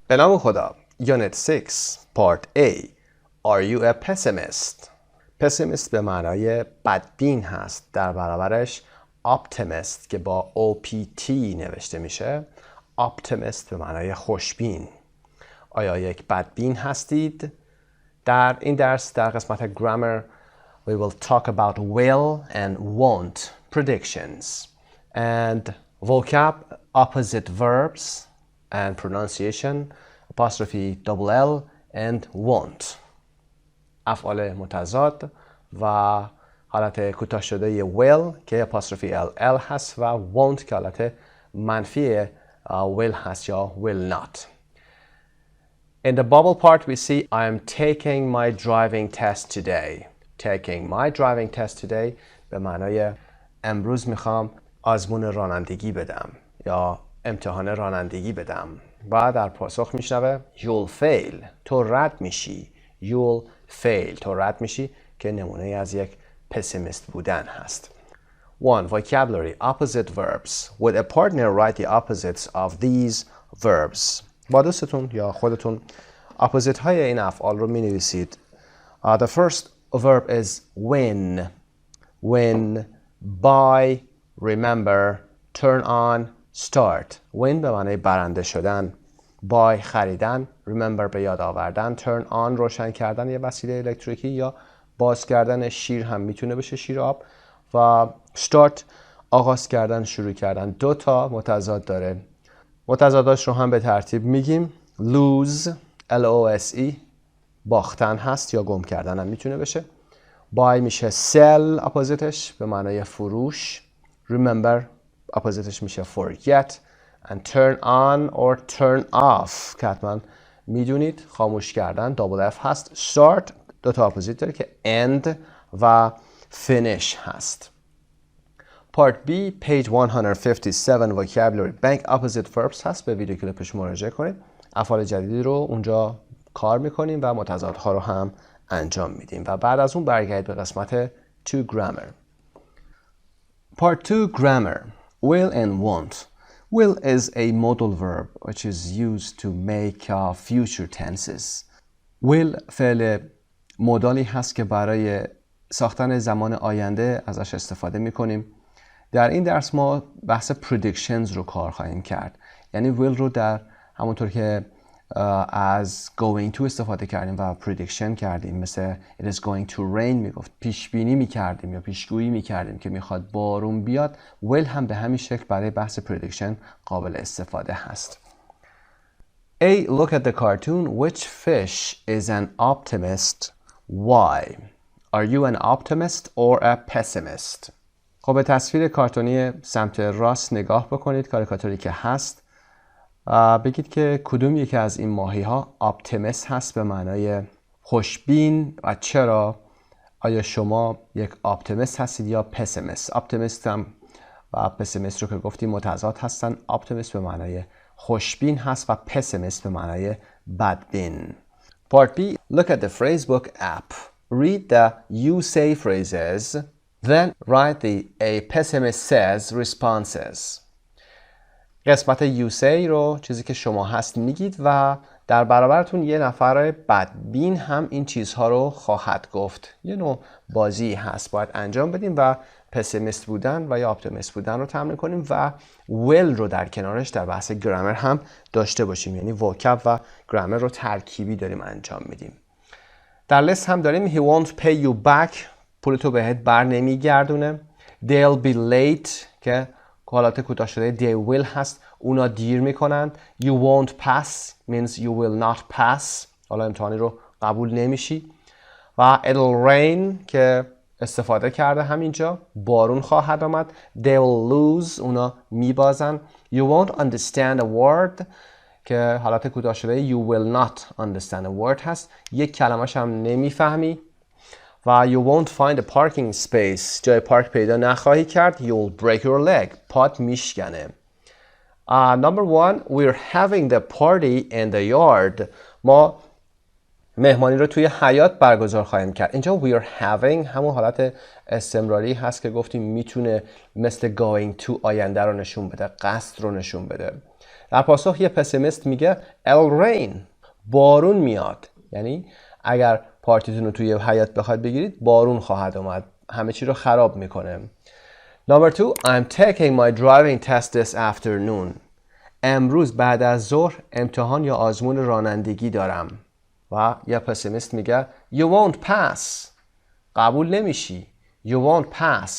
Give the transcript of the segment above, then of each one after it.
به نام خدا. Unit 6 Part A. Are you a pessimist? pessimist به معنای بدبین هست. در برابرش optimist که با OPT نوشته میشه. optimist به معنای خوشبین. آیا یک بدبین هستید؟ در این درس در قسمت grammar we will talk about will and won't predictions and vocab, opposite verbs and pronunciation, apostrophe double L and won't. افعال متضاد و حالت کوتاه شده will که apostrophe ll هست و won't که حالت منفی will هست یا will not. In the bubble part we see I am taking my driving test today. Taking my driving test today به معنای امروز میخوام آزمون رانندگی بدم یا امتحان رانندگی بدم. و در پاسخ میشنوه you'll fail. تو رد میشی. you'll fail. تو رد میشی که نمونه از یک پسیمیست بودن هست. 1. Vocabulary. Opposite verbs. Would a partner write the opposites of these verbs? با دوستتون یا خودتون opposite های این افعال رو می نویسید. The first verb is win. Win, buy, remember, turn on, start. win به معنی برنده شدن. buy خریدن. remember به یاد آوردن. turn on روشن کردن یه وسیله الکتریکی یا باز کردن شیر هم میتونه بشه شیر آب. و start آغاز کردن شروع کردن. دو تا متضاد داره. متضاداش رو هم به ترتیب میگیم. lose L-O-S-E باختن هست یا گم کردن هم میتونه بشه. buy میشه sell اپوزیتش به معنای فروش. remember اپوزیتش میشه forget and turn on or turn off که حتما میدونید خاموش کردن double F هست. start دو تا اپوزیت داره که end و finish هست. Part B, page 157 vocabulary bank opposite verbs هست. به ویدیو کلیپش مراجعه کنید. افعال جدیدی رو اونجا کار میکنیم و متضادها رو هم انجام میدیم و بعد از اون برگردید به قسمت 2 grammar. Part 2 grammar. Will and won't. Will is a modal verb which is used to make future tenses. Will فعل مودالی هست که برای ساختن زمان آینده ازش استفاده میکنیم. در این درس ما بحث predictions رو کار خواهیم کرد. یعنی will رو در همونطور که از going to استفاده کردیم و prediction کردیم، مثل it is going to rain میگفت، پیش بینی میکردیم یا پیشگویی میکردیم که میخواد بارون بیاد. will هم به همین شکل برای بحث prediction قابل استفاده هست. A. Look at the cartoon. Which fish is an optimist? Why? Are you an optimist or a pessimist? خب به تصویر کارتونی سمت راست نگاه بکنید، کاریکاتوری که هست. بگید که کدوم یکی از این ماهی ها اپتیمیست هست به معنای خوشبین و چرا؟ آیا شما یک اپتیمیست هستید یا پسیمیست؟ اپتیمیست هم و پسیمیست رو که گفتیم متضاد هستن. اپتیمیست به معنای خوشبین هست و پسیمیست به معنای بدبین. Part B. Look at the phrasebook app. Read the you say phrases. Then write the a pessimist says responses. قسمت you say رو چیزی که شما هست میگید و در برابرتون یه نفر بدبین هم این چیزها رو خواهد گفت. یه نوع بازی هست باید انجام بدیم و پسیمیست بودن و یا اپتیمیست بودن رو تمرین کنیم و will رو در کنارش در بحث گرامر هم داشته باشیم. یعنی vocab و گرامر رو ترکیبی داریم انجام میدیم. در لیست هم داریم he won't pay you back پولتو بهت بر نمیگردونه. they'll be late که حالت کوتاه شده they will هست، اونا دیر میکنند. you won't pass means you will not pass، حالا امتحانی رو قبول نمیشی. و it'll rain که استفاده کرده همینجا، بارون خواهد آمد. they will lose اونا میبازن. you won't understand a word که حالت کوتاه شده you will not understand a word هست، یک کلمش هم نمیفهمی. و you won't find a parking space جای پارک پیدا نخواهی کرد. you'll break your leg پات میشکنه. Number 1 we're having the party in the yard ما مهمانی رو توی حیاط برگزار خواهیم کرد. اینجا we're having همون حالت استمراری هست که گفتیم میتونه مثل going to آینده رو نشون بده، قصد رو نشون بده. در پاسخ یه پسیمیست میگه it'll rain. بارون میاد. یعنی اگر پارتیتون رو توی حیاط بخواید بگیرید بارون خواهد اومد. همه چی رو خراب میکنه. Number 2. I'm taking my driving test this afternoon. امروز بعد از ظهر امتحان یا آزمون رانندگی دارم. و یه پسیمیست میگه You won't pass. قبول نمیشی. You won't pass.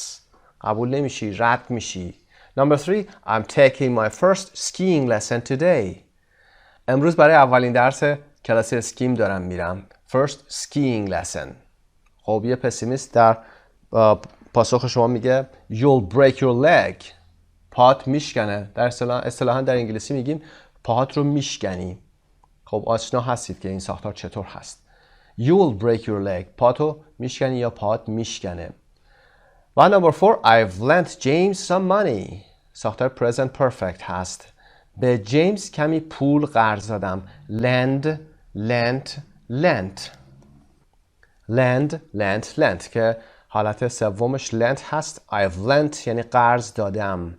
قبول نمیشی. رد میشی. Number 3. I'm taking my first skiing lesson today. امروز برای اولین درس کلاس اسکیم دارم میرم. First skiing lesson. خب یه پسیمیست در پاسخ شما میگه You'll break your leg. پاهات میشکنه. در اصطلاحاً در انگلیسی میگیم پاهات رو میشکنی. خب آشنا هستید که این ساختار چطور هست. You'll break your leg. پاهاتو میشکنی یا پاهات میشکنه. و number 4. I've lent James some money. ساختار present perfect هست. به جیمز کمی پول قرض دادم. lend, lent, lent. lend, lent, lent که حالت سومش lent هست. I've lent یعنی قرض دادم.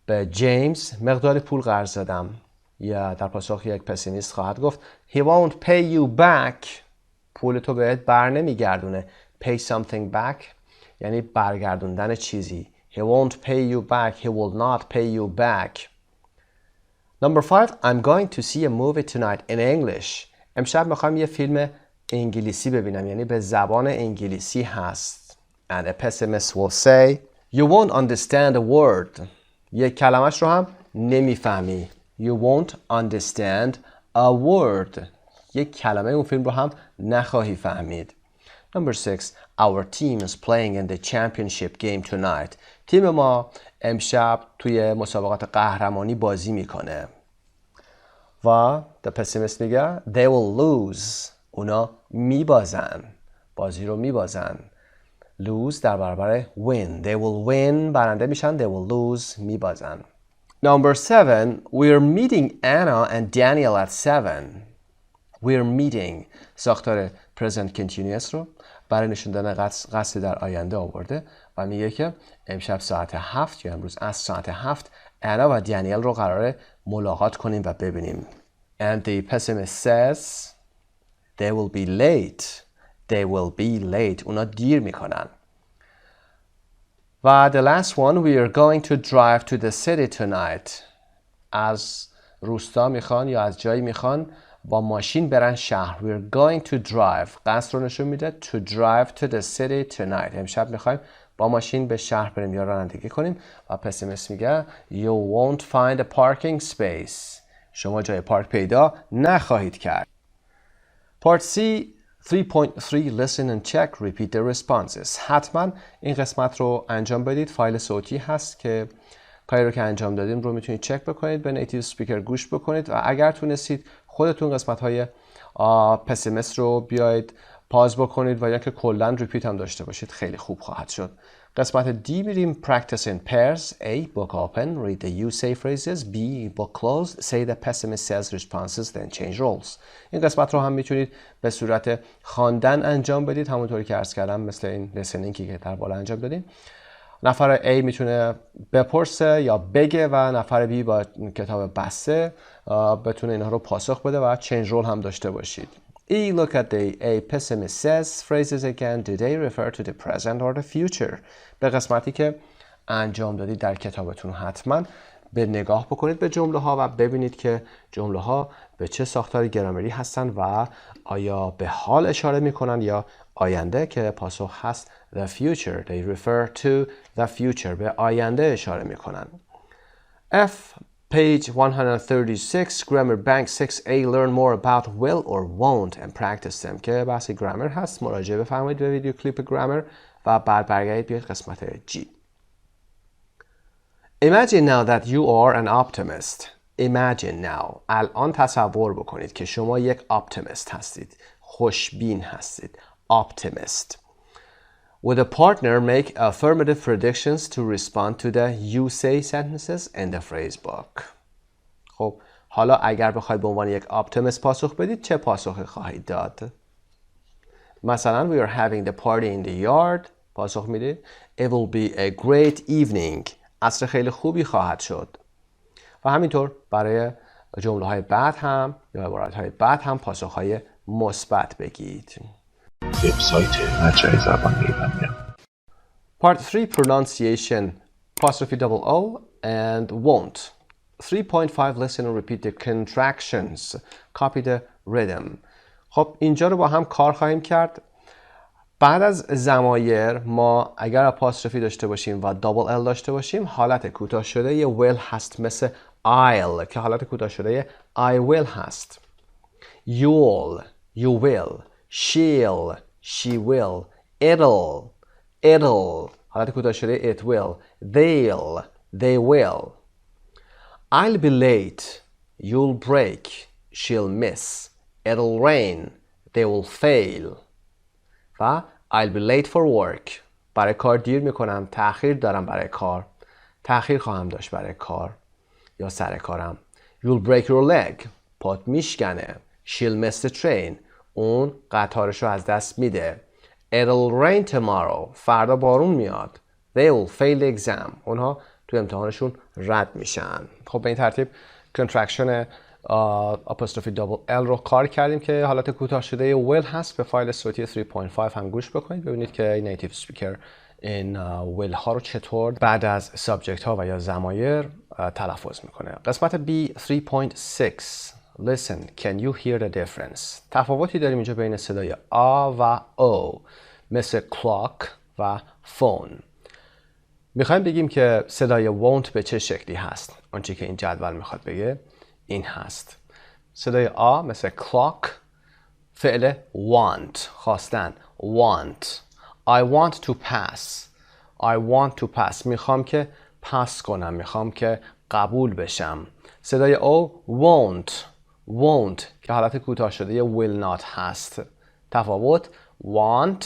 به جیمز مقدار پول قرض دادم. یا در پاسخ یک پسیمیست خواهد گفت He won't pay you back. پول تو بهت بر نمیگردونه. Pay something back یعنی برگردوندن چیزی. He won't pay you back. He will not pay you back. Number 5. I'm going to see a movie tonight in English. امشب میخوام یه فیلم انگلیسی ببینم. یعنی به زبان انگلیسی هست. And a pessimist will say You won't understand a word. یک کلمش رو هم نمیفهمی. You won't understand a word. یک کلمه اون فیلم رو هم نخواهی فهمید. Number 6. Our team is playing in the championship game tonight. تیم ما امشب توی مسابقات قهرمانی بازی میکنه. و the pessimist میگه They will lose. اونا میبازن. بازی رو میبازن. Lose در برابر win. They will win. برنده میشن. They will lose. میبازن. Number 7. We're meeting Anna and Daniel at 7. We're meeting. ساختار present continuous رو برای نشون دادن قصد در آینده آورده و میگه که امشب ساعت 7 یا امروز از ساعت 7 انا و دانیل رو قراره ملاقات کنیم و ببینیم. And the pessimist says they will be late. They will be late. اونا دیر میکنن. و the last one. We are going to drive to the city tonight. از روستا میخوان یا از جایی میخوان با ماشین برن شهر. We're going to drive. قصد رو نشون میده. To drive to the city tonight. امشب میخوایم با ماشین به شهر بریم یا رانندگی کنیم. و پسیمیست میگه You won't find a parking space. شما جای پارک پیدا نخواهید کرد. Part C 3.3 Listen and check. Repeat the responses. حتما این قسمت رو انجام بدید. فایل صوتی هست که کاری رو که انجام دادیم رو میتونید چک بکنید. به نیتیو سپیکر گوش بکنید و اگر تونستید خودتون قسمت های پسیمیست رو بیاید پاز بکنید و یا که کلا ریپیت هم داشته باشید خیلی خوب خواهد شد. قسمت دی میریم practice in pairs. A. Book open. Read the you say phrases. B. Book closed. Say the pessimist says responses. Then change roles. این قسمت رو هم میتونید به صورت خواندن انجام بدید همونطوری که عرض کردم مثل این لیسنینگی که در بالا انجام دادیم. نفر A میتونه بپرسه یا بگه و نفر B با کتاب بسته بتونه اینها رو پاسخ بده و چنج رول هم داشته باشید. E. Look at the A pessimist says phrases again. Do they refer to the present or the future? به قسمتی که انجام دادید در کتابتون حتما به نگاه بکنید به جمله ها و ببینید که جمله ها به چه ساختار گرامری هستن و آیا به حال اشاره میکنن یا آینده که پاسخ هست the future. They refer to the future. به آینده اشاره میکنن. F. Page 136 Grammar Bank 6A. Learn more about will or won't and practice them. که بحث گرامر هست. مراجعه بفرمایید به ویدیو کلیپ گرامر و بعد برگردید بیاید قسمت G. Imagine now that you are an optimist. Imagine now. الان تصور بکنید که شما یک optimist هستید. خوشبین هستید. Optimist. Would a partner make affirmative predictions to respond to the you say sentences in the phrase book? خب حالا اگر بخواید به عنوان یک optimist پاسخ بدید چه پاسخی خواهید داد؟ مثلا we are having the party in the yard. پاسخ میدید It will be a great evening. عصر خیلی خوبی خواهد شد. و همینطور برای جمله های بعد هم یا عبارت های بعد هم پاسخ های مثبت بگید. وبسایت مجموعه زبان ایرانی. Part 3 pronunciation ''O'' and won't. 3.5 listen and repeat the contractions. Copy the rhythm. خب اینجا رو با هم کار خواهیم کرد. بعد از ضمایر ما اگر اپاستروفی داشته باشیم و دابل ال داشته باشیم حالت کوتاه شده یه will هست مثل I'll که حالت کوتاه شده I will هست. You'll, you will, she'll, she will, it'll حالت کوتاه شده it will, they'll, they will. I'll be late, you'll break, she'll miss, it'll rain, they will fail. و I'll be late for work. برای کار دیر میکنم، تأخیر دارم برای کار. تأخیر خواهم داشت برای کار یا سر کارم. You'll break your leg. پات میشکنه. She'll miss the train. اون قطارش رو از دست میده. It'll rain tomorrow. فردا بارون میاد. They will fail the exam. اونها تو امتحانشون رد میشن. خب به این ترتیب contraction apostrophe double L رو کار کردیم که حالت کوتاه شده will هست. به فایل صوتی 3.5 هم گوش بکنید ببینید که نیتیو سپیکر این will ها رو چطور بعد از سابجکت ها و یا ضمایر تلفظ میکنه. قسمت B 3.6 Listen, can you hear the difference? تفاوتی داریم اینجا بین صدای آ و او مثل clock و phone. میخوایم بگیم که صدای won't به چه شکلی هست. آنچه که این جدول میخواد بگه این هست. صدای آ مثل clock، فعل want خواستن want. I want to pass. I want to pass. میخوام که پاس کنم، میخوام که قبول بشم. صدای او won't که حالت کوتاه شده will not هست. تفاوت won't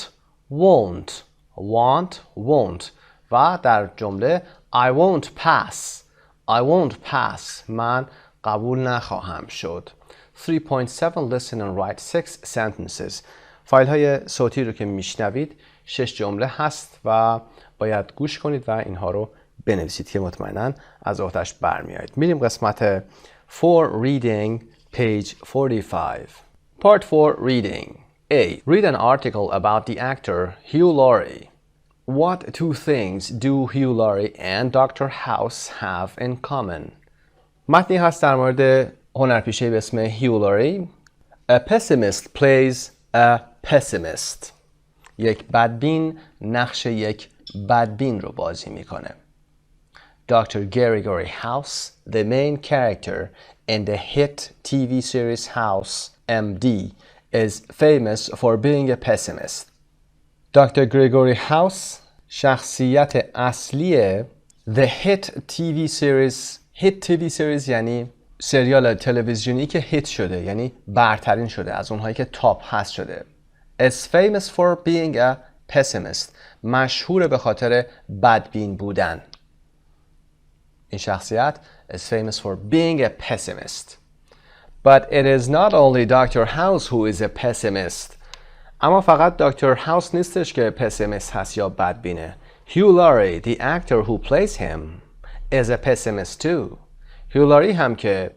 و در جمله I won't pass. من قبول نخواهم شد. 3.7 Listen and write 6 sentences. فایل های صوتی رو که میشنوید 6 جمله هست و باید گوش کنید و اینها رو بنویسید که مطمئنا از عهده‌اش برمیایید. میریم قسمت 4 Reading page 45. Part 4 Reading. A. Read an article about the actor Hugh Laurie. What two things do Hugh Laurie and Dr. House have in common? متنی هست در مورد هنرپیشه به اسم هیو لوری. A pessimist plays a pessimist. یک بدبین نقش یک بدبین رو بازی میکنه. Dr. Gregory House, the main character in the hit TV series House MD, is famous for being a pessimist. Dr. Gregory House شخصیت اصلی The hit TV series یعنی سریال تلویزیونی که هیت شده، یعنی برترین شده، از اونهایی که تاپ هست شده. Is famous for being a pessimist. مشهور به خاطر بدبین بودن. این شخصیت is famous for being a pessimist. But it is not only Dr. House who is a pessimist. اما فقط دکتر هاوس نیستش که پسیمیست هست یا بدبینه. Hugh Laurie, the actor who plays him, is a pessimist too. هیو لاری هم که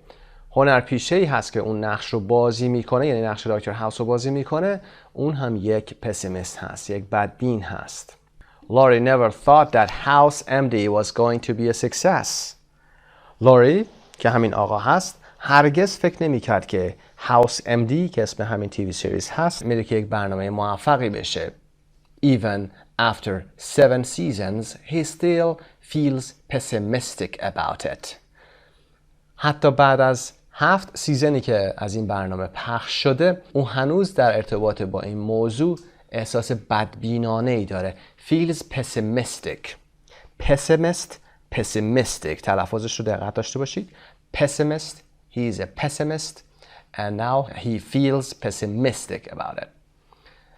هنرپیشه‌ای هست که اون نقش رو بازی میکنه، یعنی نقش دکتر هاوس رو بازی میکنه، اون هم یک پسیمیست هست، یک بدبین هست. Laurie never thought that House MD was going to be a success. لاری که همین آقا هست هرگز فکر نمی‌کرد که هاوس MD که اسم همین تیوی سریز هست میره که یک برنامه موفقی بشه. Even after 7 seasons, he still feels pessimistic about it. حتی بعد از 7 سیزنی که از این برنامه پخش شده، اون هنوز در ارتباط با این موضوع احساس بدبینانه‌ای داره. Feels pessimistic. Pessimistic. تلفظش رو دقت داشته باشید. Pessimist. He is a pessimist. And now he feels pessimistic about it.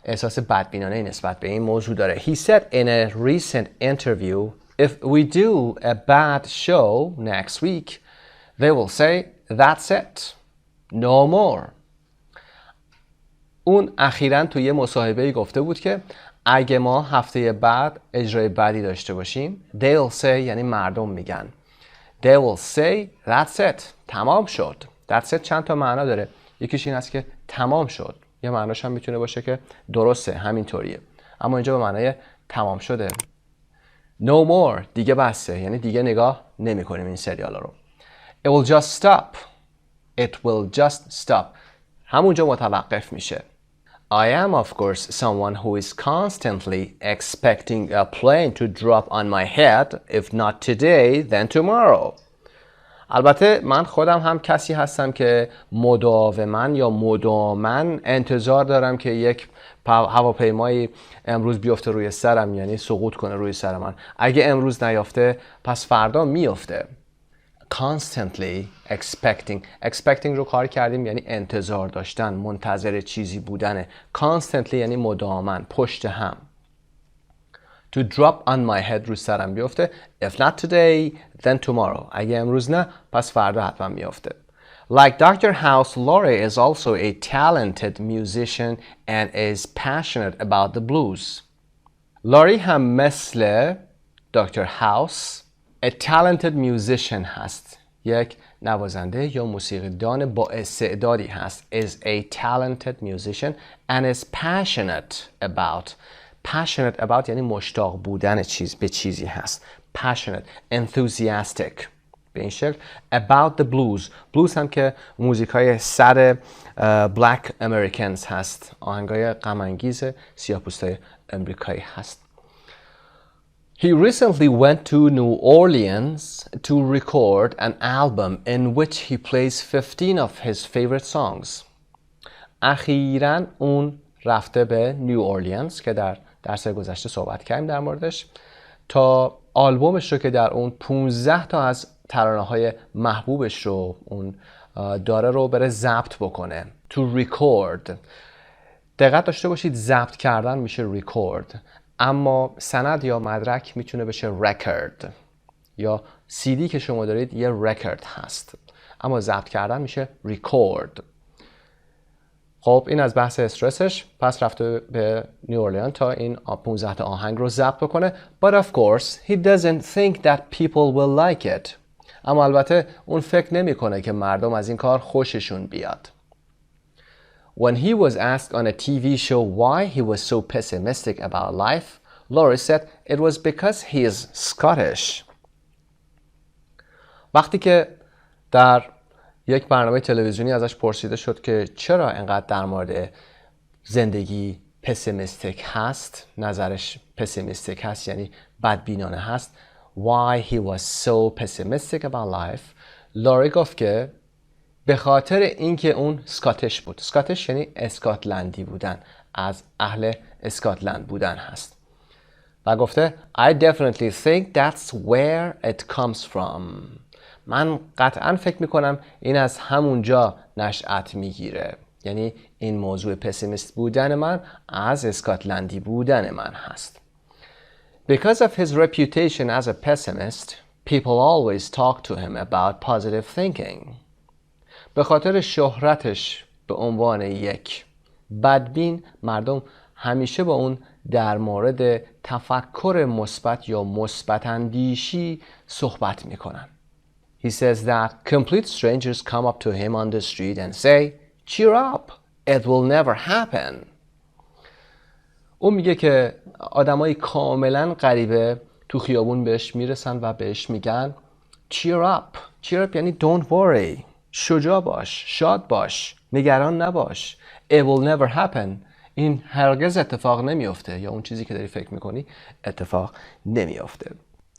احساس بدبینانه‌ای نسبت به این موضوع داره. He said in a recent interview, if we do a bad show next week, they will say, that's it. No more. اون اخیراً توی یه مصاحبه‌ای گفته بود که اگه ما هفته بعد اجرای بدی داشته باشیم, they'll say یعنی مردم میگن. They will say that's it. تمام شد. That's it چند تا معنا داره. یکیش این است که تمام شد. یه معناش هم میتونه باشه که درسته، همینطوریه. اما اینجا به معنای تمام شده. No more. دیگه بسه. یعنی دیگه نگاه نمی کنیم این سریالا رو. It will just stop. It will just stop. همونجا متوقف میشه. I am of course someone who is constantly expecting a plane to drop on my head. If not today, then tomorrow. البته من خودم هم کسی هستم که مداوما یا مدامن انتظار دارم که یک هواپیمایی امروز بیفته روی سرم، یعنی سقوط کنه روی سر من. اگه امروز نیافته پس فردا میافته. Constantly expecting رو کار کردیم، یعنی انتظار داشتن، منتظر چیزی بودنه. Constantly یعنی مداوما، پشت هم. To drop on my head رو سرم بیفته. If not today, then tomorrow. اگه امروز نه پس فردا حتما میافته. Like Dr. House, Laurie is also a talented musician and is passionate about the blues. لاری هم مثل دکتر هاوس a talented musician هست. یک نوازنده یا موسیقیدان با استعدادی هست. Is a talented musician and is passionate about یعنی مشتاق بودن به چیزی هست. Passionate, enthusiastic. به این شکل. About the blues هم که موزیکای سر Black Americans هست. آهنگای غم انگیز سیاه‌پوستای امریکایی هست. He recently went to New Orleans to record an album in which he plays 15 of his favorite songs. اخیراً اون رفته به نیو اورلینز که در درس گذشته صحبت کردیم در موردش، تا آلبومش رو که در اون 15 تا از ترانه‌های محبوبش رو اون داره رو بره ضبط بکنه. To record. دقت داشته باشید ضبط کردن میشه record، اما سند یا مدرک میتونه بشه record. یا CD که شما دارید یه record هست، اما ضبط کردن میشه record. خب این از بحث استرسش. پس رفته به نیو اورلین تا این 15 تا آهنگ رو ضبط بکنه. But of course he doesn't think that people will like it. اما البته اون فکر نمیکنه که مردم از این کار خوششون بیاد. When he was asked on a TV show why he was so pessimistic about life, Laurie said it was because he is Scottish. وقتی که در یک برنامه تلویزیونی ازش پرسیده شد که چرا انقدر در مورد زندگی پسیمیستیک هست، نظرش پسیمیستیک هست یعنی بدبینانه هست. Why he was so pessimistic about life. لاری گفت که به خاطر اینکه اون اسکاتش بود. اسکاتش یعنی اسکاتلندی بودن، از اهل اسکاتلند بودن هست. و گفته I definitely think that's where it comes from. من قطعا فکر میکنم این از همونجا نشأت میگیره. یعنی این موضوع پسیمیست بودن من از اسکاتلندی بودن من هست. Because of his reputation as a pessimist, people always talk to him about positive thinking. به خاطر شهرتش به عنوان یک بدبین، مردم همیشه با اون در مورد تفکر مثبت یا مثبت اندیشی صحبت میکنن. He says that complete strangers come up to him on the street and say, cheer up, it will never happen. اون میگه که آدمای کاملا غریبه تو خیابون بهش میرسن و بهش میگن cheer up. cheer up یعنی don't worry. شجاع باش، شاد باش، نگران نباش. It will never happen. این هرگز اتفاق نمیافته، یا اون چیزی که داری فکر میکنی اتفاق نمیافته.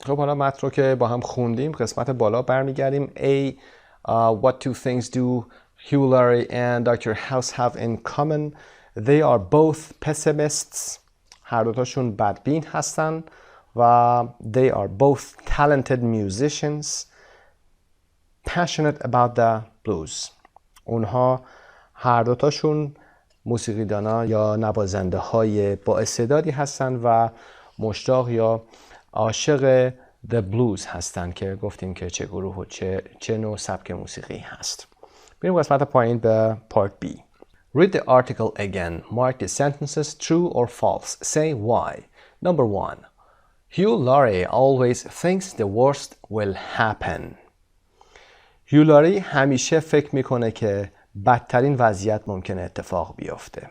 خب حالا متن رو که با هم خوندیم، قسمت بالا برمیگردیم. A. What two things do Hugh Laurie and Dr. House have in common? They are both pessimists. هر دوتاشون بدبین هستن. و they are both talented musicians. Passionate about the blues. اونها هر دوتاشون موسیقیدانا یا نوازنده های با استعدادی هستن و مشتاق یا عاشق The Blues هستن که گفتیم که چه گروه و چه نوع سبک موسیقی هست. بریم قسمت پایین به Part B. Read the article again. Mark the sentences true or false. Say why. Number 1. Hugh Laurie always thinks the worst will happen. هیولاری همیشه فکر میکنه که بدترین وضعیت ممکنه اتفاق بیفته.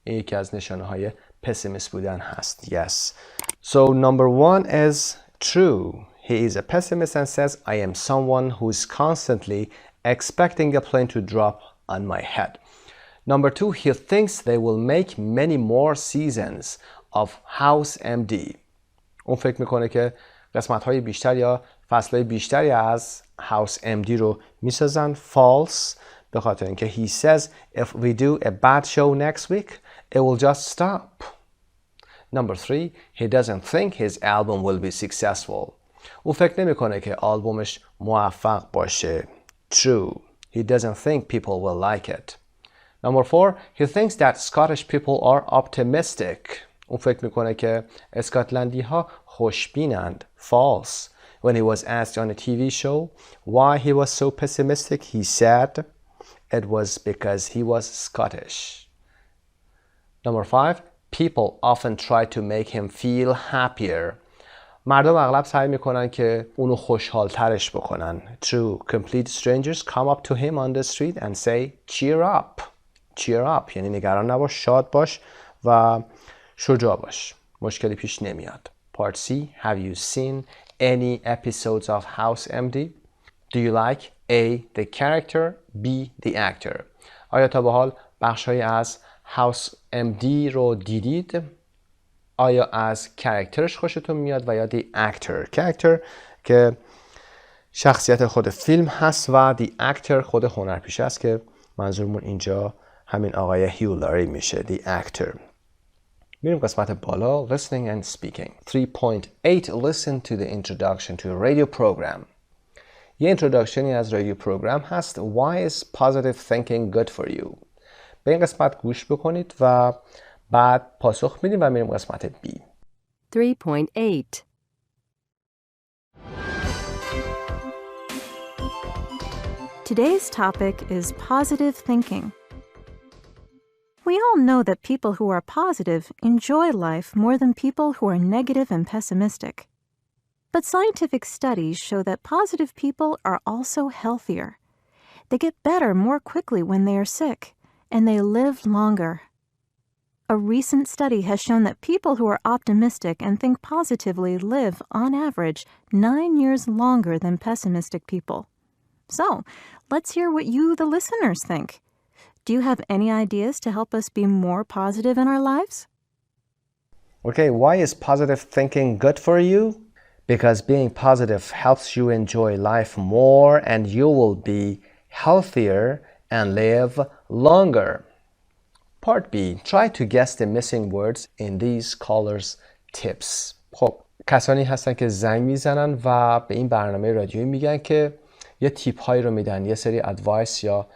این یکی از نشانه های پسیمیست بودن هست. Yes. So number one is true. He is a pessimist and says, I am someone who is constantly expecting a plane to drop on my head. Number two, he thinks they will make many more seasons of House MD. اون فکر میکنه که قسمت‌های بیشتر یا فصل‌های بیشتری از House MD رو میسازن. False. به خاطر اینکه he says if we do a bad show next week, it will just stop. Number three, he doesn't think his album will be successful. اون فکر نمیکنه که آلبومش موفق باشه. True. He doesn't think people will like it. Number four, he thinks that Scottish people are optimistic. اون فکر میکنه که اسکاتلندی ها خوشبینند. False. When he was asked on a TV show why he was so pessimistic, he said it was because he was Scottish. Number five, people often try to make him feel happier. مردم اغلب سعی میکنن که اونو خوشحالترش بکنن. True. Complete strangers come up to him on the street and say, cheer up. Cheer up. یعنی نگران نباش، شاد باش و شجاع باش. مشکلی پیش نمیاد. Part C. Have you seen any episodes of House MD? Do you like A. the character, B. the actor? آیا تا به حال بخش‌هایی از House MD رو دیدید؟ آیا از کرکترش خوشتون میاد و یا the actor؟ character که شخصیت خود فیلم هست و the actor خود هنرپیشه است که منظورمون اینجا همین آقای هیولاری میشه. the actor. میریم قسمت بالا. listening and speaking. 3.8 listen to the introduction to a radio program. یه introductionی از رادیو پروگرام هست. Why is positive thinking good for you? به این قسمت گوش بکنید و بعد پاسخ میدیم و میریم قسمت B. 3.8 Today's topic is positive thinking. We all know that people who are positive enjoy life more than people who are negative and pessimistic. But scientific studies show that positive people are also healthier. They get better more quickly when they are sick, and they live longer. A recent study has shown that people who are optimistic and think positively live, on average, 9 years longer than pessimistic people. So, let's hear what you, the listeners, think. Do you have any ideas to help us be more positive in our lives? Okay, why is positive thinking good for you? Because being positive helps you enjoy life more and you will be healthier and live longer. Part B. Try to guess the missing words in these callers' tips. خب کسانی هستن که زنگ میزنن و به این برنامه رادیویی میگن که یه تیپ هایی رو میدن، یه سری ادوایس یا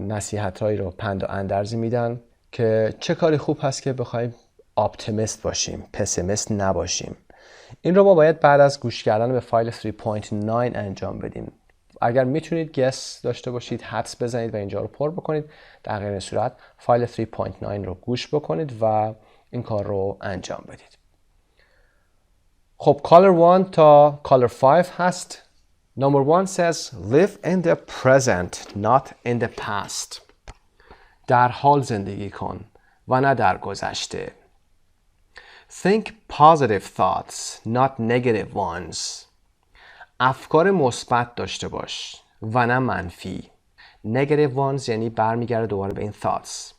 نصیحت هایی رو پند و اندرزی میدن که چه کاری خوب هست که بخوایم اپتیمیست باشیم، پسیمیست نباشیم. این رو ما باید بعد از گوش کردن به فایل 3.9 انجام بدیم. اگر میتونید گس داشته باشید حدس بزنید و اینجا رو پر بکنید. در غیر صورت فایل 3.9 رو گوش بکنید و این کار رو انجام بدید. خب caller 1 تا caller 5 هست. Number 1 says live in the present not in the past. در حال زندگی کن و نه در گذشته. Think positive thoughts not negative ones. افکار مثبت داشته باش و نه منفی. Negative ones یعنی برمیگرده دوباره به این thoughts.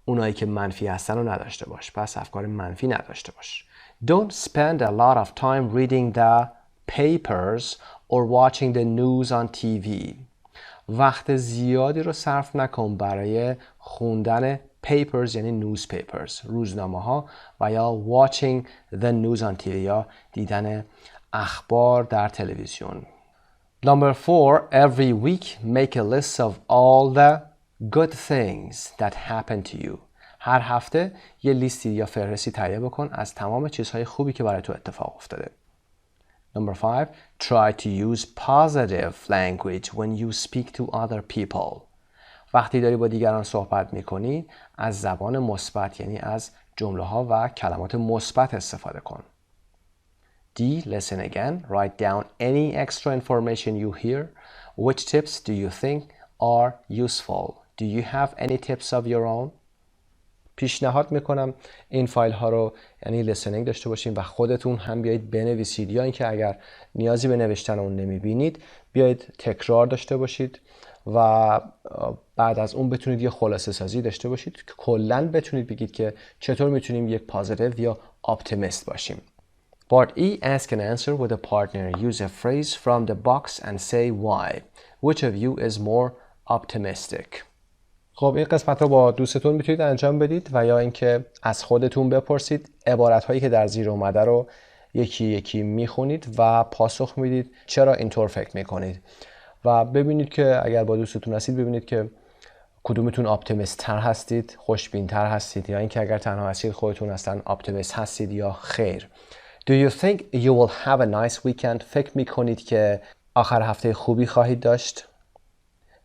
اونایی که منفی هستن رو نداشته باش. پس افکار منفی نداشته باش. Don't spend a lot of time reading the papers or watching the news on TV. وقت زیادی رو صرف نکن برای خوندن papers یعنی newspapers روزنامه ها و یا watching the news on TV یا دیدن اخبار در تلویزیون. Number 4, every week make a list of all the good things that happen to you. هر hafte یه لیستی یا فهرستی تهیه بکن از تمام چیزهای خوبی که برای تو اتفاق افتاده. Number 5, try to use positive language when you speak to other people. وقتی داری با دیگران صحبت میکنی از زبان مثبت یعنی از جمله ها و کلمات مثبت استفاده کن. D. Listen again. Write down any extra information you hear. Which tips do you think are useful? Do you have any tips of your own? پیشنهاد میکنم این فایل ها رو یعنی لسنینگ داشته باشین و خودتون هم بیایید بنویسید یا اینکه اگر نیازی به نوشتن اون نمیبینید بیایید تکرار داشته باشید و بعد از اون بتونید یه خلاصه سازی داشته باشید که کلاً بتونید بگید که چطور میتونیم یک پازیتیو یا اپتیمیست باشیم. Part E, ask and answer with a partner. Use a phrase from the box and say why. Which of you is more optimistic? خب این قسمت رو با دوستتون میتونید انجام بدید و یا اینکه از خودتون بپرسید عبارت هایی که در زیر اومده رو یکی یکی میخونید و پاسخ میدید چرا اینطور فکر میکنید و ببینید که اگر با دوستتون هستید ببینید که کدومتون اپتیمیست تر هستید، خوشبین تر هستید یا اینکه اگر تنها هستید خودتون اصلا اپتیمیست هستید یا خیر. Do you think you will have a nice weekend? فکر میکنید که آخر هفته خوبی خواهید داشت؟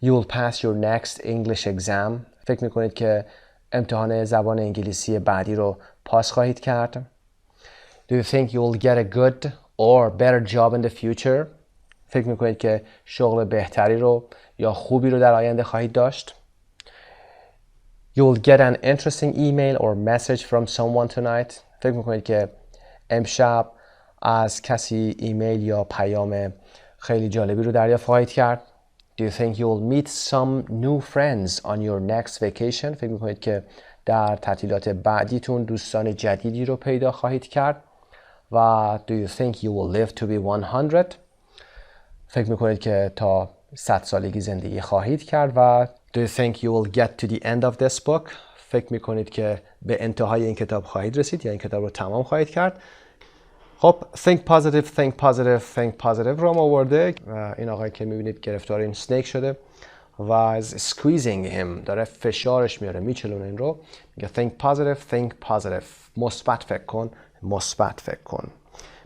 You will pass your next English exam. فکر میکنید که امتحان زبان انگلیسی بعدی رو پاس خواهید کرد؟ Do you think you will get a good or better job in the future? فکر میکنید که شغل بهتری رو یا خوبی رو در آینده خواهید داشت؟ You will get an interesting email or message from someone tonight. فکر میکنید که امشب از کسی ایمیل یا پیام خیلی جالبی رو دریافت خواهید کرد؟ Do you think you will meet some new friends on your next vacation? فکر میکنید که در تعطیلات بعدیتون دوستان جدیدی رو پیدا خواهید کرد؟ و Do you think you will live to be 100? فکر میکنید که تا 100 سالگی زندگی خواهید کرد و Do you think you will get to the end of this book? فکر میکنید که به انتهای این کتاب خواهید رسید یا این کتاب رو تمام خواهید کرد؟ خب think positive, think positive, think positive رو هم آورده و این آقایی که میبینید گرفتار این snake شده و is squeezing him داره فشارش میاره میچلونه این رو میگه think positive, think positive مثبت فکر کن مثبت فکر کن.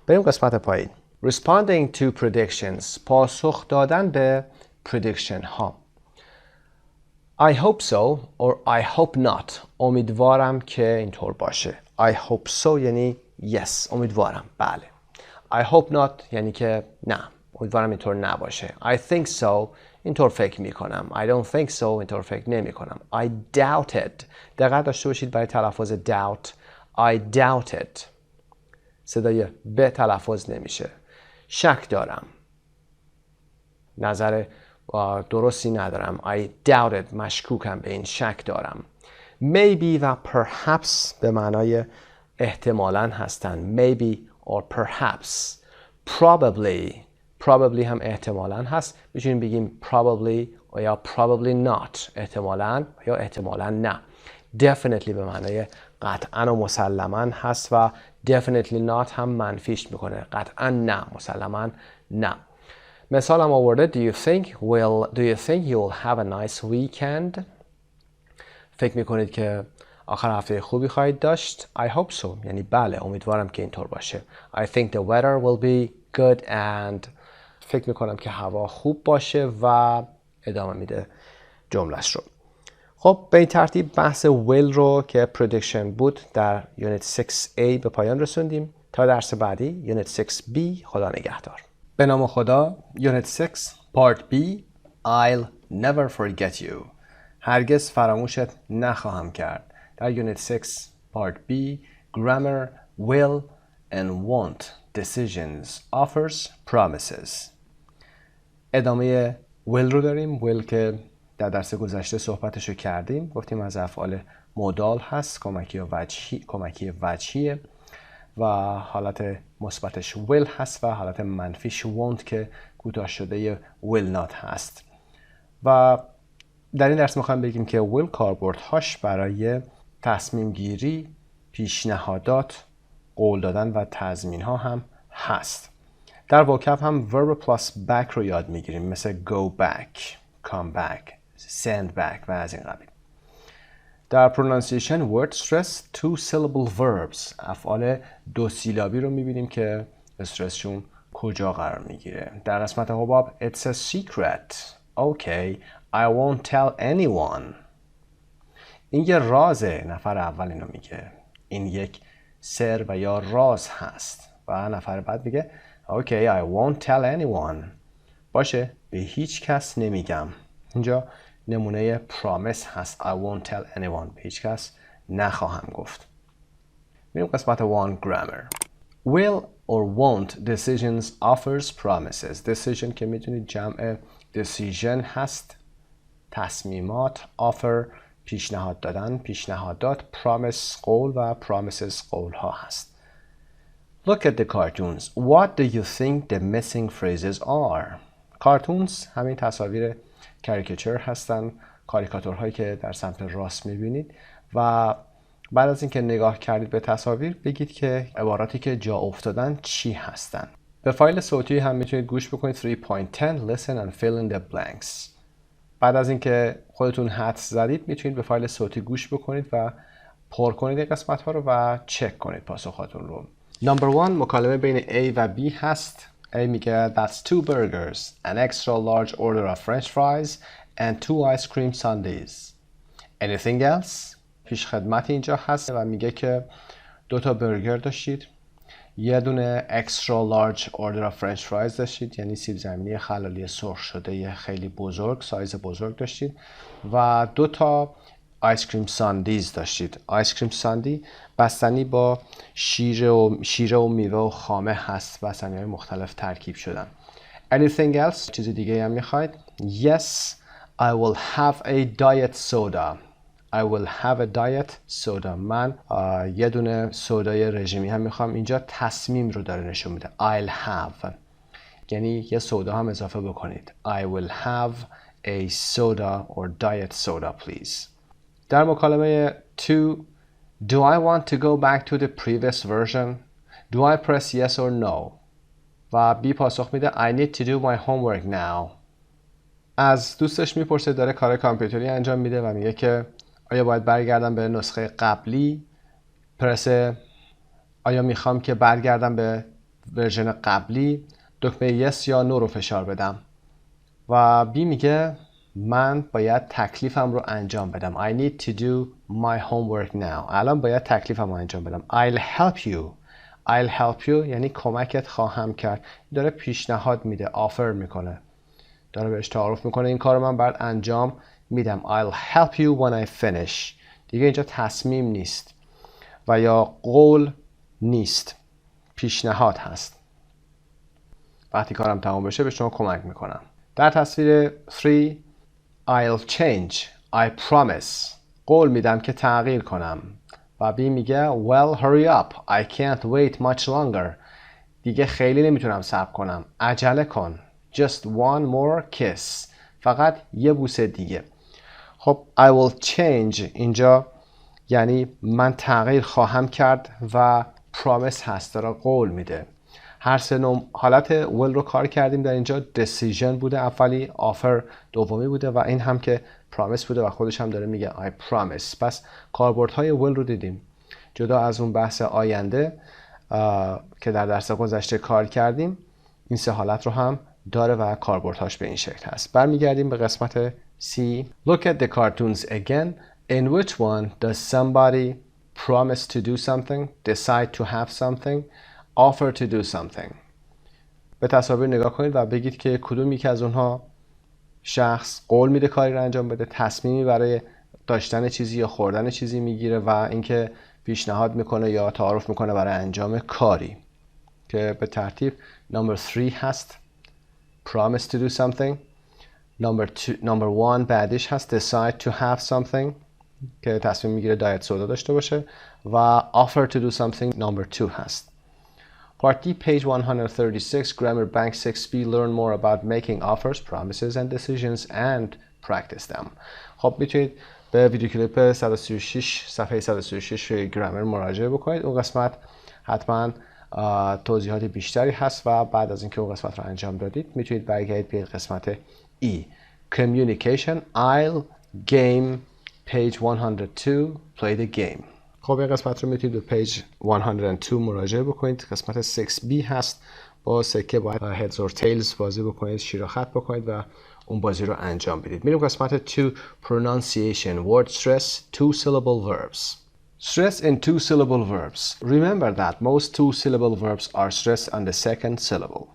بریم قسمت پایین. Responding to predictions پاسخ دادن به prediction ها. I hope so or I hope not امیدوارم که اینطور باشه. I hope so یعنی yes امیدوارم بله. I hope not یعنی که نه امیدوارم اینطور نباشه. I think so اینطور فکر میکنم. I don't think so اینطور فکر نمی کنم. I doubt it دقت داشته باشید برای تلفظ doubt. I doubt it صدای ب تلفظ نمیشه. شک دارم نظر درستی ندارم. I doubt it مشکوکم به این شک دارم. Maybe و perhaps به معنای احتمالاً هستن. Maybe or perhaps. Probably هم احتمالاً هست. میتونیم بگیم probably یا probably not. احتمالاً یا احتمالاً نه. Definitely به معنای قطعاً و مسلماً هست و definitely not هم منفیش میکنه. قطعاً نه مسلماً نه. مثال هم آورده Do you think you will have a nice weekend? فکر میکنید که آخر هفته خوبی خواهید داشت؟ I hope so یعنی بله امیدوارم که اینطور باشه. I think the weather will be good and فکر میکنم که هوا خوب باشه و ادامه میده جملهش رو. خب به این ترتیب بحث will رو که prediction بود در یونیت 6A به پایان رسوندیم. تا درس بعدی یونیت 6B خدا نگهدار. به نام خدا یونیت 6 Part B I'll never forget you هرگز فراموشت نخواهم کرد. در یونیت 6 Part B Grammar will and won't decisions offers promises ادامه will رو داریم. will که در درس گذشته صحبتشو کردیم گفتیم از افعال مودال هست کمکی وجهیه و حالت مثبتش will هست و حالت منفیش won't که کوتاه شده will not هست و در این درس میخوایم بگیم که will کاربردهاش برای تصمیم گیری، پیشنهادات، قول دادن و تضمین ها هم هست. در vocab هم verb plus back رو یاد میگیریم مثل go back, come back, send back و از این قبیل. در pronunciation word stress two syllable verbs افعال دو سیلابی رو میبینیم که استرسشون کجا قرار میگیره. در قسمت حباب it's a secret. Okay, I won't tell anyone. این یه رازه. نفر اول اینو میگه. این یک سر و یا راز هست. و نفر بعد میگه Okay, I won't tell anyone. باشه به هیچ کس نمیگم. اینجا نمونه promise هست. I won't tell anyone. به هیچ کس نخواهم گفت. میریم قسمت 1 grammar. Will or won't decisions offers promises. Decision که میتونید جمع decision هست. تصمیمات. offer پیشنهاد دادن، پیشنهادات. promise قول و promises قول ها هست. Look at the cartoons. What do you think the missing phrases are? cartoons همین تصاویر کاریکاتور هستن، کاریکاتورهایی که در سمت راست میبینید و بعد از اینکه نگاه کردید به تصاویر بگید که عباراتی که جا افتادن چی هستن. به فایل صوتی هم میتونید گوش بکنید. 3.10 Listen and fill in the blanks. بعد از اینکه خودتون حدس زدید میتونید به فایل صوتی گوش بکنید و پر کنید این قسمت ها رو و چک کنید پاسخاتون رو. Number 1 مکالمه بین A و B هست. A میگه That's 2 burgers, an extra large order of french fries and 2 ice cream sundaes. Anything else? پیش خدمت اینجا هست و میگه که 2 تا برگر داشتید، یه دونه extra large order of french fries داشتید، یعنی سیب زمینی خلالی سرخ شده خیلی بزرگ، سایز بزرگ داشتید و 2 تا آیس کریم ساندیز داشتید. آیس کریم ساندی بستنی با شیره و میوه و خامه هست، بستنی‌های مختلف ترکیب شدن. Anything else؟ چیز دیگه هم میخواید؟ Yes, I will have a diet soda. I will have a diet soda. من یه دونه سودای رژیمی هم میخوام. اینجا تصمیم رو داره نشون میده. I'll have یعنی یه سودا هم اضافه بکنید. I will have a soda or diet soda please. در مکالمه 2 Do I want to go back to the previous version? Do I press yes or no? و B پاسخ میده I need to do my homework now. از دوستش میپرسه، داره کار کامپیوتری انجام میده و میگه که آیا باید برگردم به نسخه قبلی؟ آیا میخوام که برگردم به ورژن قبلی؟ دکمه yes یا no رو فشار بدم و B میگه من باید تکلیفم رو انجام بدم. I need to do my homework now. الان باید تکلیفم رو انجام بدم. I'll help you. I'll help you یعنی کمکت خواهم کرد. داره پیشنهاد میده، offer میکنه، داره بهش تعارف میکنه این کار رو من باید انجام میدم. I'll help you when I finish. دیگه اینجا تصمیم نیست و یا قول نیست، پیشنهاد هست. وقتی کارم تمام بشه به شما کمک میکنم. در تصویر 3 I'll change. I promise. قول میدم که تغییر کنم. و B میگه Well hurry up. I can't wait much longer. دیگه خیلی نمیتونم صبر کنم. عجله کن. Just one more kiss. فقط یه بوسه دیگه. خب I will change اینجا یعنی من تغییر خواهم کرد و promise هست، داره قول میده. هر سه حالت will رو کار کردیم. در اینجا decision بوده اولی، offer دومی بوده و این هم که promise بوده و خودش هم داره میگه I promise. پس کاربردهای will رو دیدیم. جدا از اون بحث آینده که در درس گذشته کار کردیم، این سه حالت رو هم داره و کاربردهاش به این شکل هست. برمیگردیم به قسمت C. Look at the cartoons again. In which one does somebody promise to do something, decide to have something, offer to do something? به تصاویر نگاه کنید و بگید که کدوم یکی از اونها شخص قول میده کاری رو انجام بده، تصمیمی برای داشتن چیزی یا خوردن چیزی میگیره و اینکه پیشنهاد میکنه یا تعارف میکنه برای انجام کاری. که به ترتیب number 3 هست promise to do something. number 1 بعدش هست decide to have something که تصمیم میگیره دایت سودا داشته باشه و offer to do something number 2 هست. Part D, page 136, Grammar Bank 6B, learn more about making offers, promises and decisions and practice them. خب میتونید به ویدیو کلیپ 136 صفحه 136 گرامر مراجعه بکنید. اون قسمت حتما توضیحات بیشتری هست و بعد از اینکه اون قسمت رو انجام دادید میتونید برگردید به قسمت E. Communication, I'll game, page 102, play the game. خب این قسمت رو میتونید به پیج 102 مراجعه بکنید. قسمت 6B هست. با سکه باید heads or tails بازی بکنید، شیر و خط بکنید و اون بازی رو انجام بدید. میریم قسمت 2 pronunciation, word stress, two-syllable verbs. Stress in two-syllable verbs. Remember that most two-syllable verbs are stressed on the second syllable.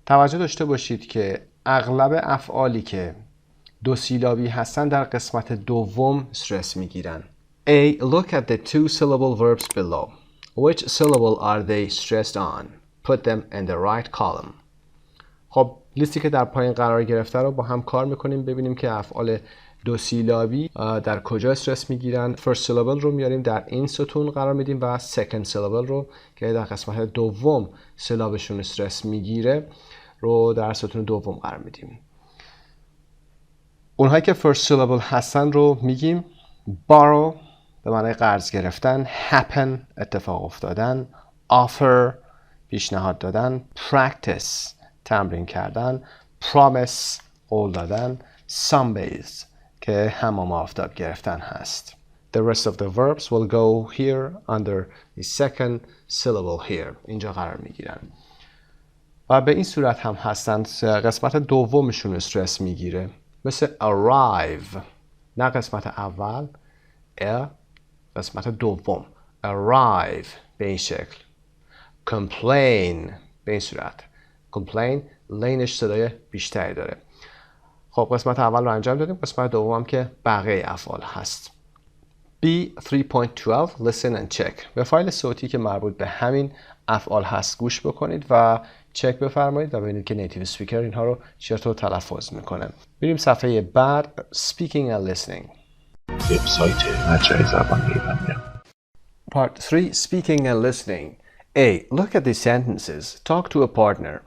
توجه داشته باشید که اغلب افعالی که دو سیلابی هستن در قسمت دوم استرس میگیرن. A. Look at the two syllable verbs below. Which syllable are they stressed on? Put them in the right column. خب لیستی که در پایین قرار گرفته رو با هم کار میکنیم ببینیم که افعال دو سیلابی در کجا استرس میگیرن. first syllable رو میاریم در این ستون قرار میدیم و second syllable رو که در قسمت دوم سیلابشون استرس میگیره رو در ستون دوم قرار میدیم. اونهایی که first syllable هستن رو میگیم. borrow به معنای قرض گرفتن، happen اتفاق افتادن، offer پیشنهاد دادن، practice تمرین کردن، promise قول دادن، sunbathe که حمام آفتاب گرفتن هست. The rest of the verbs will go here under the second syllable here. اینجا قرار میگیرن. و به این صورت هم هستن. قسمت دومشون استرس میگیره. مثل arrive نه قسمت اول، قسمت دوم. arrive به این شکل. complain به این صورت. complain لینش صدای بیشتری داره. خب قسمت اول رو انجام دادیم. قسمت دوم هم که بقیه افعال هست. B 3.12 listen and check. به فایل صوتی که مربوط به همین افعال هست گوش بکنید و چک بفرمایید و ببینید که نیتیو اسپیکر اینها رو چطور تلفظ میکنه. بریم صفحه بعد speaking and listening. وبسایت مجموعه زبان ایرانیان. Part 3 speaking and listening. A. Look at the sentences. Talk to a partner.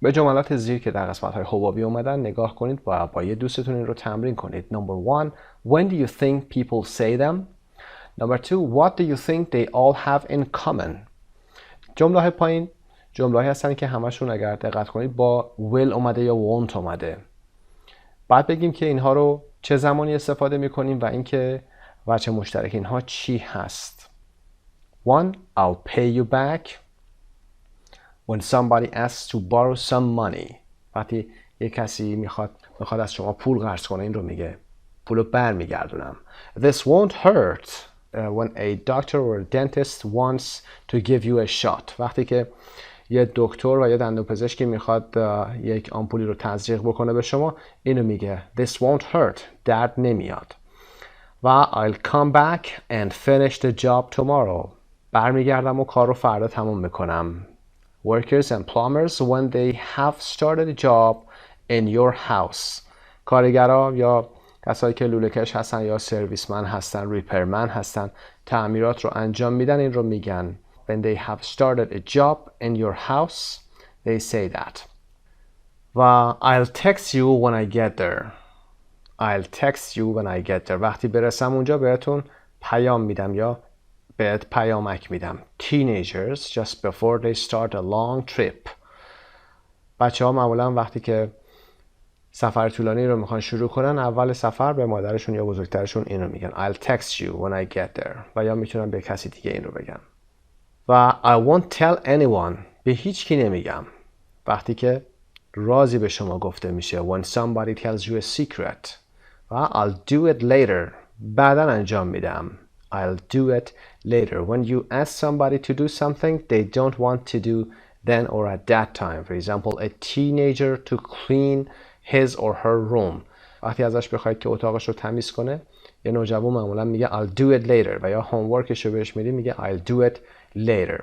به جملات زیر که در قسمت‌های حبابی اومدن نگاه کنید و با یه دوستتون این رو تمرین کنید. Number 1. When do you think people say them? Number 2. What do you think they all have in common? جمله‌های پایین جمله‌هایی هستن که همشون اگر دقت کنید با will اومده یا won't اومده. بعد بگیم که اینها رو چه زمانی استفاده می‌کنیم و اینکه وجه مشترک اینها چی هست. 1. I'll pay you back. When somebody asks to borrow some money. وقتی یک کسی میخواد از شما پول قرض کنه این رو میگه پولو برمیگردونم. This won't hurt when a doctor or a dentist wants to give you a shot. وقتی که یه دکتر و یه دندانپزشکی میخواد یک آمپولی رو تزریق بکنه به شما اینو میگه This won't hurt. درد نمیاد. و I'll come back and finish the job tomorrow. برمیگردم و کار رو فردا تموم میکنم. Workers and plumbers when they have started a job in your house. کارگرها یا کسایی که لوله‌کش هستن یا سرویسمن هستن، ریپرمن هستن، تعمیرات رو انجام میدن این رو میگن. When they have started a job in your house, they say that. و I'll text you when I get there. I'll text you when I get there. وقتی برسم اونجا بهتون پیام میدم یا بهت پیامک میدم. Teenagers just before they start a long trip. بچه ها معمولا وقتی که سفر طولانی رو میخوان شروع کنن اول سفر به مادرشون یا بزرگترشون این رو میگن I'll text you when I get there. و یا میتونن به کسی دیگه این رو بگن. و I won't tell anyone. به هیچ کی نمیگم. وقتی که رازی به شما گفته میشه. When somebody tells you a secret. و I'll do it later. بعداً انجام میدم. I'll do it later. When you ask somebody to do something they don't want to do then or at that time. For example, a teenager to clean his or her room. وقتی ازش بخواید که اتاقش رو تمیز کنه یه نوجوان معمولا میگه I'll do it later و یا homeworkش رو بهش میدی میگه I'll do it later.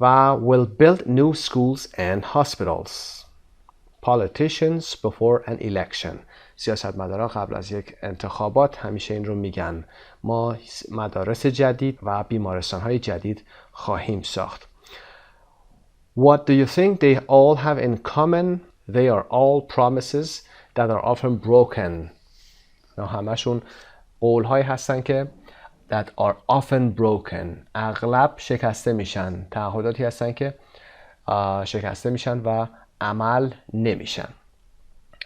و we'll build new schools and hospitals. Politicians before an election. سیاستمداران قبل از یک انتخابات همیشه این رو میگن ما مدارس جدید و بیمارستان‌های جدید خواهیم ساخت. What do you think they all have in common? They are all promises that are often broken. همشون قول‌هایی هستن که that are often broken. اغلب شکسته میشن. تعهداتی هستن که شکسته میشن و عمل نمیشن.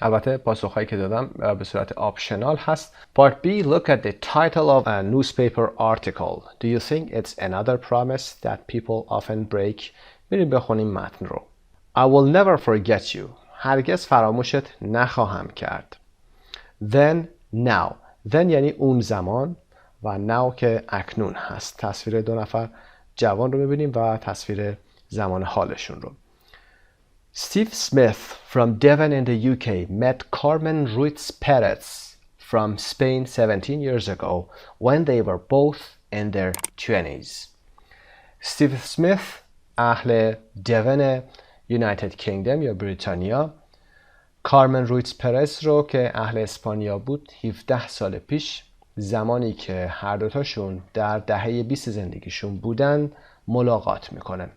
البته پاسخهایی که دادم به صورت آپشنال هست. Part B. Look at the title of a newspaper article. Do you think it's another promise that people often break? بریم بخونیم متن رو. I will never forget you. هرگز فراموشت نخواهم کرد. Then now. Then یعنی اون زمان و now که اکنون هست. تصویر دو نفر جوان رو میبینیم و تصویر زمان حالشون رو. Steve Smith from Devon in the UK met Carmen Ruiz Perez from Spain 17 years ago when they were both in their 20s. Steve Smith اهل دیون یونایتد کینگدم یا بریتانیا، کارمن رویز پرز رو که اهل اسپانیا بود 17 سال پیش زمانی که هر دوتاشون در دهه 20 زندگیشون بودن ملاقات میکنن.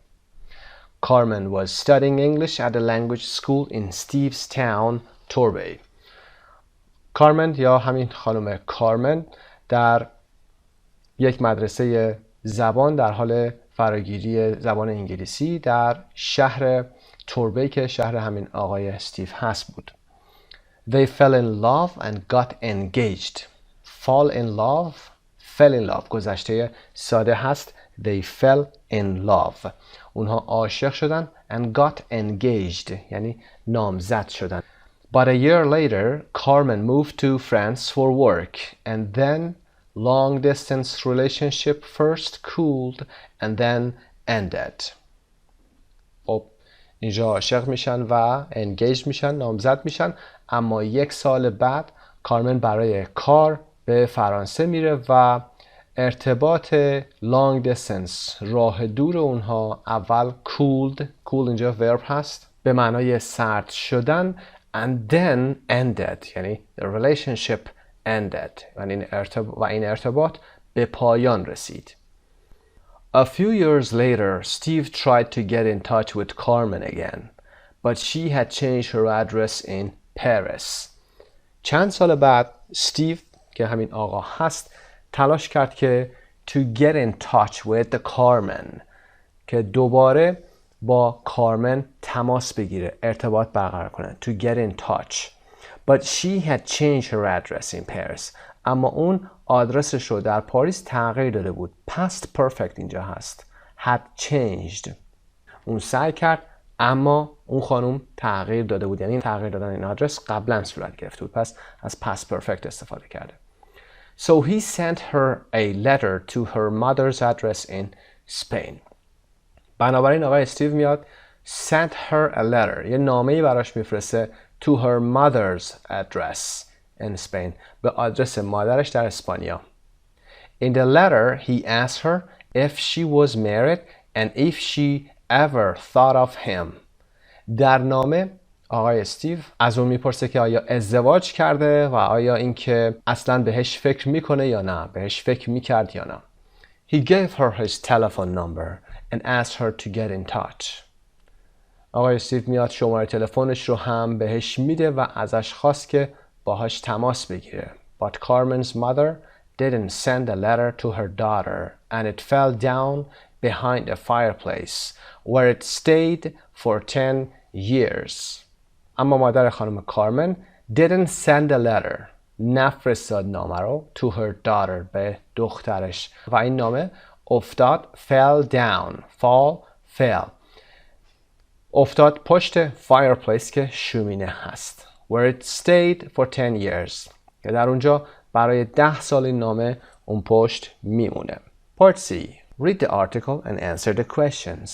Carmen was studying English at a language school in Steve's town, Torbay. کارمن یا همین خانم کارمن در یک مدرسه زبان در حال فراگیری زبان انگلیسی در شهر توربی که شهر همین آقای استیو هست بود. They fell in love and got engaged. Fall in love, fell in love گذشته ساده هست. They fell in love. اونها عاشق شدن and got engaged یعنی نامزد شدن. But a year later, Carmen moved to France for work and then long distance relationship first cooled and then ended. خب اینجا عاشق میشن و engaged میشن، نامزد میشن، اما یک سال بعد کارمن برای کار به فرانسه میره و ارتباط long distance راه دور اونها اول cooled اینجا verb هست به معنای سرد شدن and then ended یعنی the relationship ended و این ارتباط به پایان رسید. A few years later, Steve tried to get in touch with Carmen again, but she had changed her address in Paris. چند سال بعد استیو که همین آقا هست تلاش کرد که to get in touch with the Carmen که دوباره با کارمن تماس بگیره، ارتباط برقرار کنه. To get in touch. But she had changed her address in Paris. اما اون آدرسش رو در پاریس تغییر داده بود. Past perfect اینجا هست. Had changed. اون سعی کرد اما اون خانم تغییر داده بود. یعنی تغییر دادن این آدرس قبلا صورت گرفته بود. پس از past perfect استفاده کرده. So he sent her a letter to her mother's address in Spain. بنابراین آقای استیو میاد sent her a letter یه نامه‌ای براش میفرسته to her mother's address in Spain به آدرس مادرش در اسپانیا. In the letter he asked her if she was married and if she ever thought of him. در نامه آقای استیو از اون میپرسه که آیا ازدواج کرده و آیا اینکه اصلا بهش فکر میکنه یا نه، بهش فکر میکرد یا نه. He gave her his telephone number and asked her to get in touch. آقای استیو میاد شماره تلفنش رو هم بهش میده و ازش خواست که باهاش تماس بگیره. But Carmen's mother didn't send a letter to her daughter and it fell down behind a fireplace where it stayed for 10 years. اما مادر خانم کارمن didn't send a letter نفرستاد نامه رو to her daughter به دخترش و این نامه افتاد fell down fell افتاد پشت fireplace که شومینه هست where it stayed for 10 years که در اونجا برای 10 سال این نامه اون پشت میمونه. Part C. Read the article and answer the questions.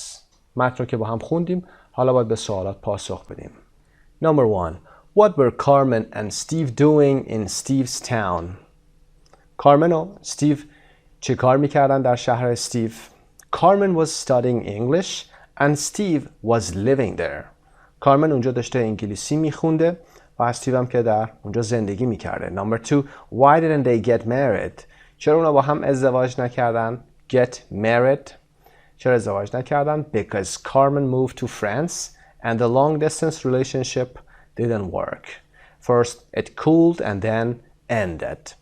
متن رو که با هم خوندیم حالا باید به سوالات پاسخ بدیم. Number 1. What were Carmen and Steve doing in Steve's town? کارمن و استیو چه کار میکردن در شهر استیو؟ Carmen was studying English and Steve was living there. کارمن اونجا داشته انگلیسی میخونده و استیو هم که در اونجا زندگی میکرده. Number 2. Why didn't they get married? چرا اونا با هم ازدواج نکردن؟ Get married. چرا ازدواج نکردن؟ Because Carmen moved to France and the long distance relationship didn't work. First it cooled and then ended.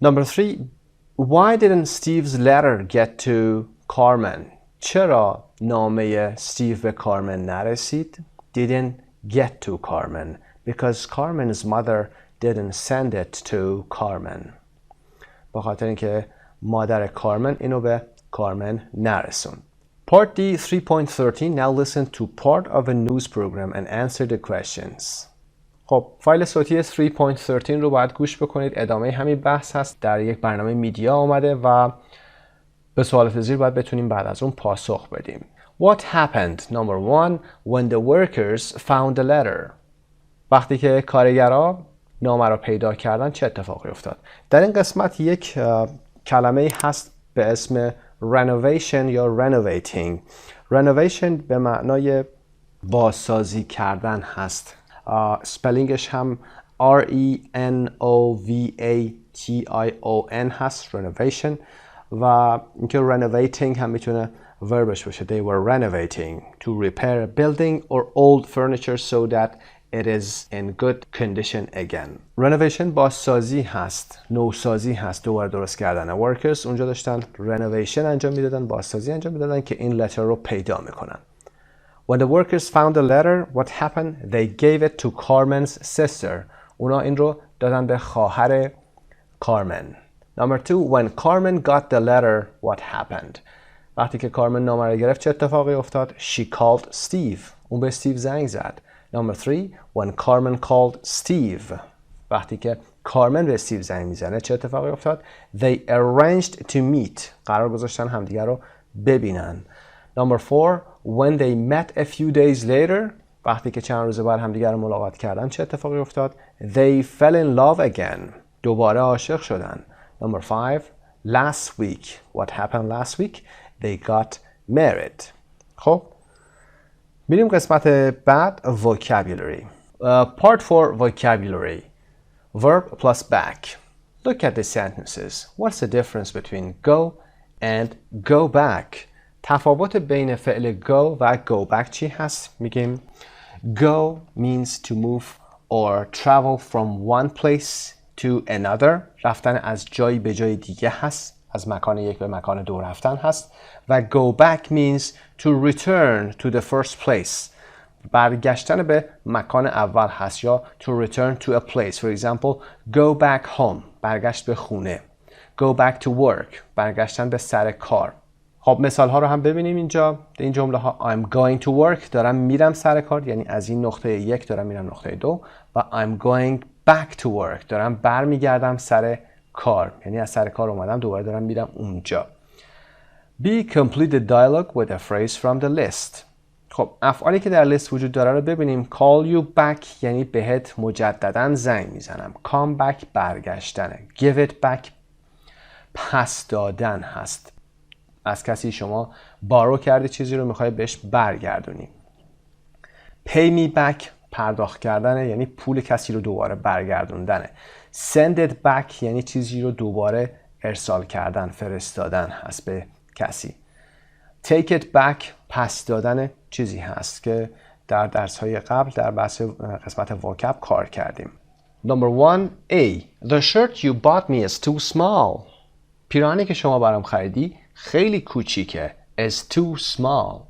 Number 3. Why didn't Steve's letter get to Carmen? چرا نامه استیو به کارمن نرسید؟ Didn't get to Carmen because Carmen's mother didn't send it to Carmen. به خاطر اینکه مادر کارمن اینو به کارمن نرسون. Part D 3.13. Now listen to part of a news program and answer the questions. خب فایل صوتی 3.13 رو باید گوش بکنید. ادامه همین بحث هست. در یک برنامه میدیا آمده و به سوالات زیر باید بتونیم بعد از اون پاسخ بدیم. What happened? Number 1. When the workers found the letter. وقتی که کارگرها نامه را پیدا کردن چه اتفاقی افتاد؟ در این قسمت یک کلمه هست به اسم renovation یا renovating. renovation به معنای بازسازی کردن هست. سپلینگش هم R-E-N-O-V-A-T-I-O-N هست، renovation. و اینکه renovating هم میتونه وربش باشه. They were renovating to repair a building or old furniture so that it is in good condition again. renovation بازسازی هست، نوسازی هست، دوباره درست کردن. workers اونجا داشتن renovation انجام میدادن، بازسازی انجام میدادن که این letter رو پیدا میکنن. When the workers found the letter, what happened? They gave it to Carmen's sister. اونا این رو دادن به خواهر کارمن. Number 2, when Carmen got the letter, what happened? وقتی که کارمن نامه رو گرفت چه اتفاقی افتاد؟ She called Steve. اون به استیو زنگ زد. Number 3, when Carmen called Steve. وقتی که کارمن به استیو زنگ میزنه چه اتفاقی افتاد؟ They arranged to meet. قرار گذاشتن همدیگر رو ببینن. Number 4, when they met a few days later. وقتی که چند روز بعد همدیگر رو ملاقات کردن چه اتفاقی افتاد؟ They fell in love again. دوباره عاشق شدن. Number 5, last week. What happened last week? They got married. خب میریم قسمت بعد vocabulary. Part 4 vocabulary. Verb plus back. Look at the sentences. What's the difference between go and go back? تفاوت بین فعل go و go back چی هست؟ میگیم go means to move or travel from one place to another. رفتن از جایی به جای دیگه هست. از مکان یک به مکان دو رفتن هست. و go back means to return to the first place. برگشتن به مکان اول هست یا to return to a place. For example, go back home. برگشت به خونه. Go back to work. برگشتن به سر کار. خب مثال ها رو هم ببینیم اینجا. این جمله ها I'm going to work. دارم میرم سر کار، یعنی از این نقطه یک دارم میرم نقطه دو. و I'm going back to work. دارم برمیگردم سر کار، یعنی از سر کار اومدم دوباره دارم میرم اونجا. B. Complete the dialogue with a phrase from the list. خب افعالی که در لیست وجود داره رو ببینیم. Call you back یعنی بهت مجددا زنگ میزنم. Come back برگشتنه. Give it back پس دادن هست. از کسی شما بارو کردی چیزی رو میخوای بهش برگردونی. Pay me back پرداخت کردنه، یعنی پول کسی رو دوباره برگردوندنه. Send it back یعنی چیزی رو دوباره ارسال کردن، فرستادن هست به کسی. Take it back پس دادن چیزی هست که در درس‌های قبل در بحث قسمت vocab کار کردیم. Number 1 A. The shirt you bought me is too small. پیراهنی که شما برام خریدی خیلی کوچیکه. Is too small.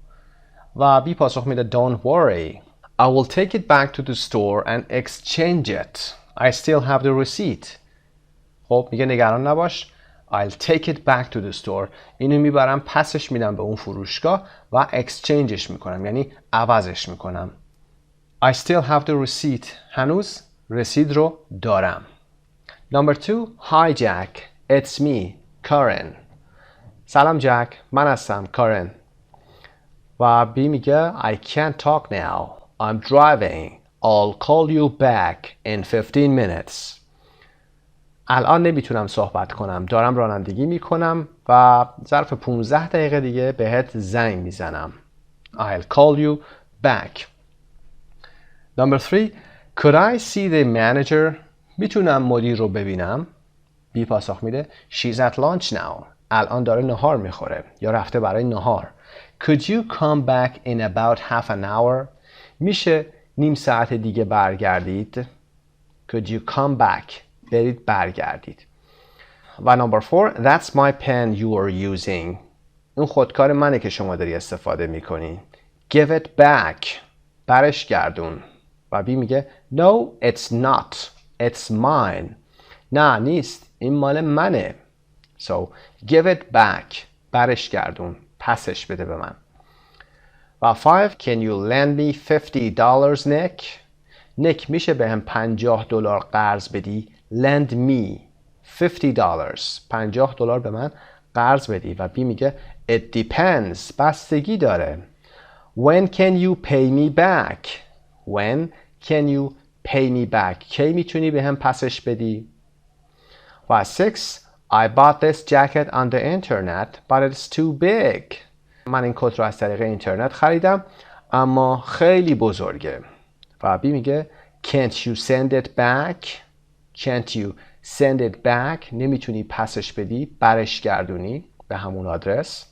و B پاسخ میده Don't worry. I will take it back to the store and exchange it. I still have the receipt. خب میگه نگران نباش. I'll take it back to the store. اینو میبرم پسش میدم به اون فروشگاه و exchangeش میکنم، یعنی عوضش میکنم. I still have the receipt. هنوز رسید رو دارم. Number 2. Hi Jack. It's me. Karen. سلام جک، من هستم کارن. و بی میگه I can't talk now. I'm driving. I'll call you back in 15 minutes. الان نمیتونم صحبت کنم. دارم رانندگی میکنم و ظرف 15 دقیقه دیگه بهت زنگ میزنم. I'll call you back. Number 3. Could I see the manager? میتونم مدیر رو ببینم؟ بی پاسخ میده She's at lunch now. الان داره نهار میخوره یا رفته برای نهار. Could you come back in about half an hour? میشه نیم ساعت دیگه برگردید. Could you come back? برید برگردید. و number 4. That's my pen you are using. این خودکار منه که شما داری استفاده میکنی. Give it back. برش گردون. و بی میگه No, it's not. It's mine. نه نیست. این مال منه. So, give it back. برش گردون. پسش بده به من. و 5. Can you lend me $50, Nick? Nick میشه به هم $50 قرض بدی؟ Lend me $50. $50 به من قرض بدی. و بی میگه It depends. بستگی داره. When can you pay me back? When can you pay me back? کی میتونی به هم پسش بدی؟ و 6. I bought this jacket on the internet but it's too big. من این کت رو از طریق اینترنت خریدم اما خیلی بزرگه. و B میگه Can't you send it back? Can't you send it back? نمیتونی پسش بدی، برش گردونی به همون آدرس.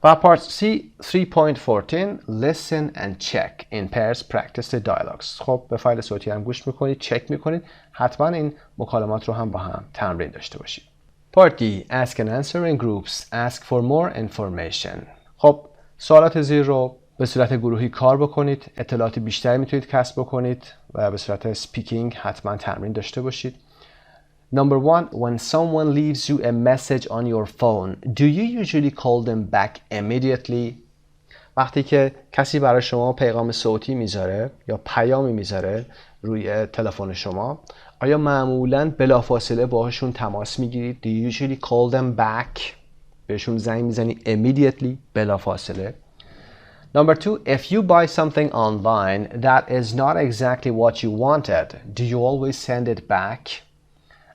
و پارت C 3.14 Listen and check in pairs practice the dialogues. خب به فایل صوتی هم گوش میکنید، چک میکنید، حتما این مکالمات رو هم با هم تمرین داشته باشید. پارت D Ask and answer in groups. Ask for more information. خب سوالات زیر رو به صورت گروهی کار بکنید، اطلاعات بیشتری میتونید کسب بکنید و به صورت سپیکینگ حتما تمرین داشته باشید. Number 1. When someone leaves you a message on your phone, do you usually call them back immediately? وقتی که کسی برای شما پیغام صوتی میذاره یا پیامی میذاره روی تلفن شما، آیا معمولاً بلافاصله باهاشون تماس میگیرید؟ Do you usually call them back? بهشون زنگ میزنی immediately، بلافاصله. Number 2. If you buy something online that is not exactly what you wanted, do you always send it back?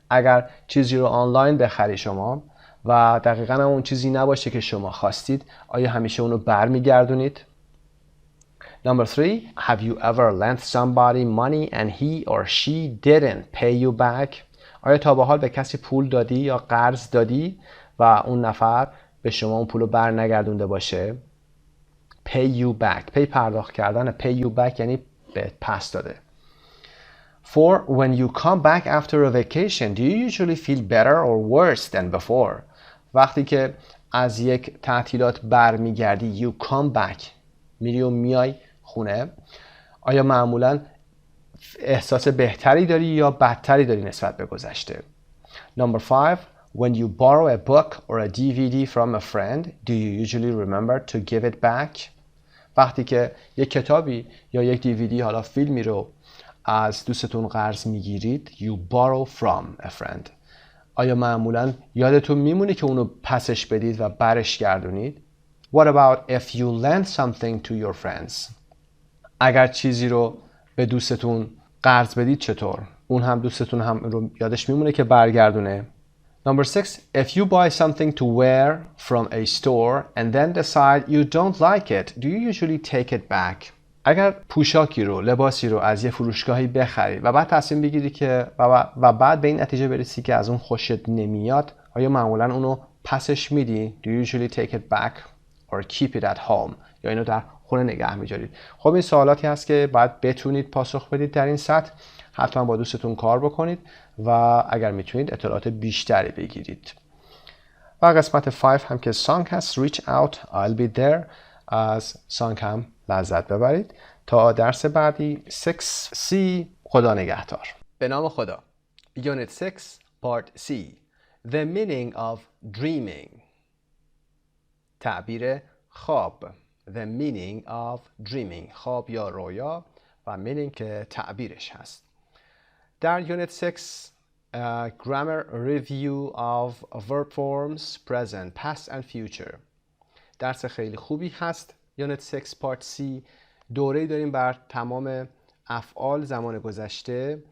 اگر چیزی رو آنلاین بخری شما و دقیقاً اون چیزی نباشه که شما خواستید، آیا همیشه اون رو برمیگردونید؟ Number 3. Have you ever lent somebody money and he or she didn't pay you back? آیا تا به حال به کسی پول دادی یا قرض دادی و اون نفر به شما اون پول رو برنگردونده باشه؟ Pay you back. pay پرداخت کردن. Pay you back یعنی به پس داده. 4. When you come back after a vacation, do you usually feel better or worse than before? وقتی که از یک تعطیلات برمیگردی، you come back، میری و میای خونه، آیا معمولاً احساس بهتری داری یا بدتری داری نسبت به گذشته؟ Number 5. When you borrow a book or a DVD from a friend, do you usually remember to give it back? وقتی که یک کتابی یا یک DVD، حالا فیلمی رو از دوستتون قرض میگیرید، you borrow from a friend، آیا معمولاً یادتون میمونه که اونو پسش بدید و برش گردونید؟ What about if you lend something to your friends? اگر چیزی رو به دوستتون قرض بدید چطور؟ اون هم دوستتون هم رو یادش میمونه که برگردونه؟ Number 6. If you buy something to wear from a store and then decide you don't like it, do you usually take it back? اگر پوشاکی رو، لباسی رو از یه فروشگاهی بخری و بعد تصمیم بگیری که و بعد به این نتیجه برسی که از اون خوشت نمیاد، آیا معمولاً اونو پسش میدی؟ Do you usually take it back or keep it at home? یا اینو در خونه نگه می‌دارید؟ خب این سوالاتی هست که باید بتونید پاسخ بدید در این سطح. حتما با دوستتون کار بکنید و اگر میتونید اطلاعات بیشتری بگیرید. و قسمت 5 هم که سانگ هست، reach out I'll be there، از سانگ هم لذت ببرید. تا درس بعدی 6C. خدا نگهدار. به نام خدا. Unit 6 Part C. The meaning of dreaming. تعبیر خواب. The meaning of dreaming. خواب یا رویا و meaning که تعبیرش هست. در Unit 6 Grammar Review of Verb Forms Present, Past and Future. درس خیلی خوبی هست. Unit 6 Part C. دوره‌ای داریم بر تمام افعال زمان گذشته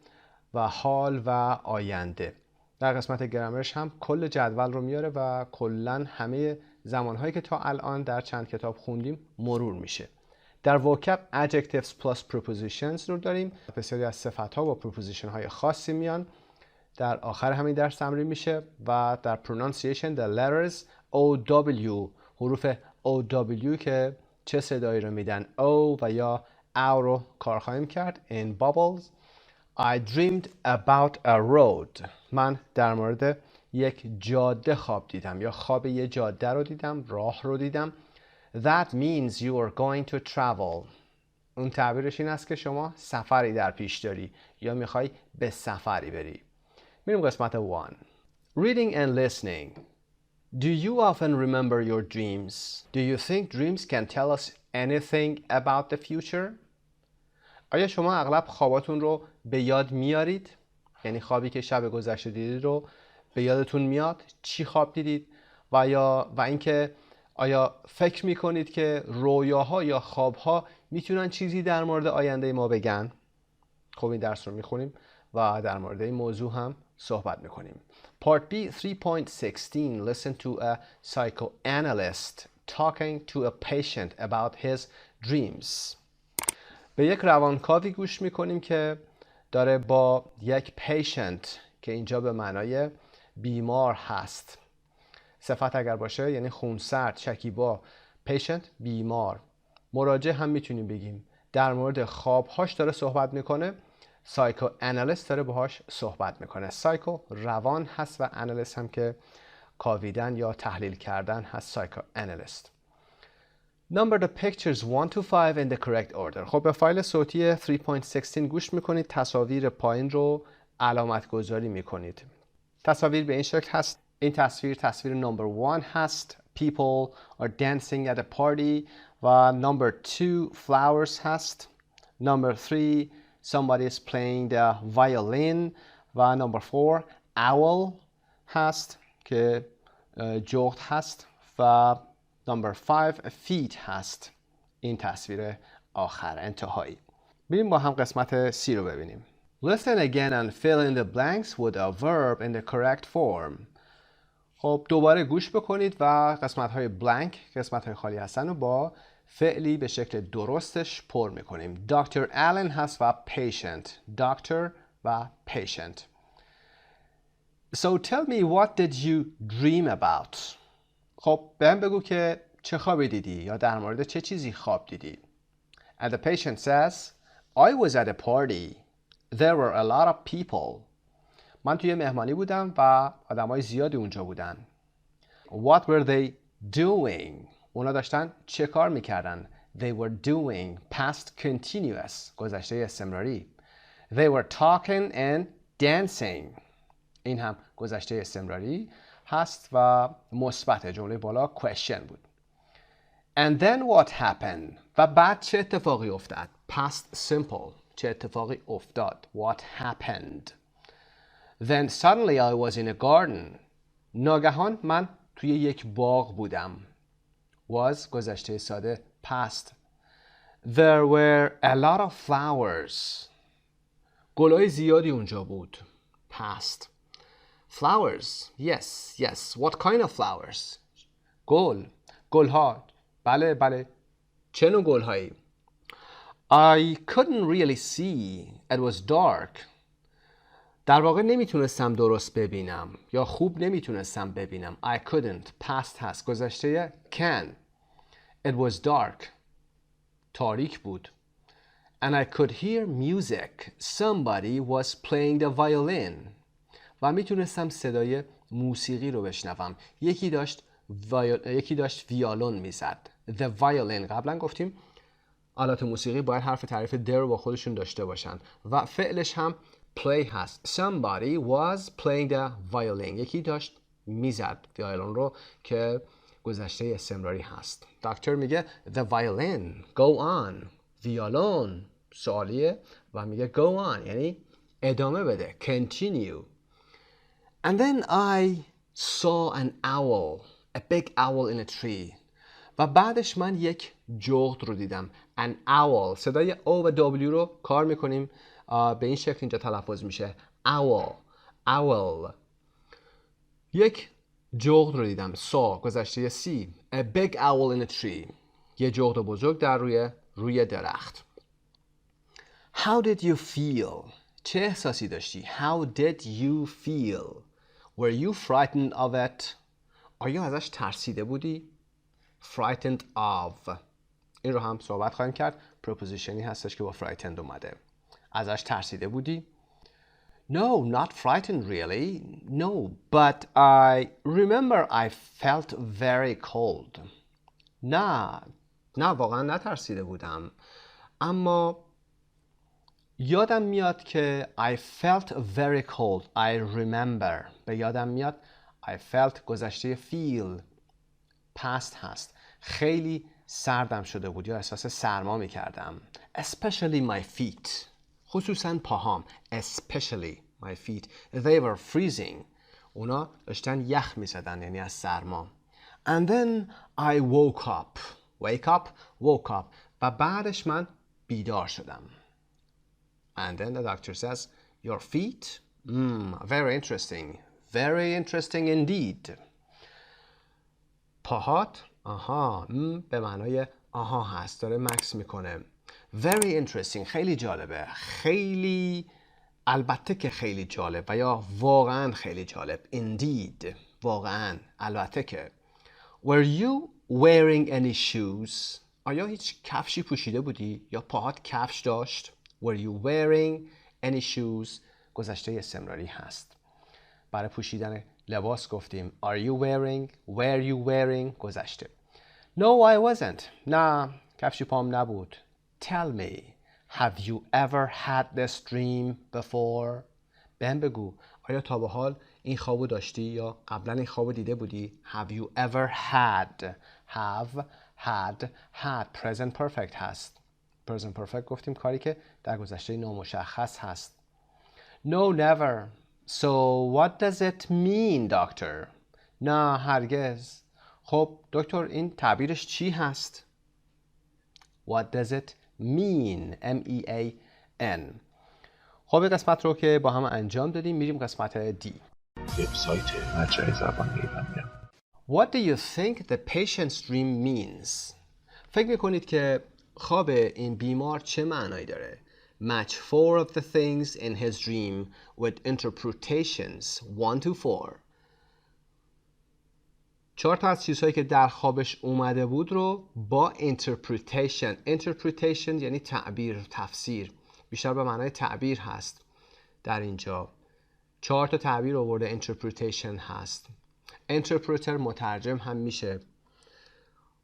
و حال و آینده. در قسمت گرامرش هم کل جدول رو میاره و کلاً همه زمانهایی که تا الان در چند کتاب خوندیم مرور میشه. در vocab adjectives plus prepositions رو داریم. بسیاری از صفت‌ها با preposition های خاصی میان. در آخر همین درس تمرین میشه و در pronunciation the letters OW، حروف OW که چه صدایی رو میدن O و یا او رو کار خواهیم کرد. In bubbles I dreamed about a road. من در مورد یک جاده خواب دیدم یا خواب یه جاده رو دیدم، راه رو دیدم. That means you are going to travel. اون تعبیرش این است که شما سفری در پیش داری یا میخوای به سفری بری. میریم قسمت 1. Reading and listening. Do you often remember your dreams? Do you think dreams can tell us anything about the future? آیا شما اغلب خواباتون رو به یاد میارید؟ یعنی خوابی که شب گذشته دیدید رو به یادتون میاد؟ چی خواب دیدید؟ و اینکه آیا فکر میکنید که رویاها یا خوابها میتونن چیزی در مورد آینده ما بگن؟ خب این درس رو میخونیم و در مورد این موضوع هم صحبت میکنیم. Part B 3.16 Listen to a psychoanalyst talking to a patient about his dreams. به یک روانکاوی گوش میکنیم که داره با یک پیشنت که اینجا به معنای بیمار هست، صفت اگر باشه یعنی خونسرد، شکیبا، پیشنت بیمار، مراجع هم میتونیم بگیم، در مورد خوابهاش داره صحبت میکنه. سایکو انالیست داره باهاش صحبت میکنه. سایکو روان هست و انالیست هم که کاویدن یا تحلیل کردن هست. سایکو انالیست. Number the pictures 1 to 5 in the correct order. خب به فایل صوتی 3.16 گوش میکنید. تصاویر پایین رو علامت گذاری میکنید. تصاویر به این شکل هست. این تصویر نمبر 1 هست. People are dancing at a party. و نمبر 2 flowers هست. نمبر 3 somebody is playing the violin. و نمبر 4 owl هست که جغد هست. و نمبر 5 feet هست. این تصویر آخر انتهایی. بریم با هم قسمت C رو ببینیم. Listen again and fill in the blanks with a verb in the correct form. خب دوباره گوش بکنید و قسمت‌های بلانک، قسمت‌های خالی هستن رو با فعلی به شکل درستش پر می‌کنیم. دکتر آلن هست و patient. دکتر و patient. So tell me what did you dream about? خب بهم بگو که چه خوابی دیدی یا در مورد چه چیزی خواب دیدی. And the patient says, I was at a party. There were a lot of people. من توی مهمانی بودم و آدمای زیادی اونجا بودن. What were they doing? اونا داشتن چه کار میکردن؟ They were doing past continuous گذشته استمراری. They were talking and dancing. این هم گذشته استمراری هست و مثبت. جمله بالا question بود. And then what happened? و بعد چه اتفاقی افتاد؟ Past simple. چه اتفاقی افتاد؟ What happened? Then suddenly I was in a garden. ناگهان من توی یک باغ بودم. Was گذشته ساده past. There were a lot of flowers. گلای زیادی اونجا بود. Past. Flowers. Yes. What kind of flowers? گلها. بله. چه نوع گلهایی؟ I couldn't really see. It was dark. در واقع نمیتونستم درست ببینم یا خوب نمیتونستم ببینم. I couldn't. Past هست. گذشته can. It was dark. تاریک بود. And I could hear music. Somebody was playing the violin. و میتونستم صدای موسیقی رو بشنوم. یکی داشت ویولون میزد. The violin. قبلا گفتیم آلات موسیقی باید حرف تعریف در رو با خودشون داشته باشن و فعلش هم play هست. Somebody was playing the violin. یکی داشت میزد ویولون رو که گذشته استمراری هست. دکتر میگه the violin. Go on. ویولون سوالیه و میگه go on یعنی ادامه بده. Continue. And then I saw an owl. A big owl in a tree. و بعدش من یک جغد رو دیدم. An owl. صدای O و W رو کار میکنیم. به این شکل اینجا تلفظ میشه. Owl. یک جغد رو دیدم. Saw. گذشته C. A big owl in a tree. یه جغد بزرگ در روی درخت. How did you feel? چه احساسی داشتی؟ How did you feel? Were you frightened of it? آیا ازش ترسیده بودی؟ Frightened of. این رو هم صحبت خواهیم کرد. پروپوزیشنی هستش که با frightened اومده. ازش ترسیده بودی؟ No, not frightened really. No, but I remember I felt very cold. نه واقعا نترسیده بودم. اما یادم میاد که I felt very cold. I remember. به yadam میاد I felt گذشته feel. past هست. خیلی سردم شده بود یا احساس سرما میکردم. Especially my feet. خصوصا پاهام. Especially my feet. They were freezing. اونا داشتن یخ میزدن یعنی از سرما. And then I woke up. Wake up, woke up. و بعدش من بیدار شدم. And then the doctor says, your feet? Very interesting. Very interesting indeed. پاهات؟ آها. به معنای آها هست. داره مکس میکنه. Very interesting. خیلی جالبه. خیلی، البته که خیلی جالب و یا واقعا خیلی جالب. Indeed. واقعا. البته که. Were you wearing any shoes? آیا هیچ کفشی پوشیده بودی؟ یا پاهات کفش داشت؟ Were you wearing any shoes؟ گذشته استمراری هست. برای پوشیدن لباس گفتیم Are you wearing؟ Were you wearing؟ گذشته. No, I wasn't. نه، کفشی پام نبود. Tell me, have you ever had this dream before؟ بهم بگو آیا تا به حال این خوابو داشتی یا قبلا این خوابو دیده بودی؟ Have you ever had؟ Have, had present perfect هست. present perfect گفتیم کاری که در گذشته نامشخص هست. No, never. So what does it mean, doctor؟ نه هرگز. خب دکتر این تعبیرش چی هست؟ What does it mean؟ M-E-A-N. خب این قسمت رو که با هم انجام دادیم میریم قسمت D. وبسایت مجموعه زبان ایرانیان. What do you think the patient's dream means؟ فکر میکنید که خواب این بیمار چه معنایی داره؟ Match 4 of the things in his dream with interpretations 1 to 4. 4 تا از چیزهایی که در خوابش اومده بود رو با interpretation. interpretation یعنی تعبیر، تفسیر. بیشتر به معنای تعبیر هست. در اینجا 4 تا تعبیر آورده interpretation هست. interpreter مترجم هم میشه.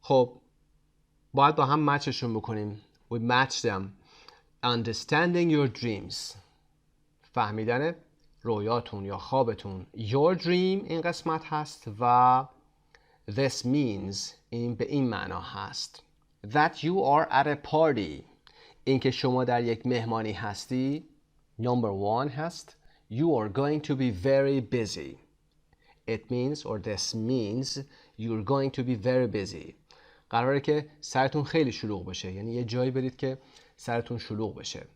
خب باید با هم مچشون بکنیم. We match them. Understanding your dreams. فهمیدن رویاتون یا خوابتون. Your dream این قسمت هست و this means این به این معنا هست. That you are at a party. اینکه شما در یک مهمانی هستی. Number 1 هست. You are going to be very busy. It means or this means you're going to be very busy. قراره که سرتون خیلی شلوغ بشه. یعنی یه جایی برید که سرتون شلوغ بشه.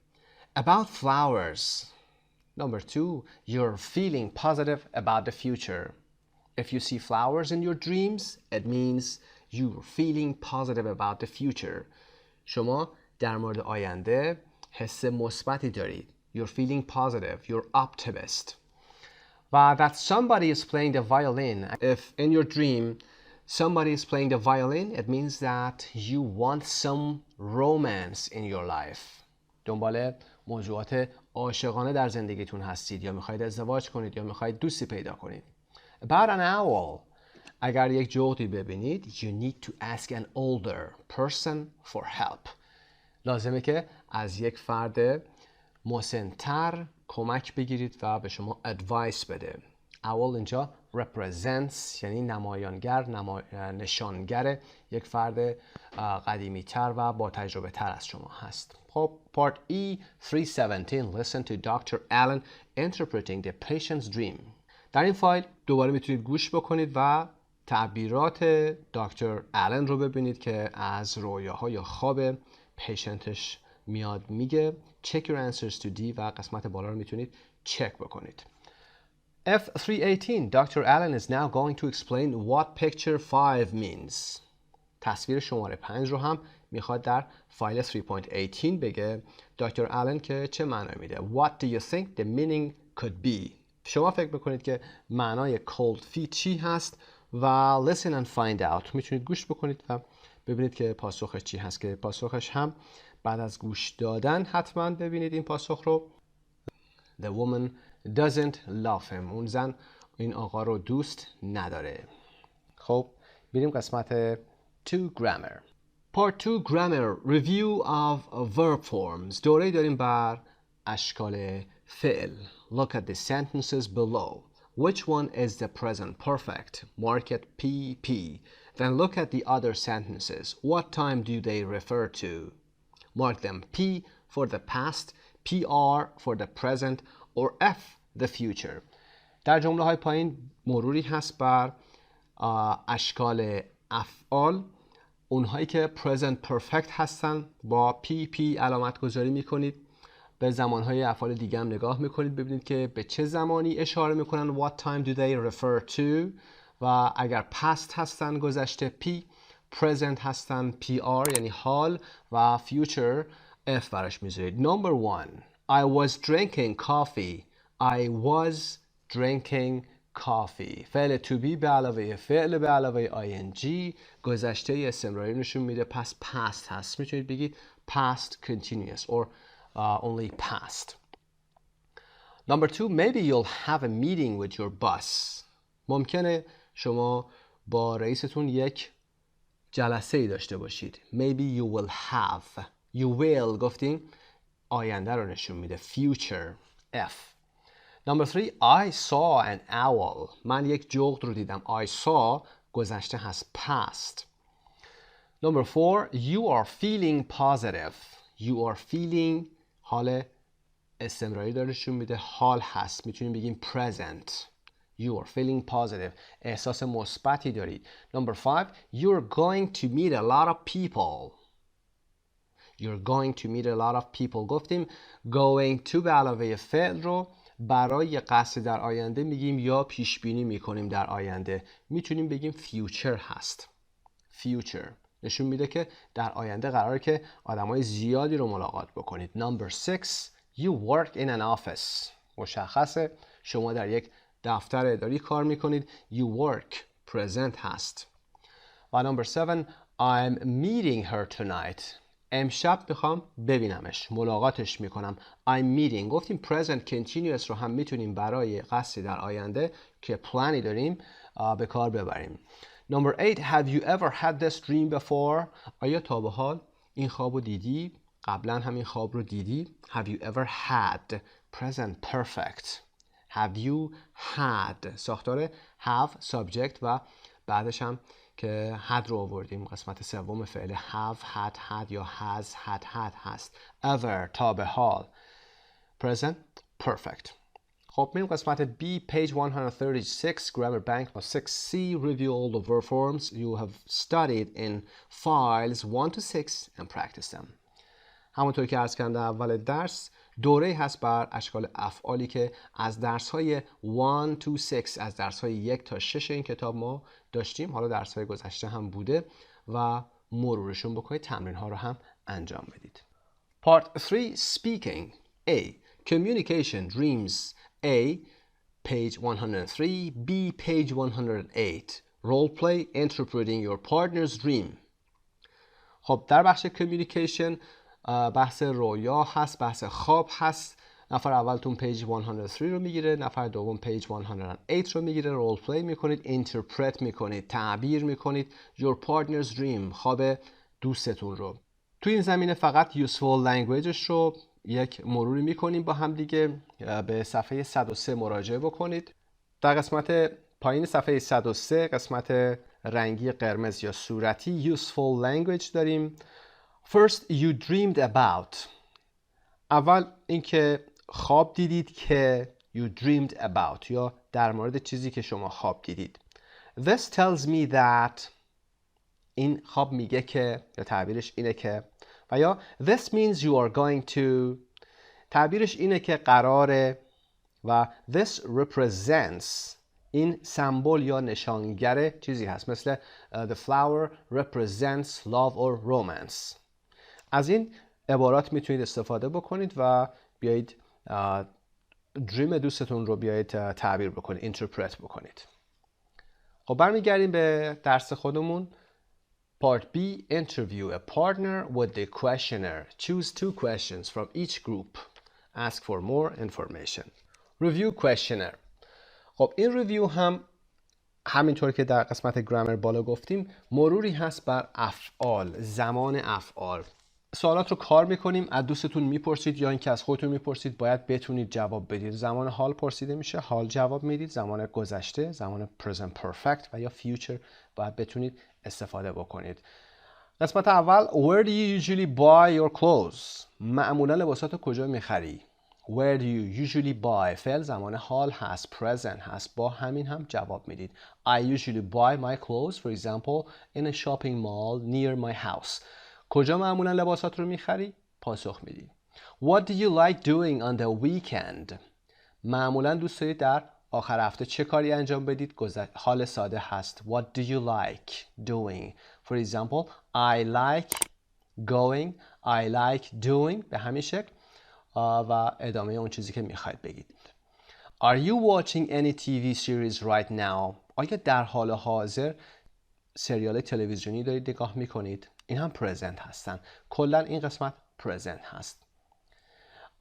About flowers. Number 2, you're feeling positive about the future. If you see flowers in your dreams, it means you're feeling positive about the future. شما در مورد آینده حس مثبتی دارید. You're feeling positive. You're optimist. و that somebody is playing the violin. If in your dream somebody is playing the violin, it means that you want some romance in your life. دنبال موضوعات عاشقانه در زندگیتون هستید یا میخواید ازدواج کنید یا میخواید دوستی پیدا کنید. About an owl. اگر یک جغدی ببینید, you need to ask an older person for help. لازمه که از یک فرد مسن‌تر کمک بگیرید و به شما ادوایس بده. اول اینجا represents یعنی نمایانگر، نشانگر یک فرد قدیمی تر و با تجربه تر از شما هست. خب Part E 317 Listen to Dr. Allen interpreting the patient's dream. در این فایل دوباره میتونید گوش بکنید و تعبیرات دکتر آلن رو ببینید که از رویاها یا خواب پیشنتش میاد میگه. Check your answers to D و قسمت بالا رو میتونید چک بکنید. F318 Dr. Allen is now going to explain what picture 5 means. تصویر شماره 5 رو هم میخواد در فایل 3.18 بگه دکتر آلن که چه معنی میده. What do you think the meaning could be؟ شما فکر بکنید که معنای cold feet چی هست و listen and find out. میتونید گوش بکنید و ببینید که پاسخش چی هست که پاسخش هم بعد از گوش دادن حتما ببینید این پاسخ رو. The woman doesn't love him. اون زن این آقا رو دوست نداره. خب بریم قسمت 2 grammar. Part 2 grammar review of verb forms. دوره داریم بر اشکال فعل. Look at the sentences below. Which one is the present perfect? Mark it PP. Then look at the other sentences. What time do they refer to? Mark them P for the past, PR for the present, or F the future. در جمله های پایین مروری هست بر اشکال افعال اونهایی که present perfect هستن با PP علامت گذاری میکنید. به زمانهای افعال دیگه هم نگاه میکنید ببینید که به چه زمانی اشاره میکنن. What time do they refer to؟ و اگر past هستن گذشته P، present هستن PR یعنی حال و future F براش میذارید. Number 1 I was drinking coffee. I was drinking coffee. فعل to be به علاوه فعل به علاوه ing گذشته استمراری نشون میده پس past هست. میتونید بگید past continuous or only past. Number 2 maybe you'll have a meeting with your boss. ممکنه شما با رئیستون یک جلسه ای داشته باشید. Maybe you will have. You will گفتیم آینده رو نشون میده. Future F. Number 3 I saw an owl. من یک جغد رو دیدم. I saw گذشته هست past. Number 4 you are feeling positive. You are feeling حال استمراری داره نشون میده. حال هست. میتونیم بگیم present. You are feeling positive. احساس مثبتی دارید. Number 5 you're going to meet a lot of people. You're going to meet a lot of people. گفتیم going to به علاوه فعل رو برای قصد در آینده میگیم یا پیش بینی میکنیم در آینده. میتونیم بگیم future هست. Future نشون میده که در آینده قراره که آدمای زیادی رو ملاقات بکنید. Number 6 you work in an office. مشخصه شما در یک دفتر اداری کار میکنید. You work present هست. و number 7 I'm meeting her tonight. امشب میخوام ببینمش، ملاقاتش میکنم. I'm meeting گفتیم present continuous رو هم میتونیم برای قصد در آینده که پلانی داریم به کار ببریم. Number 8 have you ever had this dream before؟ آیا تا به حال این خواب رو دیدی؟ قبلا هم این خواب رو دیدی؟ Have you ever had present perfect. Have you had ساختار have subject و بعدش هم که had رو آوردیم قسمت سوم فعل have had یا has had هست. ever تا به حال present perfect. خب میریم قسمت B page 136 grammar bank و 6C review all the verb forms you have studied in files 1 to 6 and practice them. همونطور که عرض کردم اول درس دوره هست بر اشکال افعالی که از درس‌های 1 to 6 از درس‌های 1 تا 6 این کتاب ما داشتیم. حالا درس‌های گذشته هم بوده و مرورشون بکنید. تمرین‌ها رو هم انجام بدید. Part 3 Speaking A Communication Dreams A page 103 B page 108 Role play Interpreting your partner's dream. خب در بخش Communication بحث رویا هست، بحث خواب هست. نفر اولتون پیج 103 رو میگیره، نفر دوم پیج 108 رو میگیره. رول پلی میکنید، اینترپرت میکنید، تعبیر میکنید your partner's dream خواب دوستتون رو. توی این زمینه فقط useful languageش رو یک مروری میکنیم با هم دیگه. به صفحه 103 مراجعه بکنید. در قسمت پایین صفحه 103 قسمت رنگی قرمز یا صورتی useful language داریم. First you dreamed about. اول اینکه خواب دیدید که you dreamed about یا در مورد چیزی که شما خواب دیدید. This tells me that این خواب میگه که یا تعبیرش اینه که و یا this means you are going to تعبیرش اینه که قراره و this represents این سمبل یا نشانگر چیزی هست مثل the flower represents love or romance. از این عبارات میتونید استفاده بکنید و بیایید دریم دوستتون رو بیایید تعبیر بکنید، اینترپرت بکنید. خب برمیگردیم به درس خودمون. Part B Interview a partner with the questionnaire. Choose 2 questions from each group. Ask for more information. Review questionnaire. خب این ریویو هم همینطور که در قسمت گرامر بالا گفتیم مروری هست بر افعال، زمان افعال. سوالات رو کار میکنیم، از دوستتون میپرسید یا اینکه از خودتون میپرسید، باید بتونید جواب بدید. زمان حال پرسیده میشه، حال جواب میدید. زمان گذشته، زمان present perfect و یا future باید بتونید استفاده بکنید. قسمت اول Where do you usually buy your clothes؟ معمولا لباساتو کجا میخری؟ Where do you usually buy؟ فعل زمان حال هست، present هست، با همین هم جواب میدید. I usually buy my clothes for example in a shopping mall near my house. کجا معمولا لباسات رو میخری؟ پاسخ میدید. What do you like doing on the weekend؟ معمولا دوست دارید در آخر هفته چه کاری انجام بدید؟ حال ساده هست. What do you like doing؟ For example I like going I like doing به همین شکل و ادامه اون چیزی که میخواید بگید. Are you watching any TV series right now؟ آیا در حال حاضر سریال تلویزیونی دارید نگاه میکنید؟ این هم present هستن. کلا این قسمت present هست.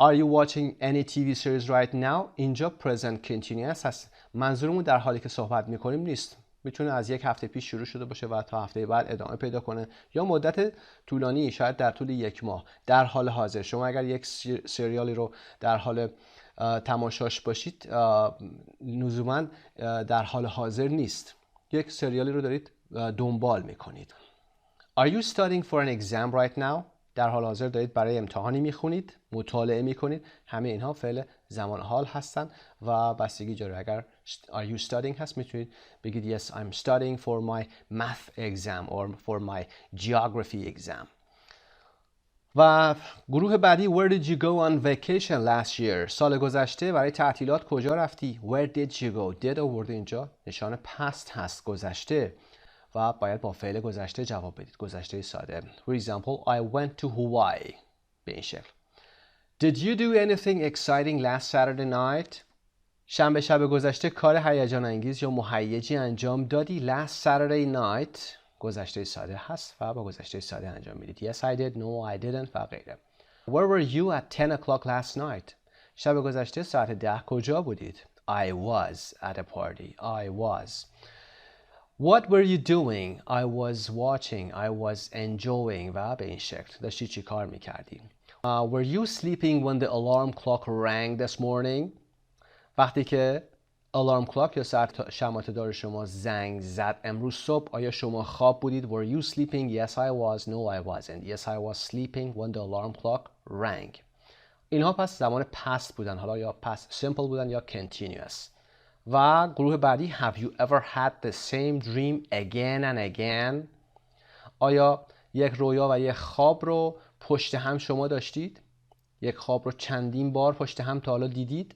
Are you watching any TV series right now؟ اینجا present continuous هست. منظورمون در حالی که صحبت میکنیم نیست. میتونه از یک هفته پیش شروع شده باشه و تا هفته بعد ادامه پیدا کنه یا مدت طولانی، شاید در طول یک ماه. در حال حاضر شما اگر یک سریالی رو در حال تماشاش باشید لزوما در حال حاضر نیست. یک سریالی رو دارید دنبال میکنید. Are you studying for an exam right now؟ در حال حاضر دارید برای امتحانی میخونید، مطالعه میکنید. همه اینها فعل زمان حال هستن و بستگی داره. اگر are you studying هست میتونید بگید yes I'm studying for my math exam or for my geography exam. و گروه بعدی where did you go on vacation last year؟ سال گذشته برای تعطیلات کجا رفتی؟ where did you go؟ did آورده اینجا نشان past هست، گذشته و باید با فعل گذشته جواب بدید، گذشته ساده. For example I went to Hawaii به این شکل. Did you do anything exciting last Saturday night؟ شنبه شب گذشته کار هیجان انگیز یا مهیجی انجام دادی؟ Last Saturday night گذشته ساده هست و با گذشته ساده انجام میدید. Yes I did, no I didn't و غیره. Where were you at 10 o'clock last night؟ شب گذشته ساعت 10 کجا بودید؟ I was at a party. I was. What were you doing؟ I was watching. I was enjoying و به این شکل. داشتی چی کار میکردی؟ Were you sleeping when the alarm clock rang this morning؟ وقتی که alarm clock یا ساعت شماته‌دار شما زنگ زد امروز صبح آیا شما خواب بودید؟ Were you sleeping؟ Yes I was. No I wasn't. Yes I was sleeping when the alarm clock rang. اینها پس زمان past بودن، حالا یا past simple بودن یا continuous. و گروه بعدی have you ever had the same dream again and again؟ آیا یک رویا و یک خواب رو پشت هم شما داشتید؟ یک خواب رو چندین بار پشت هم تا حالا دیدید؟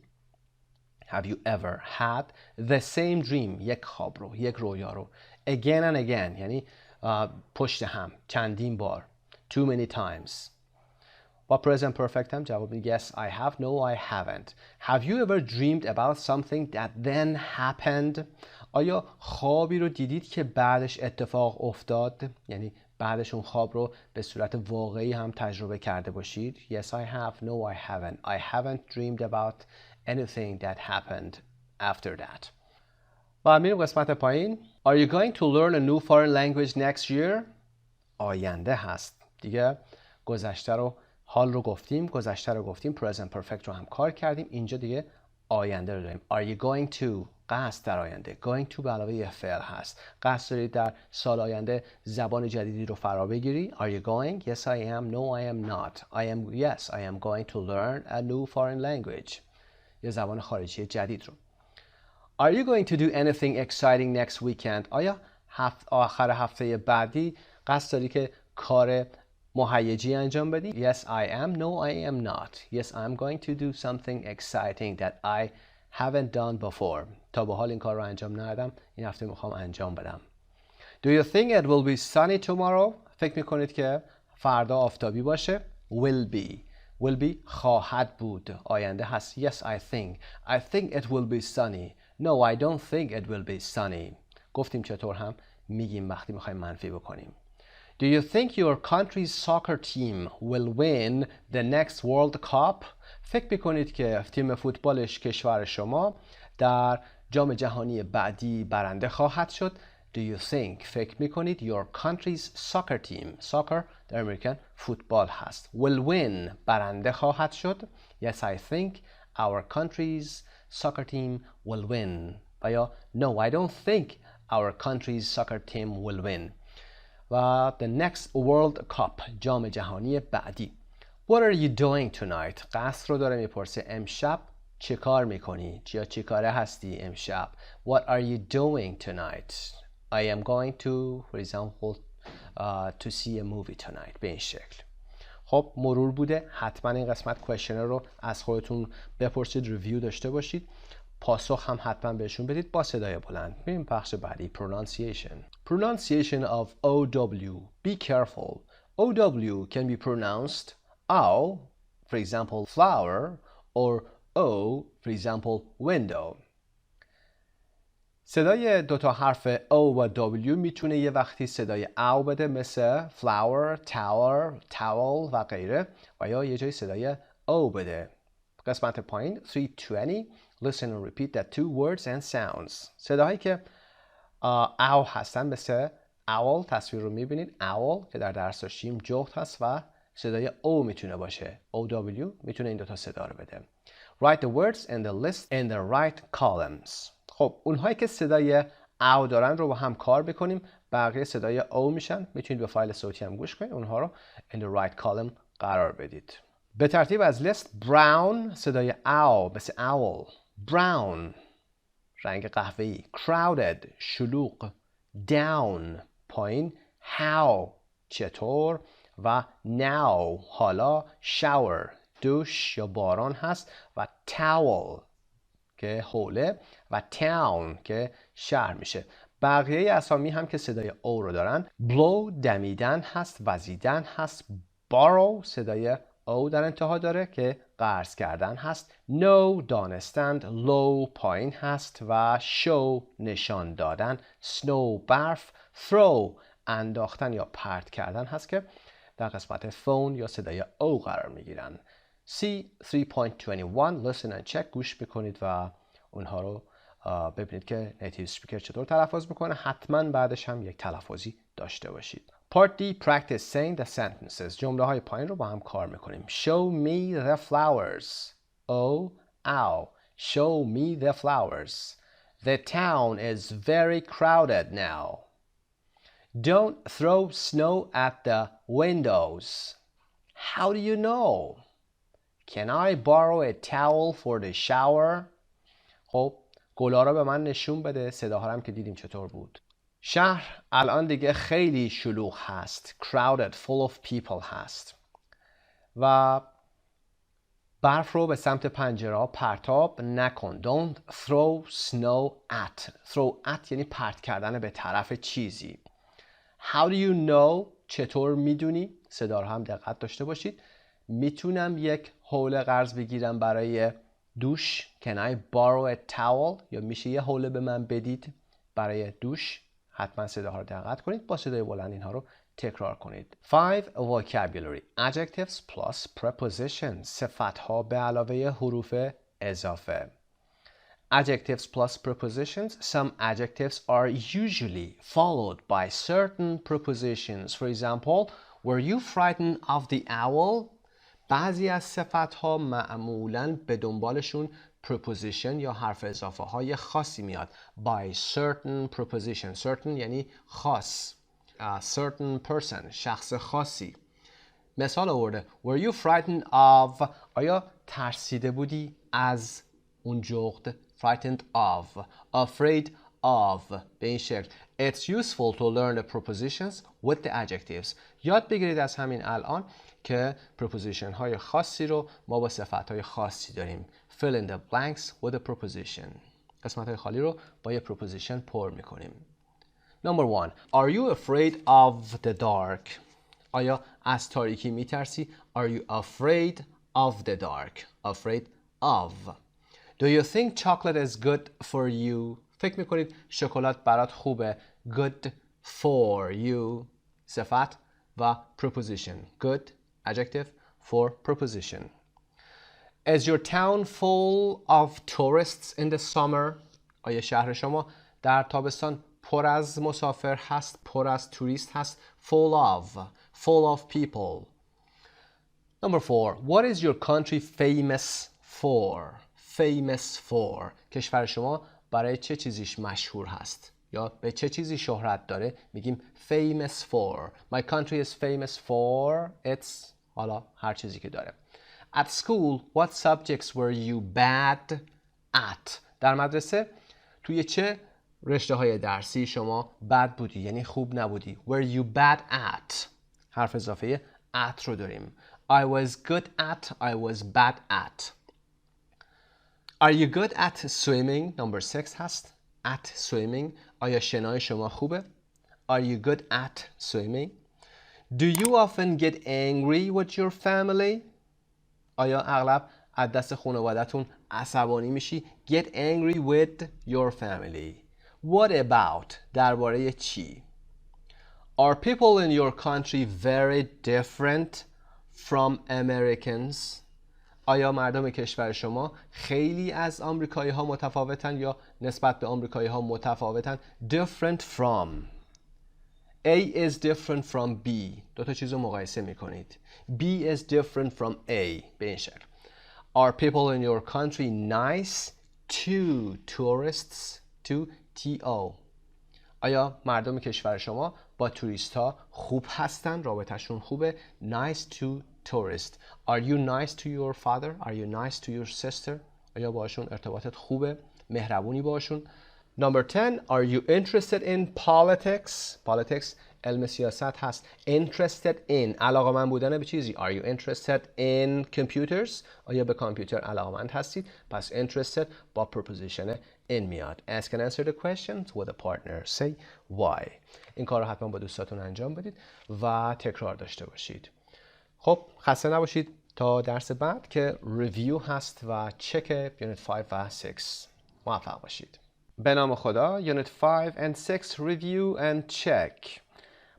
Have you ever had the same dream؟ یک خواب رو، یک رویا رو again and again یعنی پشت هم چندین بار too many times. با present perfect هم جواب میدید yes I have, no I haven't. Have you ever dreamed about something that then happened؟ آیا خوابی رو دیدید که بعدش اتفاق افتاد؟ یعنی بعدش اون خواب رو به صورت واقعی هم تجربه کرده باشید؟ Yes I have, no I haven't. I haven't dreamed about anything that happened after that. و میریم قسمت پایین. Are you going to learn a new foreign language next year؟ آینده هست دیگه. گذشته رو حال رو گفتیم، گذشته رو گفتیم، present perfect رو هم کار کردیم. اینجا دیگه آینده رو داریم. Are you going to؟ قصد در آینده. Going to به علاوه یه فعل هست. قصد دارید در سال آینده زبان جدیدی رو فرا بگیری. Are you going؟ Yes I am. No I am not. Yes I am going to learn a new foreign language. یه زبان خارجی جدید رو. Are you going to do anything exciting next weekend؟ آیا آخر هفته بعدی قصد داری که کار مهیجی انجام بدی؟ Yes I am. No I am not. Yes I'm going to do something exciting that I haven't done before. تا به حال این کار رو انجام ندادم، این هفته میخوام انجام بدم. Do you think it will be sunny tomorrow؟ فکر میکنید که فردا آفتابی باشه؟ Will be. Will be خواهد بود، آینده هست. Yes I think it will be sunny. No I don't think it will be sunny. گفتیم چطور هم میگیم وقتی میخوایم منفی بکنیم. Do you think your country's soccer team will win the next World Cup؟ فکر میکنید که تیم فوتبالش کشور شما در جام جهانی بعدی برنده خواهد شد؟ Do you think فکر میکنید your country's soccer team soccer در امریکن فوتبال هست will win برنده خواهد شد؟ Yes I think our country's soccer team will win. و یا No I don't think our country's soccer team will win. و the next World Cup جام جهانی بعدی. What are you doing tonight? قصد رو داره میپرسه امشب چه کار میکنی؟ یا چه کاره هستی امشب؟ What are you doing tonight? I am going to, for example, to see a movie tonight. به این شکل. خب مرور بوده. حتما این قسمت کوئسشنر رو از خودتون بپرسید، ریویو داشته باشید. پاسخ هم حتما بهشون بدید با صدای بلند. بریم بخش بعدی. Pronunciation of OW. Be careful. OW can be pronounced O, for example, flower, or O, for example, window. صدای دوتا حرف O و W میتونه یه وقتی صدای او بده مثل flower, tower, towel و غیره و یا یه جای صدای O بده. قسمت پایین 320 Listen and repeat the two words and sounds. صداهایی که او هستن مثل owl، تصویر رو میبینید owl که در درس داشتیم جغد هست و صدای O میتونه باشه. OW میتونه این دوتا صدا رو بده. Write the words in the list in the right columns. خب اونهایی که صدای او دارن رو با هم کار بکنیم. بقیه صدای O میشن. میتونید به فایل صوتی هم گوش کنید. اونها رو in the right column قرار بدید. به ترتیب از لیست brown صدای او مثل owl. brown رنگ قهوه‌ای. crowded شلوغ. down پایین. how چطور و now حالا. shower دوش یا باران هست و towel که حوله و town که شهر میشه. بقیه اسامی هم که صدای او رو دارن blow دمیدن هست، وزیدن هست. borrow صدای او در انتها داره که قرض کردن هست. know دانستند. low پایین هست و show نشان دادن. snow برف. throw انداختن یا پرت کردن هست که در قسمت phone یا صدای او قرار میگیرن. C 3.21 listen and check گوش بکنید و اونها رو ببینید که نیتیو سپیکر چطور تلفظ میکنه. حتما بعدش هم یک تلفظی داشته باشید. Part D practice saying the sentences. جمله های پایین رو با هم کار میکنیم. Show me the flowers. O, ow. Show me the flowers. The town is very crowded now. Don't throw snow at the windows. How do you know? Can I borrow a towel for the shower? خب گلا رو به من نشون بده. صداها هم که دیدیم چطور بود. شهر الان دیگه خیلی شلوغ هست. crowded, full of people هست. و برف رو به سمت پنجره ها پرتاب نکن. Don't throw snow at. throw at یعنی پرت کردن به طرف چیزی. How do you know? چطور میدونی؟ صدا رو هم دقت داشته باشید. میتونم یک حوله قرض بگیرم برای دوش. Can I borrow a towel? یا میشه یه حوله به من بدید برای دوش. حتما صداها رو دقت کنید. با صدای بلند اینها رو تکرار کنید. 5. Vocabulary. Adjectives plus prepositions. صفتها به علاوه حروف اضافه. Adjectives plus prepositions. Some adjectives are usually followed by certain prepositions. For example, were you frightened of the owl? بعضی از صفتها معمولاً به دنبالشون preposition یا حرف اضافه های خاصی میاد. By certain preposition. Certain یعنی خاص. Certain person. شخص خاصی. مثال آورده. Were you frightened of? آیا ترسیده بودی از اون جغد؟ Frightened of. Afraid of. به این شکل. It's useful to learn the prepositions with the adjectives. یاد بگیرید از همین الان که preposition های خاصی رو ما با صفت های خاصی داریم. Fill in the blanks with a preposition. قسمت های خالی رو با یه preposition پر میکنیم. Number 1. Are you afraid of the dark? آیا از تاریکی میترسی؟ Are you afraid of the dark? Afraid of. Do you think chocolate is good for you? فکر میکنید شکلات برات خوبه؟ Good for you. صفت و preposition. Good adjective for preposition. Is your town full of tourists in the summer? آیا شهر شما در تابستان پر از مسافر هست؟ پر از توریست هست؟ Full of people. Number 4. What is your country famous for? Famous for. کشور شما برای چه چیزیش مشهور هست؟ یا به چه چیزی شهرت داره؟ میگیم famous for. My country is famous for its حالا هر چیزی که داره. At school, what subjects were you bad at? در مدرسه توی چه رشته های درسی شما بد بودی، یعنی خوب نبودی. Were you bad at؟ حرف اضافه at رو داریم. I was good at, I was bad at. Are you good at swimming? Number 6 هست. At swimming. آیا شنای شما خوبه؟ Are you good at swimming? Do you often get angry with your family? آیا اغلب از دست خانوادتون عصبانی میشی؟ Get angry with your family. What about؟ درباره چی؟ Are people in your country very different from Americans? آیا مردم کشور شما خیلی از آمریکایی ها متفاوتن یا نسبت به آمریکایی ها متفاوتن؟ Different from. A is different from B. دو تا چیز رو مقایسه میکنید. B is different from A. به این شکل. Are people in your country nice to tourists? To T-O. آیا مردم کشور شما با توریست ها خوب هستن؟ رابطهشون خوبه؟ Nice to tourists. Are you nice to your father? Are you nice to your sister? آیا باشون ارتباطت خوبه؟ مهربونی باشون؟ Number 10. Are you interested in politics? Politics علم سیاست هست. Interested in علاقه‌مند بودن به چیزی. Are you interested in computers? آیا به کامپیوتر علاقه‌مند هستید؟ پس interested با preposition in میاد. Ask and answer the questions with a partner. Say why. این کار رو حتما با دوستاتون انجام بدید و تکرار داشته باشید. خب خسته نباشید تا درس بعد که ریویو هست و چک یونت 5 و 6. موفق باشید. به نام خدا. یونت 5 and 6 review and check.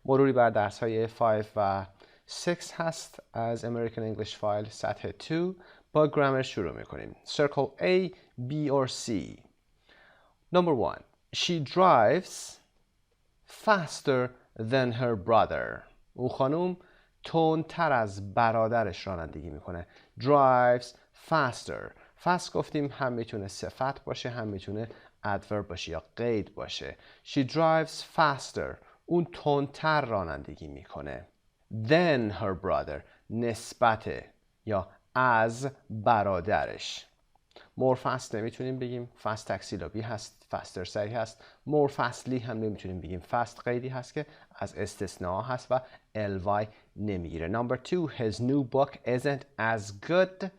مروری بر درس های 5 و 6 هست از امریکن انگلیش فایل سطح 2. با گرامر شروع میکنیم. Circle A, B or C. Number 1. She drives faster than her brother. اون خانوم تندتر از برادرش رانندگی میکنه. Drives faster. fast گفتیم هم میتونه صفت باشه هم میتونه adverb باشه یا قید باشه. She drives faster. اون تندتر رانندگی میکنه. Than her brother. نسبت یا از برادرش. more fast نمیتونیم بگیم. fast تکسیلابی هست. faster سریع هست. more fastly هم نمیتونیم بگیم. fast قیدی هست که از استثناء هست و ly نمیگیره. Number 2. His new book isn't as good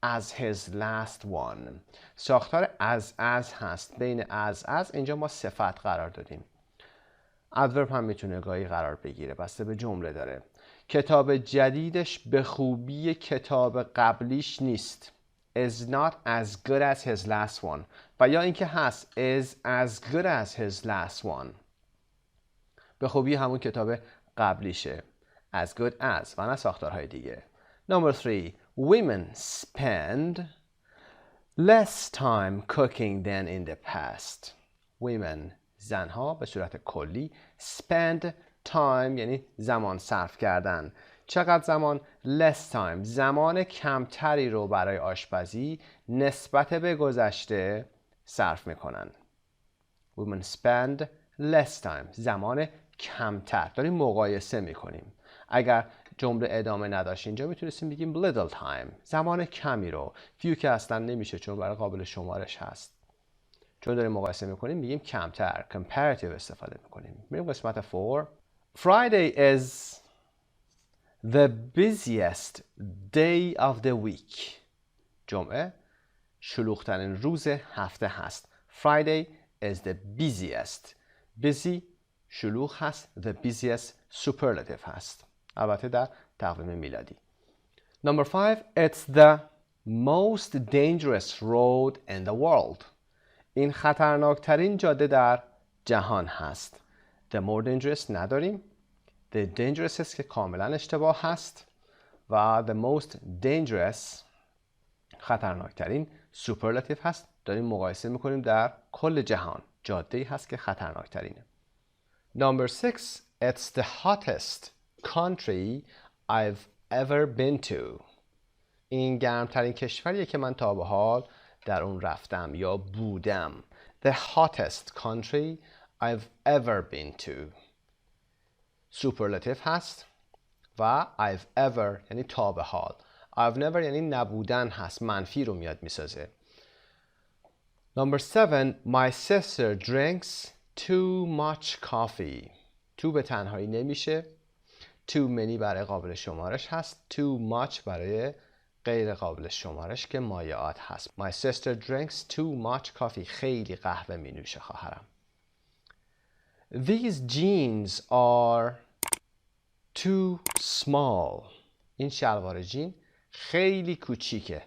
as his last one. ساختار از هست. بین از اینجا ما صفت قرار دادیم. adverb هم میتونه گاهی قرار بگیره. بسته به جمله داره. کتاب جدیدش به خوبی کتاب قبلیش نیست. is not as good as his last one. و یا اینکه هست is as good as his last one. به خوبی همون کتاب قبلیشه. as good as و نه ساختارهای دیگه. Number 3. Women spend less time cooking than in the past. Women زنها به صورت کلی spend time یعنی زمان صرف کردن. چقدر زمان؟ less time. زمان کمتری رو برای آشپزی نسبت به گذشته صرف میکنن. Women spend less time. زمان کمتر. داریم مقایسه میکنیم. اگر جمله ادامه نداشت اینجا میتونستیم بگیم little time. زمان کمی رو. few که اصلا نمیشه چون برای قابل شمارش هست. چون داریم مقایسه میکنیم میگیم کمتر. comparative استفاده میکنیم. میریم قسمت 4. Friday is the busiest day of the week. جمعه شلوغ‌ترین روز هفته هست. Friday is the busiest. busy شلوغ هست. The busiest superlative هست. البته در تقویم میلادی. Number 5. It's the most dangerous road in the world. این خطرناکترین جاده در جهان هست. The more dangerous نداریم. The dangerous است که کاملا اشتباه هست و the most dangerous خطرناکترین superlative هست. داریم مقایسه میکنیم در کل جهان. جاده‌ای هست که خطرناکترینه. Number 6. It's the hottest country I've ever been to. این گرمترین کشوریه که من تا به حال در اون رفتم یا بودم. The hottest country I've ever been to. Superlative هست و I've ever یعنی تا به حال. I've never یعنی نبودن هست، منفی رو میاد میسازه. Number 7. My sister drinks too much coffee. too به تنهایی نمیشه. too many برای قابل شمارش هست. too much برای غیر قابل شمارش که مایعات هست. My sister drinks too much coffee. خیلی قهوه می نوشه خواهرم. These jeans are too small. این شلوار جین خیلی کوچیکه.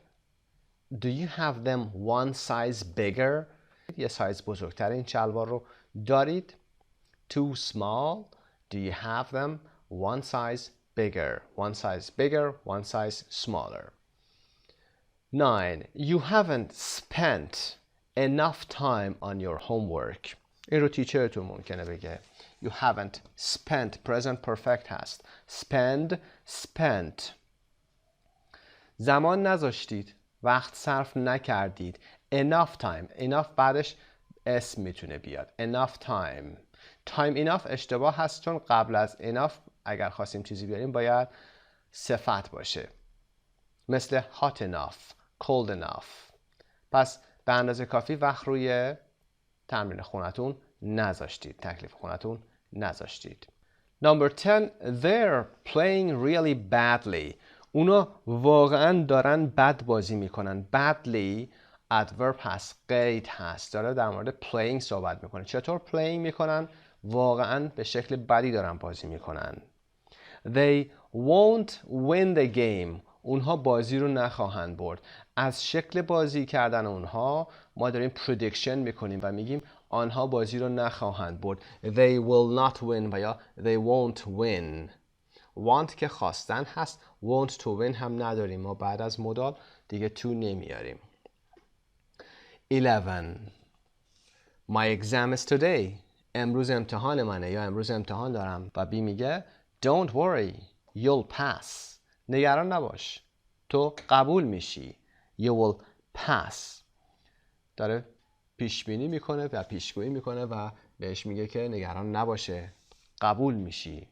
Do you have them one size bigger? یه سایز بزرگتر این شلوار رو دارید؟ Too small. Do you have them one size bigger? One size bigger, one size smaller. 9. You haven't spent enough time on your homework. این رو تیچرتون ممکنه بگه. You haven't spent present perfect هست. Spend, spent. زمان نذاشتید. وقت صرف نکردید. Enough time. Enough بعدش اسم میتونه بیاد. Enough time. Time enough اشتباه هست چون قبل از enough اگر خواستیم چیزی بیاریم باید صفت باشه. مثل hot enough, cold enough. پس به اندازه کافی وقت روی تمرین خونتون نذاشتید. تکلیف خونتون نذاشتید. Number 10. They're playing really badly. اونا واقعا دارن بد بازی میکنن. Badly adverb هست، قید هست، داره در مورد playing صحبت میکنه. چطور playing میکنن؟ واقعا به شکل بدی دارن بازی میکنن. They won't win the game. اونها بازی رو نخواهند برد. از شکل بازی کردن اونها ما داریم prediction میکنیم و میگیم آنها بازی رو نخواهند برد. They will not win و یا they won't win. want که خواستن هست. want to win هم نداریم. ما بعد از مدال دیگه to نمیاریم. 11. My exam is today. امروز امتحان منه یا امروز امتحان دارم. و بی میگه Don't worry, you'll pass. نگران نباش. تو قبول میشی. You will pass. داره پیش بینی میکنه و پیشگویی میکنه و بهش میگه که نگران نباشه. قبول میشی.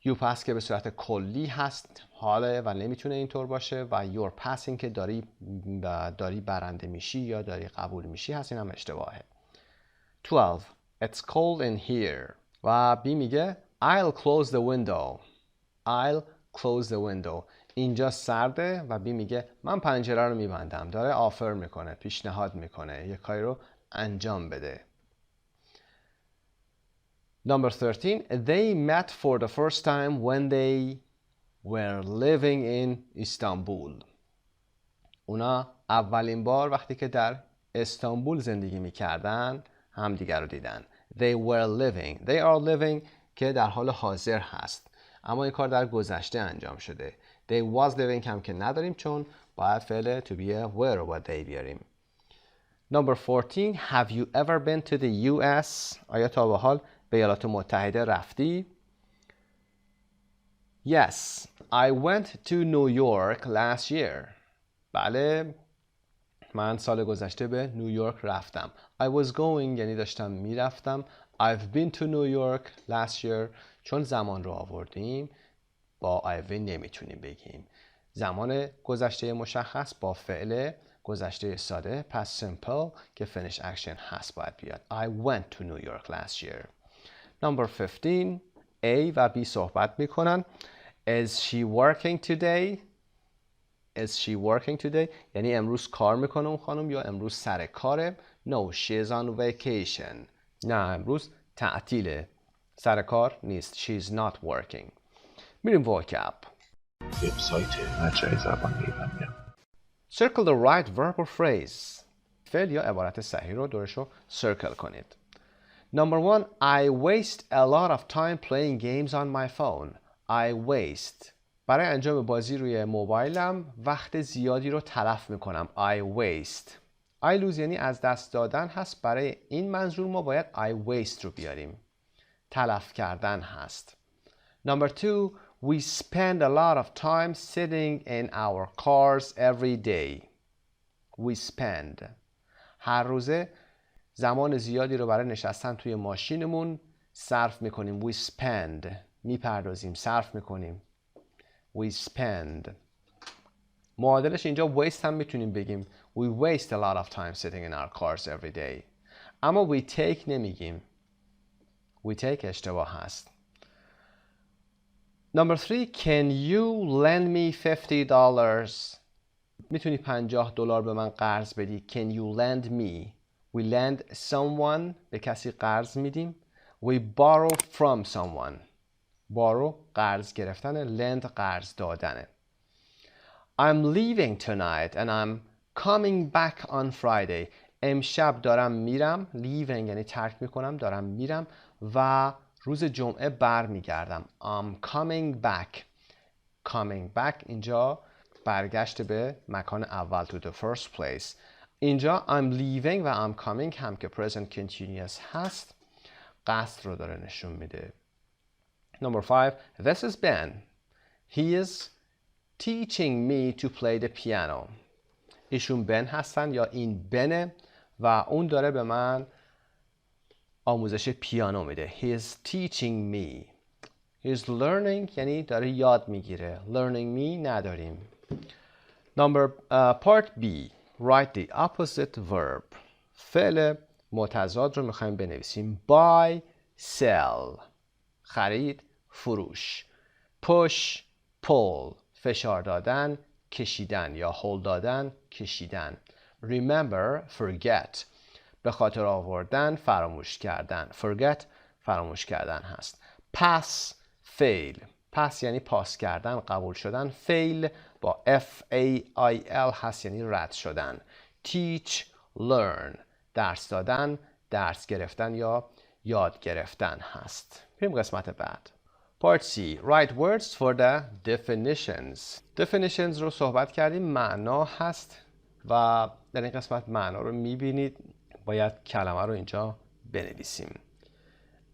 You pass که به صورت کلی هست حاله و نمیتونه اینطور باشه و you're passing که داری برنده میشی یا داری قبول میشی هست. این هم اشتباهه. 12. It's cold in here. و بی میگه I'll close the window. I'll close the window. اینجا سرده و بی میگه من پنجره رو میبندم. داره آفر میکنه، پیشنهاد میکنه یک کاری رو انجام بده. Number 13. They met for the first time when they were living in Istanbul. اونا اولین بار وقتی که در استانبول زندگی میکردن همدیگر رو دیدن. They were living. They are living که در حال حاضر هست. اما این کار در گذشته انجام شده. They was living هم که نداریم چون باید فعل to be were رو باید they بیاریم. Number 14. Have you ever been to the US? آیا تا به حال به ایالات متحده رفتی؟ Yes, I went to New York last year. بله، من سال گذشته به نیویورک رفتم. I was going یعنی داشتم میرفتم. I've been to New York last year. چون زمان رو آوردیم با I've been نمیتونیم بگیم. زمان گذشته مشخص با فعل گذشته ساده past simple که finish action هست باید بیاد. I went to New York last year. Number 15. A و B صحبت میکنن. Is she working today? Is she working today? یعنی امروز کار میکنه اون خانم یا امروز سر کاره. No, she is on vacation. نه، امروز تعطیله. سر کار نیست. She is not working. میریم vocab. وبسایت مجموعه زبان ایرانی. Circle the right verb or phrase. فعل یا عبارت صحیح رو دورش رو circle کنید. Number 1. I waste a lot of time playing games on my phone. I waste. برای انجام بازی روی موبایلم وقت زیادی رو تلف میکنم. I waste. I lose یعنی از دست دادن هست. برای این منظور ما باید I waste رو بیاریم. تلف کردن هست. Number 2. We spend a lot of time sitting in our cars every day. We spend. هر روزه زمان زیادی رو برای نشستن توی ماشینمون صرف میکنیم. We spend. میپردازیم، صرف میکنیم. We spend. معادلش اینجا waste هم میتونیم بگیم. We waste a lot of time sitting in our cars every day. اما we take نمیگیم. We take اشتباه هست. Number 3. Can you lend me $50? میتونی $50 به من قرض بدی. Can you lend me? We lend someone. به کسی قرض میدیم. We borrow from someone. borrow قرض گرفتن. lend قرض دادنه. I'm leaving tonight and I'm coming back on Friday. امشب دارم میرم. leaving یعنی ترک میکنم. دارم میرم و روز جمعه برمیگردم. I'm coming back. coming back اینجا برگشت به مکان اول to the first place. اینجا I'm leaving و I'm coming هم که present continuous هست قصد رو داره نشون میده. Number 5. This is Ben. He is teaching me to play the piano. ایشون بن هستن یا این بنه و اون داره به من آموزش پیانو میده. He is teaching me. He is learning یعنی داره یاد میگیره. Learning me نداریم. Part B. Write the opposite verb. فعل متضاد رو میخوایم بنویسیم. Buy, sell. خرید، فروش. Push, pull. فشار دادن، کشیدن یا هل دادن، کشیدن. Remember, forget. به خاطر آوردن، فراموش کردن. Forget فراموش کردن هست. Pass, fail. pass یعنی پاس کردن، قبول شدن. fail با F-A-I-L هست یعنی رد شدن. Teach, learn. درس دادن، درس گرفتن یا یاد گرفتن هست. بریم قسمت بعد. Part C. Write words for the definitions. Definitions رو صحبت کردیم. معنا هست و در این قسمت معنا رو میبینید. باید کلمه رو اینجا بنویسیم.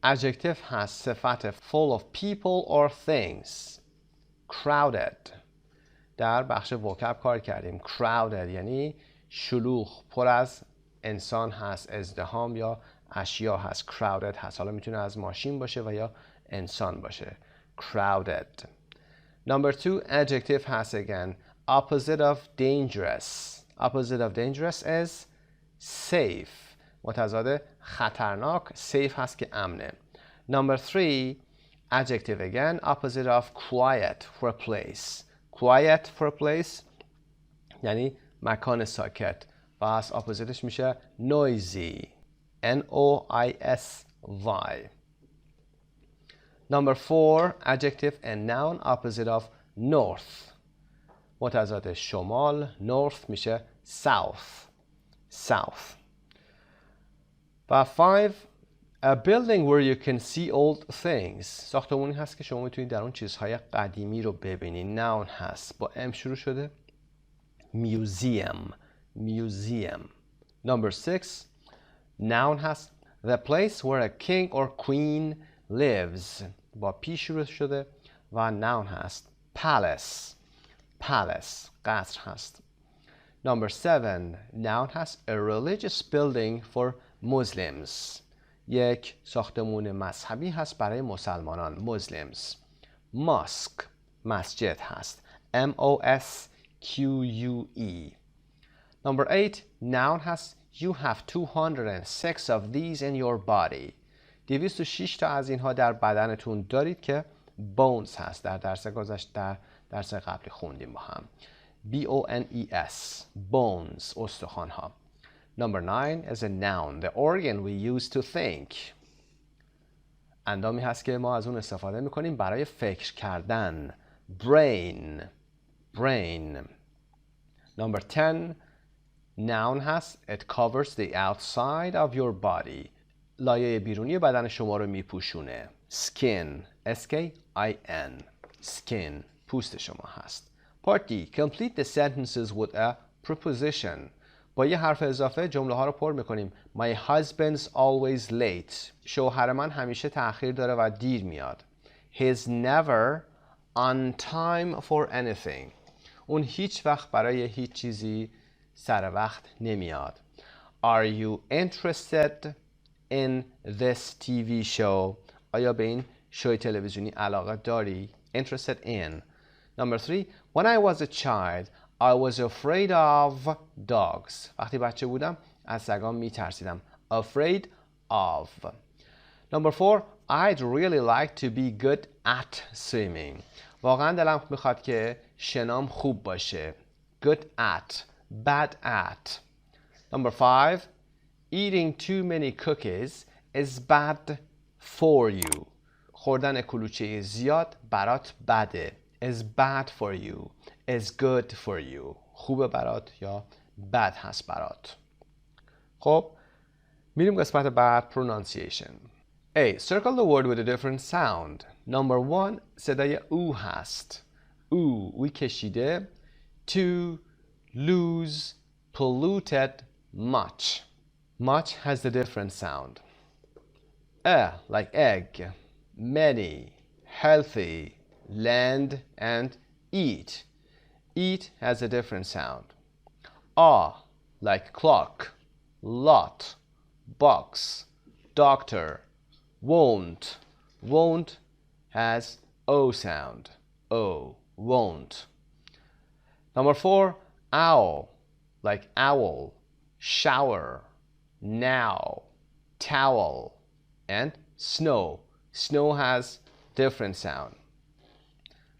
Adjective هست صفت full of people or things. Crowded. در بخش vocab کار کردیم. Crowded یعنی شلوغ، پر از انسان هست، ازدحام یا اشیا هست. Crowded هست. حالا میتونه از ماشین باشه و یا انسان باشه. Crowded. Number 2. Adjective هست again. Opposite of dangerous. Opposite of dangerous is safe. متضاد خطرناک. safe هست که امنه. Number 3. Adjective again. Opposite of quiet for a place. Quiet for a place یعنی مکان ساکت. پس oppositeش میشه noisy. N-O-I-S-Y. Number 4. Adjective and noun opposite of north. متضاد شمال. north میشه south. south. و 5. A building where you can see old things. ساختمونی هست که شما میتونید در اون چیزهای قدیمی رو ببینید. noun هست. با M شروع شده. museum. museum. Number 6. noun هست. The place where a king or queen lives. با P شروع شده و noun هست. palace. palace. قصر هست. Number 7. noun هست. A religious building for Muslims. یک ساختمون مذهبی هست برای مسلمانان. Muslims. mosque. مسجد هست. M-O-S-Q-U-E. Number 8. noun هست. You have 206 of these in your body. 206 تا از اینها در بدنتون دارید که bones هست. در درس گذشته در درس قبلی خوندیم با هم. B-O-N-E-S. bones. استخوان ها. Number 9 is a noun. The organ we use to think. اندامی هست که ما از اون استفاده میکنیم برای فکر کردن. brain. brain. Number 10. noun هست. It covers the outside of your body. لایه بیرونی بدن شما رو میپوشونه. skin. S-K-I-N. skin. پوست شما هست. Part D. Complete the sentences with a preposition. با یه حرف اضافه جمله ها رو پر میکنیم. My husband's always late. شوهر من همیشه تأخیر داره و دیر میاد. He's never on time for anything. اون هیچ وقت برای هیچ چیزی سر وقت نمیاد. Are you interested in this TV show? آیا به این شوی تلویزیونی علاقه داری؟ Interested in. Number 3. When I was a child, I was afraid of dogs. وقتی بچه بودم از سگان میترسیدم. Afraid of. Number 4. I'd really like to be good at swimming. واقعا دلم میخواد که شنام خوب باشه. Good at. Bad at. Number 5. Eating too many cookies is bad for you. خوردن کلوچه زیاد برات بده. Is bad for you. Is good for you. خوبه برات یا بد هست برات. خب میریم قسمت بعد pronunciation. A. Circle the word with a different sound. Number 1 صدای او هست. اوی کشیده. 2. Lose, polluted, much. Much has the different sound. Like egg, many, healthy, land, and eat. Eat has a different sound. Like clock, lot, box, doctor, won't. Won't has O sound. O, won't. Number 4, owl, like owl, shower, now, towel, and snow. Snow has different sound.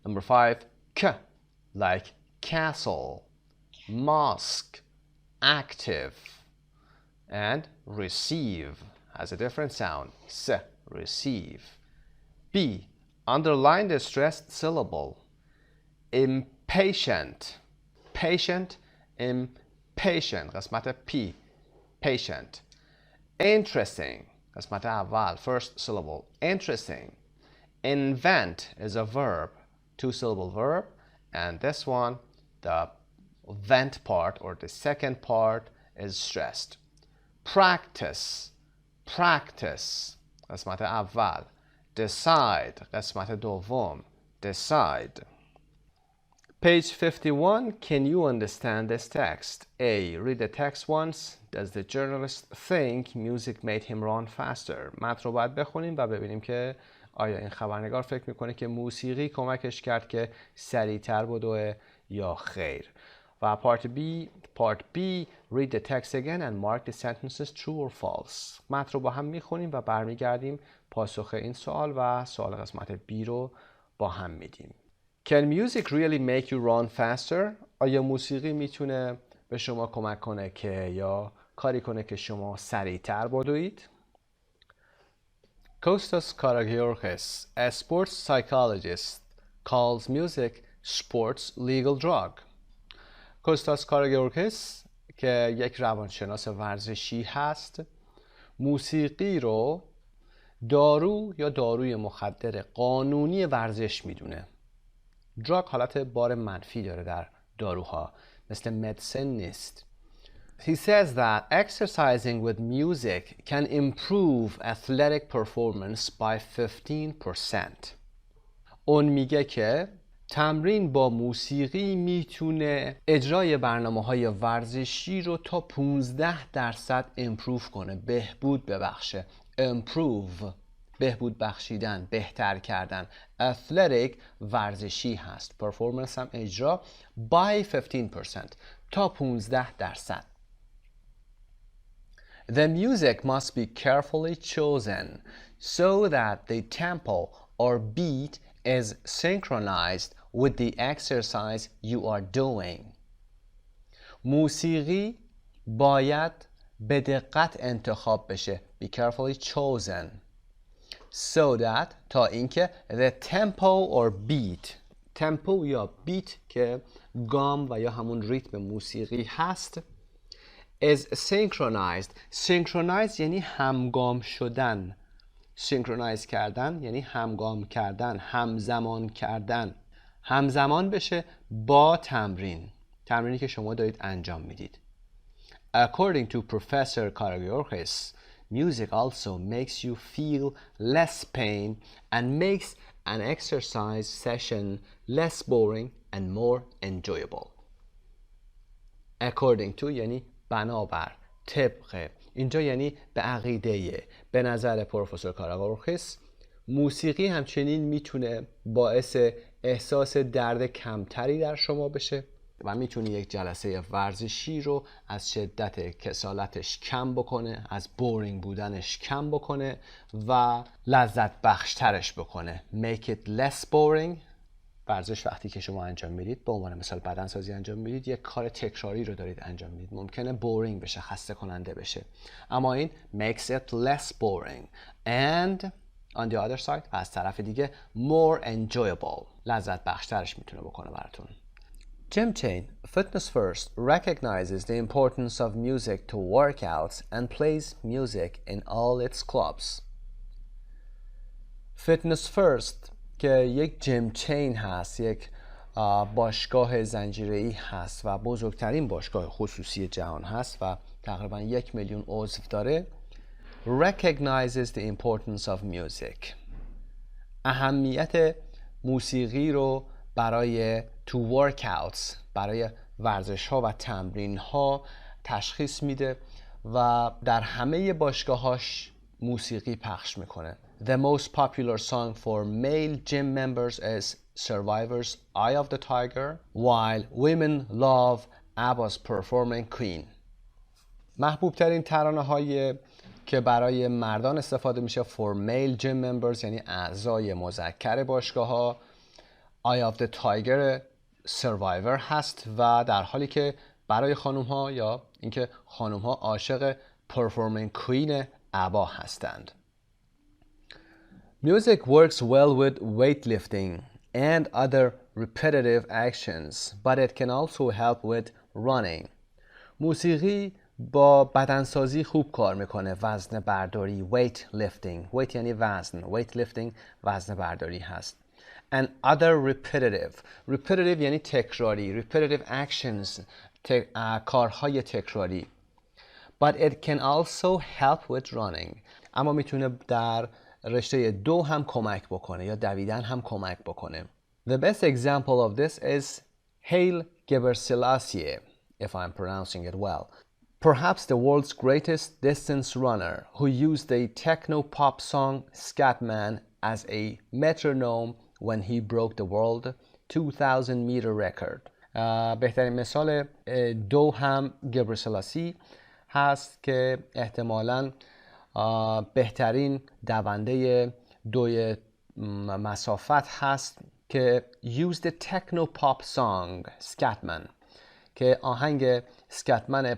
Number 5, k, like castle, mosque, active, and receive has a different sound. S, receive. B, underline the stressed syllable. Impatient, patient, impatient. قسمت P, patient. Interesting, قسمت اول, first syllable. Interesting. Invent is a verb, 2-syllable verb, and this one, the vent part or the second part is stressed. Practice, practice, قسمت اول. Decide, قسمت دوم. Decide. Page 51, can you understand this text? A. Read the text once. Does the journalist think music made him run faster? متن رو باید بخونیم و ببینیم که آیا این خبرنگار فکر میکنه که موسیقی کمکش کرد که سریعتر بدوه یا خیر. و part B, read the text again and mark the sentences true or false. متن رو با هم میخونیم و برمیگردیم پاسخ این سوال و سوال قسمت B رو با هم میدیم. Can music really make you run faster? آیا موسیقی میتونه به شما کمک کنه که یا کاری کنه که شما سریعتر بدوید؟ Kostas Karagiorgis, a sports psychologist, calls music sports legal drug. کوستاس کاراگیورکس که یک روانشناس ورزشی هست موسیقی رو دارو یا داروی مخدر قانونی ورزش میدونه. دراگ حالت بار منفی داره در داروها مثل مدیسن نیست. He says that exercising with music can improve athletic performance by 15%. اون میگه که تمرین با موسیقی میتونه اجرای برنامه‌های ورزشی رو تا 15% امپروو کنه، بهبود ببخشه. improve بهبود بخشیدن، بهتر کردن. athletic ورزشی هست. performance هم اجرا by 15% تا 15%. The music must be carefully chosen so that the tempo or beat is synchronized with the exercise you are doing. موسیقی باید به دقت انتخاب بشه. Be carefully chosen. So that تا اینکه the tempo or beat. tempo یا beat که گام و یا همون ریتم موسیقی هست is synchronized. synchronize یعنی همگام شدن. سینکرونایز کردن یعنی همگام کردن، همزمان کردن. همزمان بشه با تمرینی که شما دارید انجام میدید. According to Professor Karagiorgis, music also makes you feel less pain and makes an exercise session less boring and more enjoyable. According to یعنی بنابر، طبق. اینجا یعنی به عقیده، به نظر پروفسور کاراگورخیس موسیقی همچنین میتونه باعث احساس درد کمتری در شما بشه و میتونه یک جلسه ورزشی رو از شدت کسالتش کم بکنه، از بورینگ بودنش کم بکنه و لذت بخشترش بکنه. Make it less boring. ورزش وقتی که شما انجام میدید، به عنوان مثال بدنسازی انجام میدید، یک کار تکراری رو دارید انجام میدید، ممکنه بورینگ بشه، خسته کننده بشه، اما این makes it less boring and on the other side از طرف دیگه more enjoyable، لذت بخشترش میتونه بکنه براتون. Gym chain Fitness First recognizes the importance of music to workouts and plays music in all its clubs. Fitness First که یک جیم چین هست، یک باشگاه زنجیره‌ای هست و بزرگترین باشگاه خصوصی جهان هست و تقریبا 1 میلیون عضو داره. Recognizes the importance of music. اهمیت موسیقی رو برای to workouts، برای ورزش ها و تمرین ها تشخیص میده و در همه باشگاهاش موسیقی پخش میکنه. The most popular song for male gym members is Survivor's Eye of the Tiger, while women love ABBA's Performing Queen. محبوب ترین ترانه هایی که برای مردان استفاده میشه for male gym members یعنی اعضای مذکر باشگاه ها Eye of the Tiger Survivor هست و در حالی که برای خانوم ها یا اینکه خانوم ها عاشق Performing Queen ABBA هستند. Music works well with weightlifting and other repetitive actions, but it can also help with running. موسیقی با بدنسازی خوب کار میکنه، وزن برداری، weight lifting، weight یعنی وزن، weight lifting وزن برداری هست. And other repetitive یعنی تکراری، repetitive actions کارهای تکراری. But it can also help with running. اما میتونه در رشته 2 هم کمک بکنه یا دویدن هم کمک بکنه. The best example of this is Haile Gebrselassie, if I'm pronouncing it well. Perhaps the world's greatest distance runner who used the techno-pop song Scatman as a metronome when he broke the world 2000 meter record. بهترین مثال دو هم گبرسلاسی هست که احتمالاً بهترین دونده دوی مسافت هست که use the techno pop song Scatman که آهنگ اسکتمن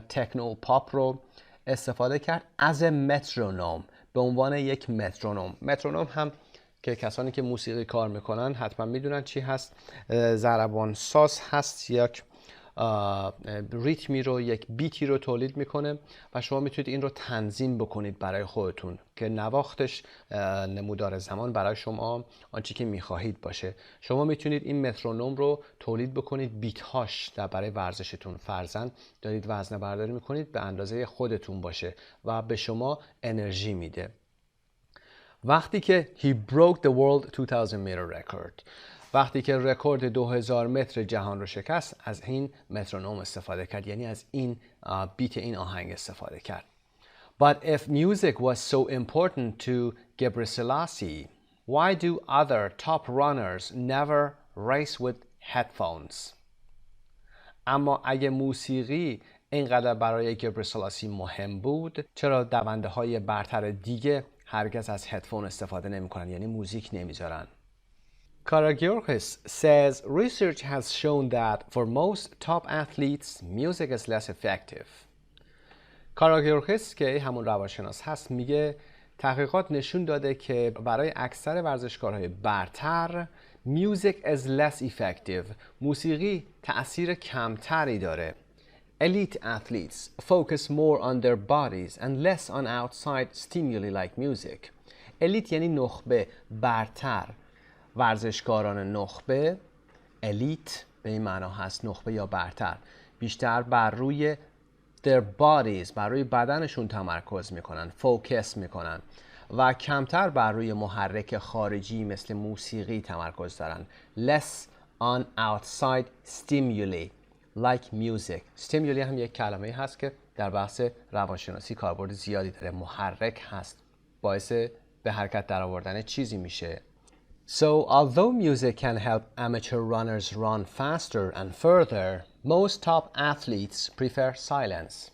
تکنو پاپ رو استفاده کرد as a metronome به عنوان یک مترونوم. مترونوم هم که کسانی که موسیقی کار میکنن حتما میدونن چی هست، ضربان ساز هست، یک ریتمی رو، یک بیتی رو تولید میکنه و شما میتونید این رو تنظیم بکنید برای خودتون که نواختش نمودار زمان برای شما آنچه که میخواهید باشه. شما میتونید این مترونوم رو تولید بکنید، بیت هاش در برای ورزشتون، فرضاً دارید وزنه برداری میکنید، به اندازه خودتون باشه و به شما انرژی میده. وقتی که he broke the world 2000 meter record، وقتی که رکورد 2000 متر جهان رو شکست، از این مترونوم استفاده کرد، یعنی از این بیت این آهنگ استفاده کرد. But if music was so important to Gebrselassie, why do other top runners never race with headphones? اما اگه موسیقی اینقدر برای گبرسلاسی مهم بود، چرا دونده های برتر دیگه هرگز از هدفون استفاده نمی کنن، یعنی موزیک نمیذارن؟ Karagiorgis says research has shown that for most top athletes, music is less effective. کاراگیورگیس که همون روانشناس هست میگه تحقیقات نشون داده که برای اکثر ورزشکارهای برتر music is less effective. موسیقی تأثیر کمتری داره. Elite athletes focus more on their bodies and less on outside stimuli like music. الیت یعنی نخبه، برتر. ورزشکاران نخبه، الیت به این معنا هست نخبه یا برتر، بیشتر بر روی their bodies، بر روی بدنشون تمرکز میکنن، فوکس میکنن و کمتر بر روی محرک خارجی مثل موسیقی تمرکز دارن. less on outside stimuli like music. stimuli هم یک کلمه هست که در بحث روانشناسی کاربرد زیادی داره. محرک هست، باعث به حرکت در آوردن چیزی میشه. So, although music can help amateur runners run faster and further, most top athletes prefer silence.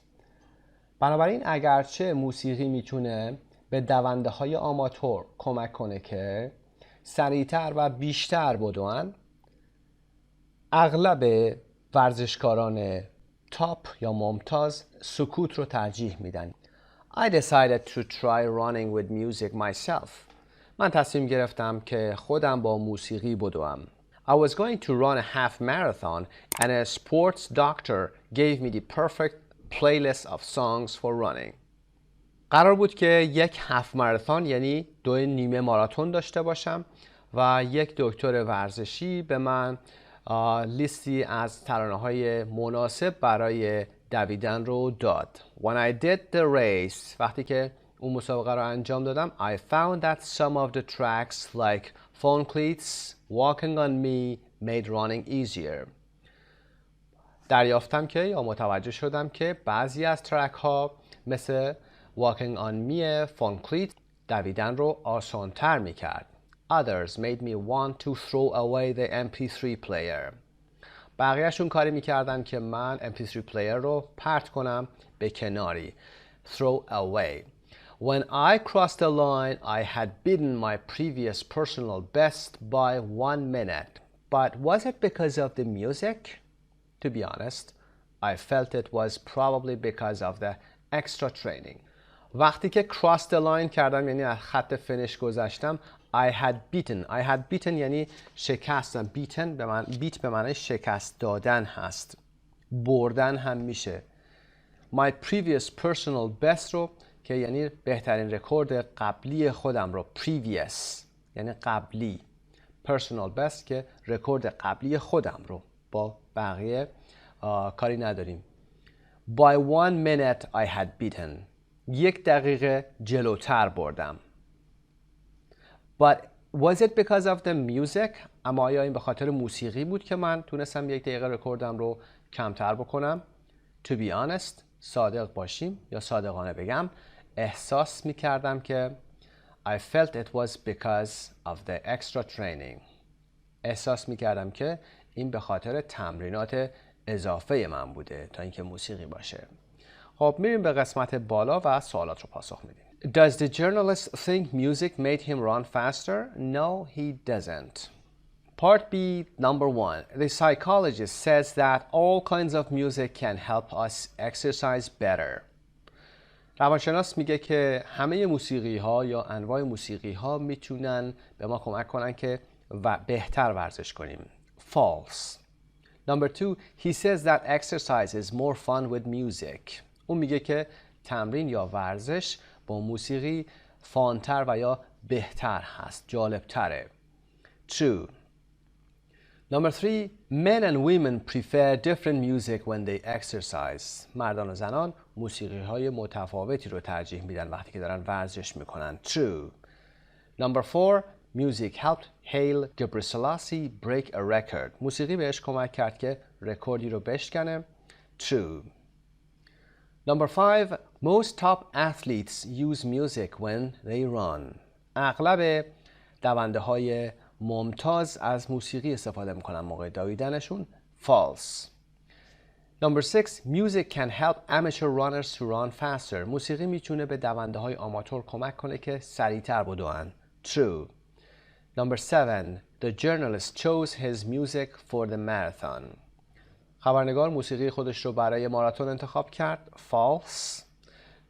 بنابراین اگرچه موسیقی میتونه به دونده های آماتور کمک کنه که سریعتر و بیشتر بدون، اغلب ورزشکاران تاپ یا ممتاز سکوت رو ترجیح میدن. I decided to try running with music myself. من تصمیم گرفتم که خودم با موسیقی بدوم. I was going to run a half marathon and a sports doctor gave me the perfect playlist of songs for running. قرار بود که یک هاف ماراتون یعنی 2 نیمه ماراتون داشته باشم و یک دکتر ورزشی به من لیستی از ترانه‌های مناسب برای دویدن رو داد. When I did the race, وقتی که اون مسابقه رو انجام دادم, I found that some of the tracks like phone cleats, walking on me made running easier. دریافتم که یا متوجه شدم که بعضی از ترک ها مثل walking on me, phone cleat دویدن رو آسان‌تر می‌کرد. Others made me want to throw away the MP3 player. بقیه‌شون کاری می‌کردن که من MP3 player رو پرت کنم به کناری. Throw away. When I crossed the line, I had beaten my previous personal best by 1 minute. But was it because of the music? To be honest, I felt it was probably because of the extra training. وقتی که cross the line کردم یعنی از خط فینیش گذشتم, I had beaten یعنی شکستم. beat به معنی شکست دادن هست. بردن هم میشه. My previous personal best رو که یعنی بهترین رکورد قبلی خودم رو, previous یعنی قبلی, personal best که رکورد قبلی خودم رو, با بقیه کاری نداریم. By 1 minute I had beaten. 1 دقیقه جلوتر بردم. But was it because of the music? اما آیا این به خاطر موسیقی بود که من تونستم 1 دقیقه رکوردم رو کمتر بکنم؟ To be honest, صادق باشیم یا صادقانه بگم, احساس میکردم که I felt it was because of the extra training. احساس میکردم که این به خاطر تمرینات اضافه من بوده تا اینکه موسیقی باشه. خب میریم به قسمت بالا و سوالات رو پاسخ میدیم. Does the journalist think music made him run faster? No, he doesn't. Part B, number 1. The psychologist says that all kinds of music can help us exercise better. روانشناس میگه که همه موسیقی ها یا انواع موسیقی ها میتونن به ما کمک کنن که بهتر ورزش کنیم. False. Number 2, he says that exercise is more fun with music. اون میگه که تمرین یا ورزش با موسیقی فانتر و یا بهتر هست، جالبتره. True. Number 3, men and women prefer different music when they exercise. مردان و زنان موسیقی های متفاوتی رو ترجیح میدن وقتی که دارن ورزش میکنن. True. Number 4, music helped Haile Gebrselassie break a record. موسیقی بهش کمک کرد که رکوردی رو بشکنه. True. Number 5, most top athletes use music when they run. اغلب دونده های ممتاز از موسیقی استفاده میکنن موقع دویدنشون. False. Number 6, music can help amateur runners to run faster. موسیقی میتونه به دونده های آماتور کمک کنه که سریعتر بدوئن. True. Number 7, the journalist chose his music for the marathon. خبرنگار موسیقی خودش رو برای ماراتون انتخاب کرد. False.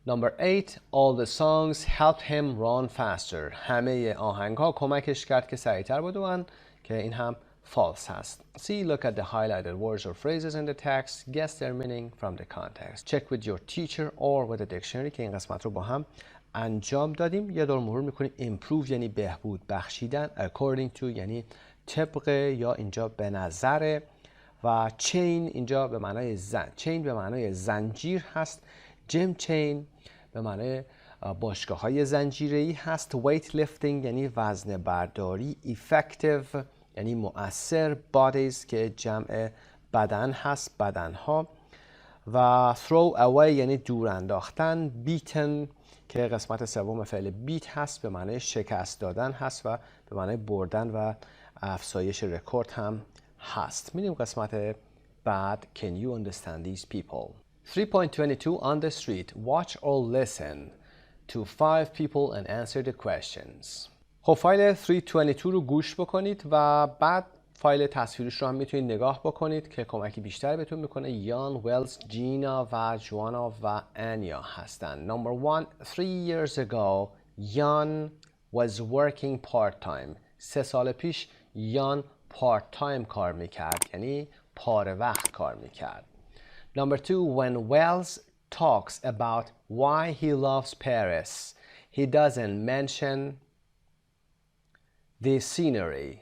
Number 8, all the songs helped him run faster. همه آهنگ ها کمکش کرد که سریعتر بدوئن که این هم false هست. See, look at the highlighted words or phrases in the text. Guess their meaning from the context. Check with your teacher or with a dictionary که این قسمت رو با هم انجام دادیم. یه دور مرور میکنیم. improve یعنی بهبود بخشیدن. according to یعنی طبق یا اینجا به نظر. و chain اینجا به معنای chain به معنای زنجیر هست. جیم چین به معنای باشگاه های زنجیره‌ای هست. weightlifting یعنی وزن برداری. effective یعنی مؤثر. bodies که جمع بدن هست، بدنها. و throw away یعنی دور انداختن. beaten که قسمت سوم فعل بیت هست، به معنای شکست دادن هست و به معنای بردن و افزایش رکورد هم هست. میریم قسمت بعد. Can you understand these people? 3.22 On the street, watch or listen to 5 people and answer the questions. خب فایل 322 رو گوش بکنید و بعد فایل تصویریش رو هم میتونید نگاه بکنید که کمکی بیشتر بهتون میکنه. یان، ویلز، جینا و جوانا و انیا هستن. Number 1. 3 years ago, Jan was working part-time. 3 سال پیش یان part time کار میکرد، یعنی پاره وقت کار میکرد. Number 2. When Wells talks about why he loves Paris, he doesn't mention the scenery.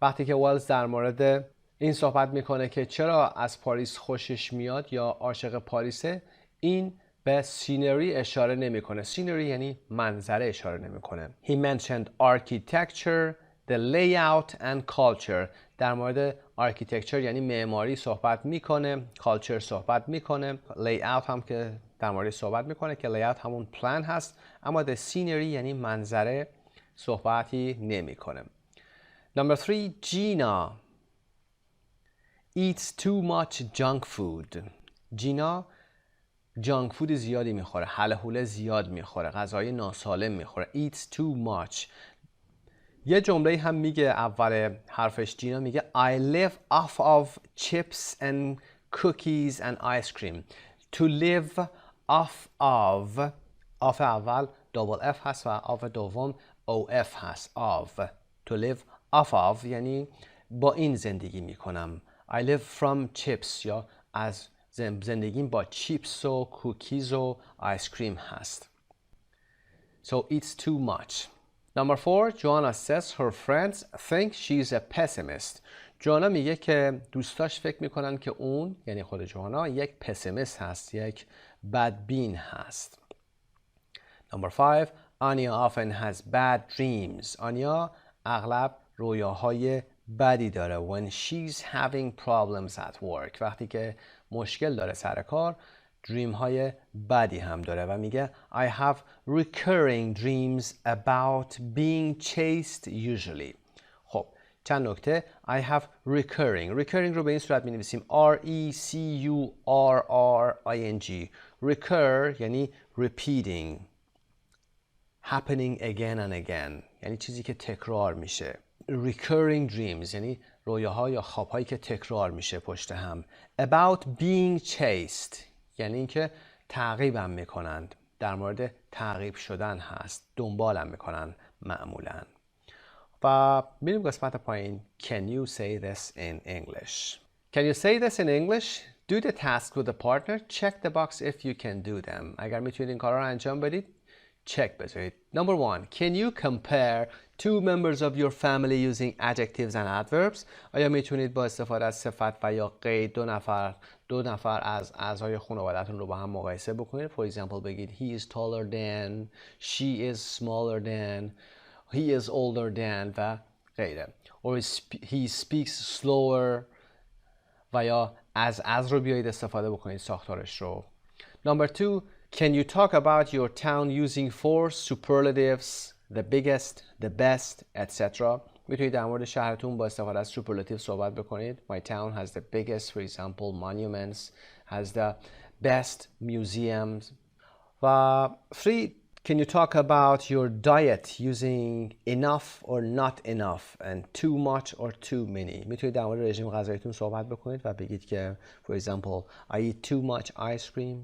وقتی که ویلز در مورد این صحبت میکنه که چرا از پاریس خوشش میاد یا عاشق پاریسه، این به سینری اشاره نمیکنه. سینری یعنی منظره اشاره نمیکنه. He mentioned architecture, the layout and culture. در مورد architecture یعنی معماری صحبت میکنه، culture صحبت میکنه، layout هم که در مورد صحبت میکنه که layout همون plan هست، اما the scenery یعنی منظره صحبتی نمیکنه. Number 3. Gina eats too much junk food. جینا جانک فود زیادی میخوره، هله هوله زیاد میخوره، غذای ناسالم میخوره. Eats too much. یه جمله هم میگه اول حرفش جینا میگه I live off of chips and cookies and ice cream. To live off of اول double F هست و off دوم OF هست. Of. To live off of یعنی با این زندگی میکنم. I live from chips یا از زندگیم با چیپس و کوکیز و آیس کریم هست. So it's too much. Number 4. Joanna says her friends think she's a pessimist. جوانا میگه که دوستاش فکر میکنن که اون یعنی خود جوانا یک پسیمیست هست، یک بدبین هست. Number 5. Anya often has bad dreams. آنیا اغلب رویاهای بدی داره. When she's having problems at work. وقتی که مشکل داره سر کار، دریم های بدی هم داره و میگه I have recurring dreams about being chased usually. خب چند نکته. I have recurring رو به این صورت می نویسیم R-E-C-U-R-R-I-N-G. recur یعنی repeating, happening again and again یعنی چیزی که تکرار میشه. recurring dreams یعنی رویاها یا خوابهایی که تکرار میشه پشت هم. about being chased یعنی اینکه تعقیبم میکنند، در مورد تعقیب شدن هست، دنبالم میکنن معمولا. و میریم قسمت پایین. Can you say this in English? Can you say this in English? Do the task with a partner. Check the box if you can do them. اگر میتونید این کارا رو انجام بدید چک بذارید. Number 1. Can you compare two members of your family using adjectives and adverbs? آیا میتونید با استفاده از صفت و یا قید دو نفر از اعضای خانواده‌تون رو با هم مقایسه بکنید. For example بگید he is taller than, she is smaller than, he is older than و غیره. Or he speaks slower و یا از رو بیایید استفاده بکنید ساختارش رو. Number 2. Can you talk about your town using 4 superlatives, the biggest, the best, etc. میتونید در مورد شهرتون با استفاده از superlative صحبت بکنید. My town has the biggest, for example, monuments, has the best museums. و 3. Can you talk about your diet using enough or not enough and too much or too many? میتونید در مورد رژیم غذاییتون صحبت بکنید و بگید که for example I eat too much ice cream,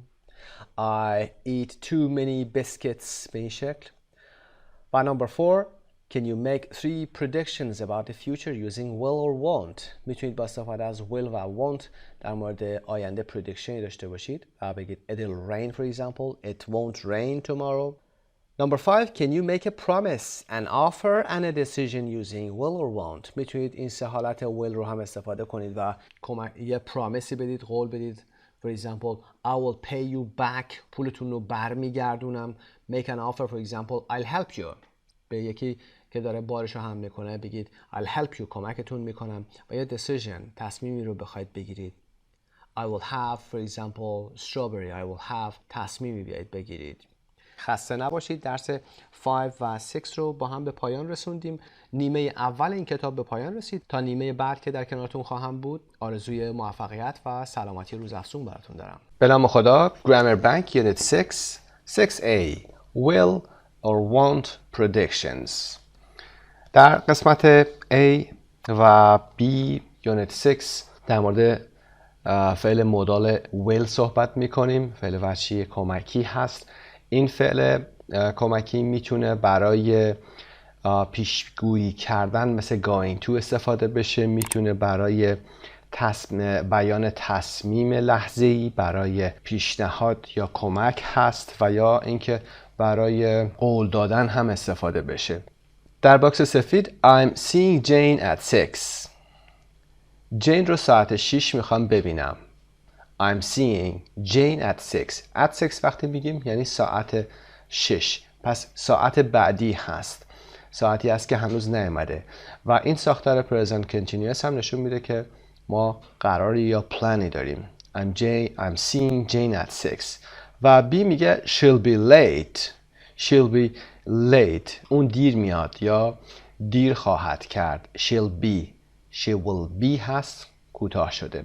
I eat too many biscuits به این شکل. و number 4. Can you make 3 predictions about the future using will or won't? میتونید با استفاده از will و won't در مورد آینده predictionی داشته باشید و بگید it'll rain for example, it won't rain tomorrow. Number 5. Can you make a promise, an offer and a decision using will or won't? میتونید این سه حالت will رو هم استفاده کنید و یه پرامیسی بدید، قول بدید. For example, I will pay you back. پولتون رو برمیگردونم. Make an offer for example, I'll help you. به یکی که داره بارش رو حمل میکنه بگید I'll help you، کمکتون میکنم. و یه decision، تصمیمی رو بخواید بگیرید. I will have for example strawberry. I will have تصمیمی بیایید بگیرید. خسته نباشید. درس 5 و 6 رو با هم به پایان رسوندیم. نیمه اول این کتاب به پایان رسید. تا نیمه بعد که در کنارتون خواهم بود، آرزوی موفقیت و سلامتی روزافزون براتون دارم. به نام خدا. گرامر بانک یونیت 6 6A will or won't predictions. در قسمت A و B یونیت 6 در مورد فعل مودال will صحبت میکنیم. فعل وجهی کمکی هست. این فعل کمکی میتونه برای پیشگویی کردن مثل going to استفاده بشه، میتونه برای بیان تصمیم لحظه‌ای، برای پیشنهاد یا کمک هست و یا اینکه برای قول دادن هم استفاده بشه. در باکس سفید I'm seeing Jane at 6. جین رو ساعت 6 میخوام ببینم. I'm seeing Jane at 6. At 6 وقتی میگیم یعنی ساعت 6. پس ساعت بعدی هست. ساعتی هست که هنوز نیامده. و این ساختار present continuous هم نشون میده که ما قراری یا پلانی داریم. I'm seeing Jane at 6. و B میگه she'll be late. She'll be late. اون دیر میاد یا دیر خواهد کرد. She'll be. She will be هست کوتاه شده.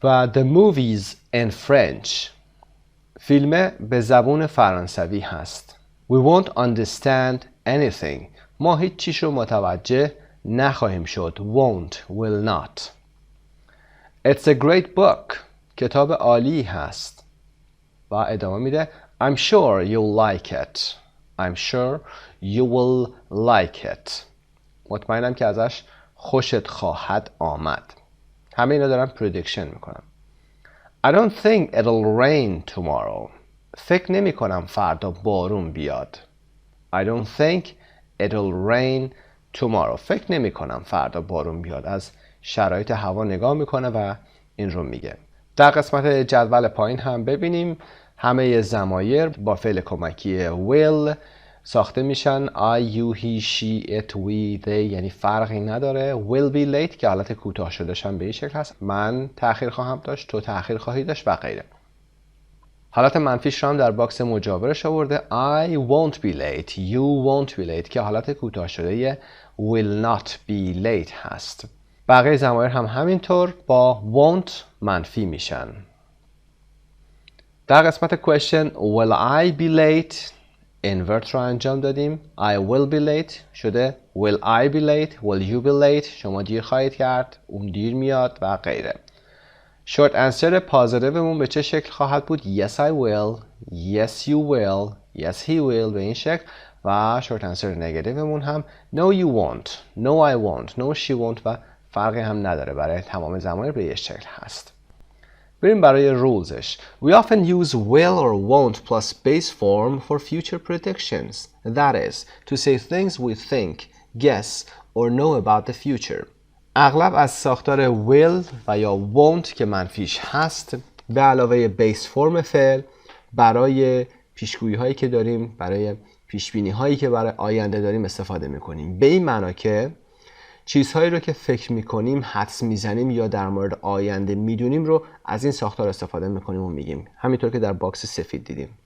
و the movies in French. فیلم به زبون فرانسوی هست. We won't understand anything. ما هیچ چیز رو متوجه نخواهیم شد. Won't, will not. It's a great book. کتاب عالی هست. و ادامه میده I'm sure you'll like it. I'm sure you will like it. مطمئنم که ازش خوشت خواهد آمد. همه اینا دارم prediction میکنم. I don't think it'll rain tomorrow. فکر نمی کنم فردا بارون بیاد. I don't think it'll rain tomorrow. فکر نمی کنم فردا بارون بیاد. از شرایط هوا نگاه میکنه و این رو میگه. در قسمت جدول پایین هم ببینیم همه ضمایر با فعل کمکی will ساخته میشن. I, you, he, she, it, we, they یعنی فرقی نداره. will be late که حالت کوتاه شدهش هم به این شکل هست. من تأخیر خواهم داشت، تو تأخیر خواهی داشت و غیره. حالت منفیش رو هم در باکس مجاورش آورده. I won't be late, you won't be late که حالت کوتاه شده will not be late هست. بقیه ضمایر هم همینطور با won't منفی میشن. در قسمت question will I be late invert رو انجام دادیم. I will be late شده will I be late, will you be late شما دیر خواهید کرد، اون دیر میاد و غیره. short answer پازیتیومون به چه شکل خواهد بود؟ yes I will, yes you will, yes he will به این شکل. و short answer نگاتیومون هم no you won't, no I won't, no she won't و فرقی هم نداره. برای تمام ضمایر به یک شکل هست. بریم برای رولزش. We often use will or won't plus base form for future predictions. That is, to say things we think, guess, or know about the future. اغلب از ساختار will و یا won't که منفیش هست به علاوه base form فعل برای پیشگویی هایی که داریم، برای پیشبینی هایی که برای آینده داریم استفاده میکنیم. به این معنا که چیزهایی رو که فکر میکنیم، حدس میزنیم یا در مورد آینده میدونیم رو از این ساختار استفاده میکنیم و میگیم. همینطور که در باکس سفید دیدیم.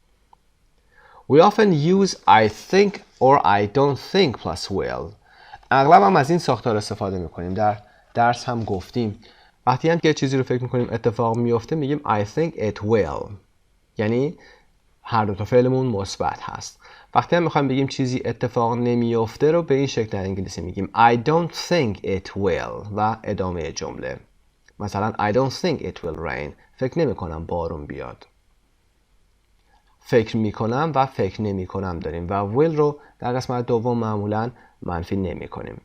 We often use I think or I don't think plus will. اغلب هم از این ساختار استفاده میکنیم. در درس هم گفتیم وقتی هم که چیزی رو فکر میکنیم اتفاق میفته میگیم I think it will. یعنی هر دو تا فعلمون مثبت هست. وقتی هم میخوایم بگیم چیزی اتفاق نمیفته رو به این شکل در انگلیسی میگیم I don't think it will و ادامه جمله. مثلا I don't think it will rain. فکر نمی کنم بارون بیاد. فکر میکنم و فکر نمی کنم داریم و will رو در قسمت دوم معمولا منفی نمی کنیم.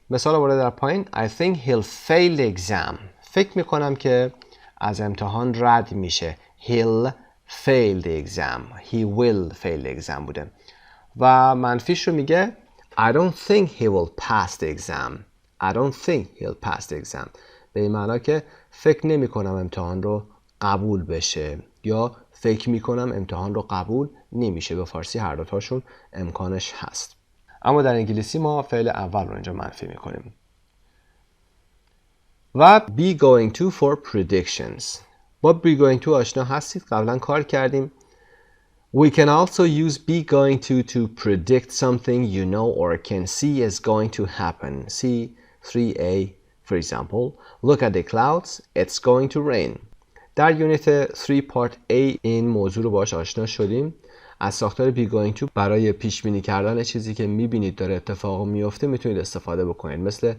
مثال آورده در پایین I think he'll fail the exam. فکر میکنم که از امتحان رد میشه. He'll fail the exam. He will fail the exam بوده. و منفیش رو میگه I don't think he will pass the exam. I don't think he'll pass the exam. به این معنی که فکر نمی کنم امتحان رو قبول بشه یا فکر می کنم امتحان رو قبول نمیشه. به فارسی هر دوتاشون امکانش هست. اما در انگلیسی ما فعل اول رو اینجا منفی می کنیم. و be going to for predictions. با be going to آشنا هستید، قبلا کار کردیم. We can also use be going to predict something you know or can see is going to happen. See 3a, for example. Look at the clouds. It's going to rain. در یونیت 3 پارت A این موضوع رو باش آشنا شدیم. از ساختار be going to برای پیش بینی کردن چیزی که میبینید داره اتفاق میفته میتونید استفاده بکنید. مثل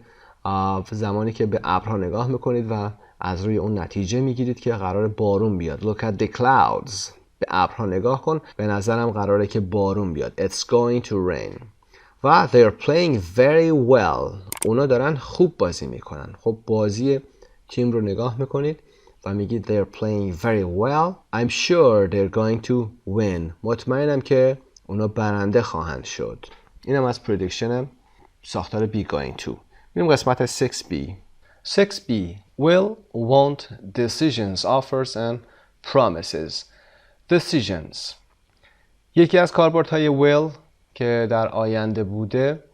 زمانی که به ابرها نگاه میکنید و از روی اون نتیجه میگیرید که قرار بارون بیاد. Look at the clouds. به ابرها نگاه کن. به نظرم قراره که بارون بیاد. It's going to rain. و they're playing very well. اونا دارن خوب بازی میکنن. خب بازی تیم رو نگاه میکنید و میگید they're playing very well. I'm sure they're going to win. مطمئنم که اونا برنده خواهند شد. اینم از پردیکشن ساختار be going to. میریم قسمت 6b. 6b will, want, decisions, offers and promises. Decisions. یکی از کاربردهای will که در آینده بوده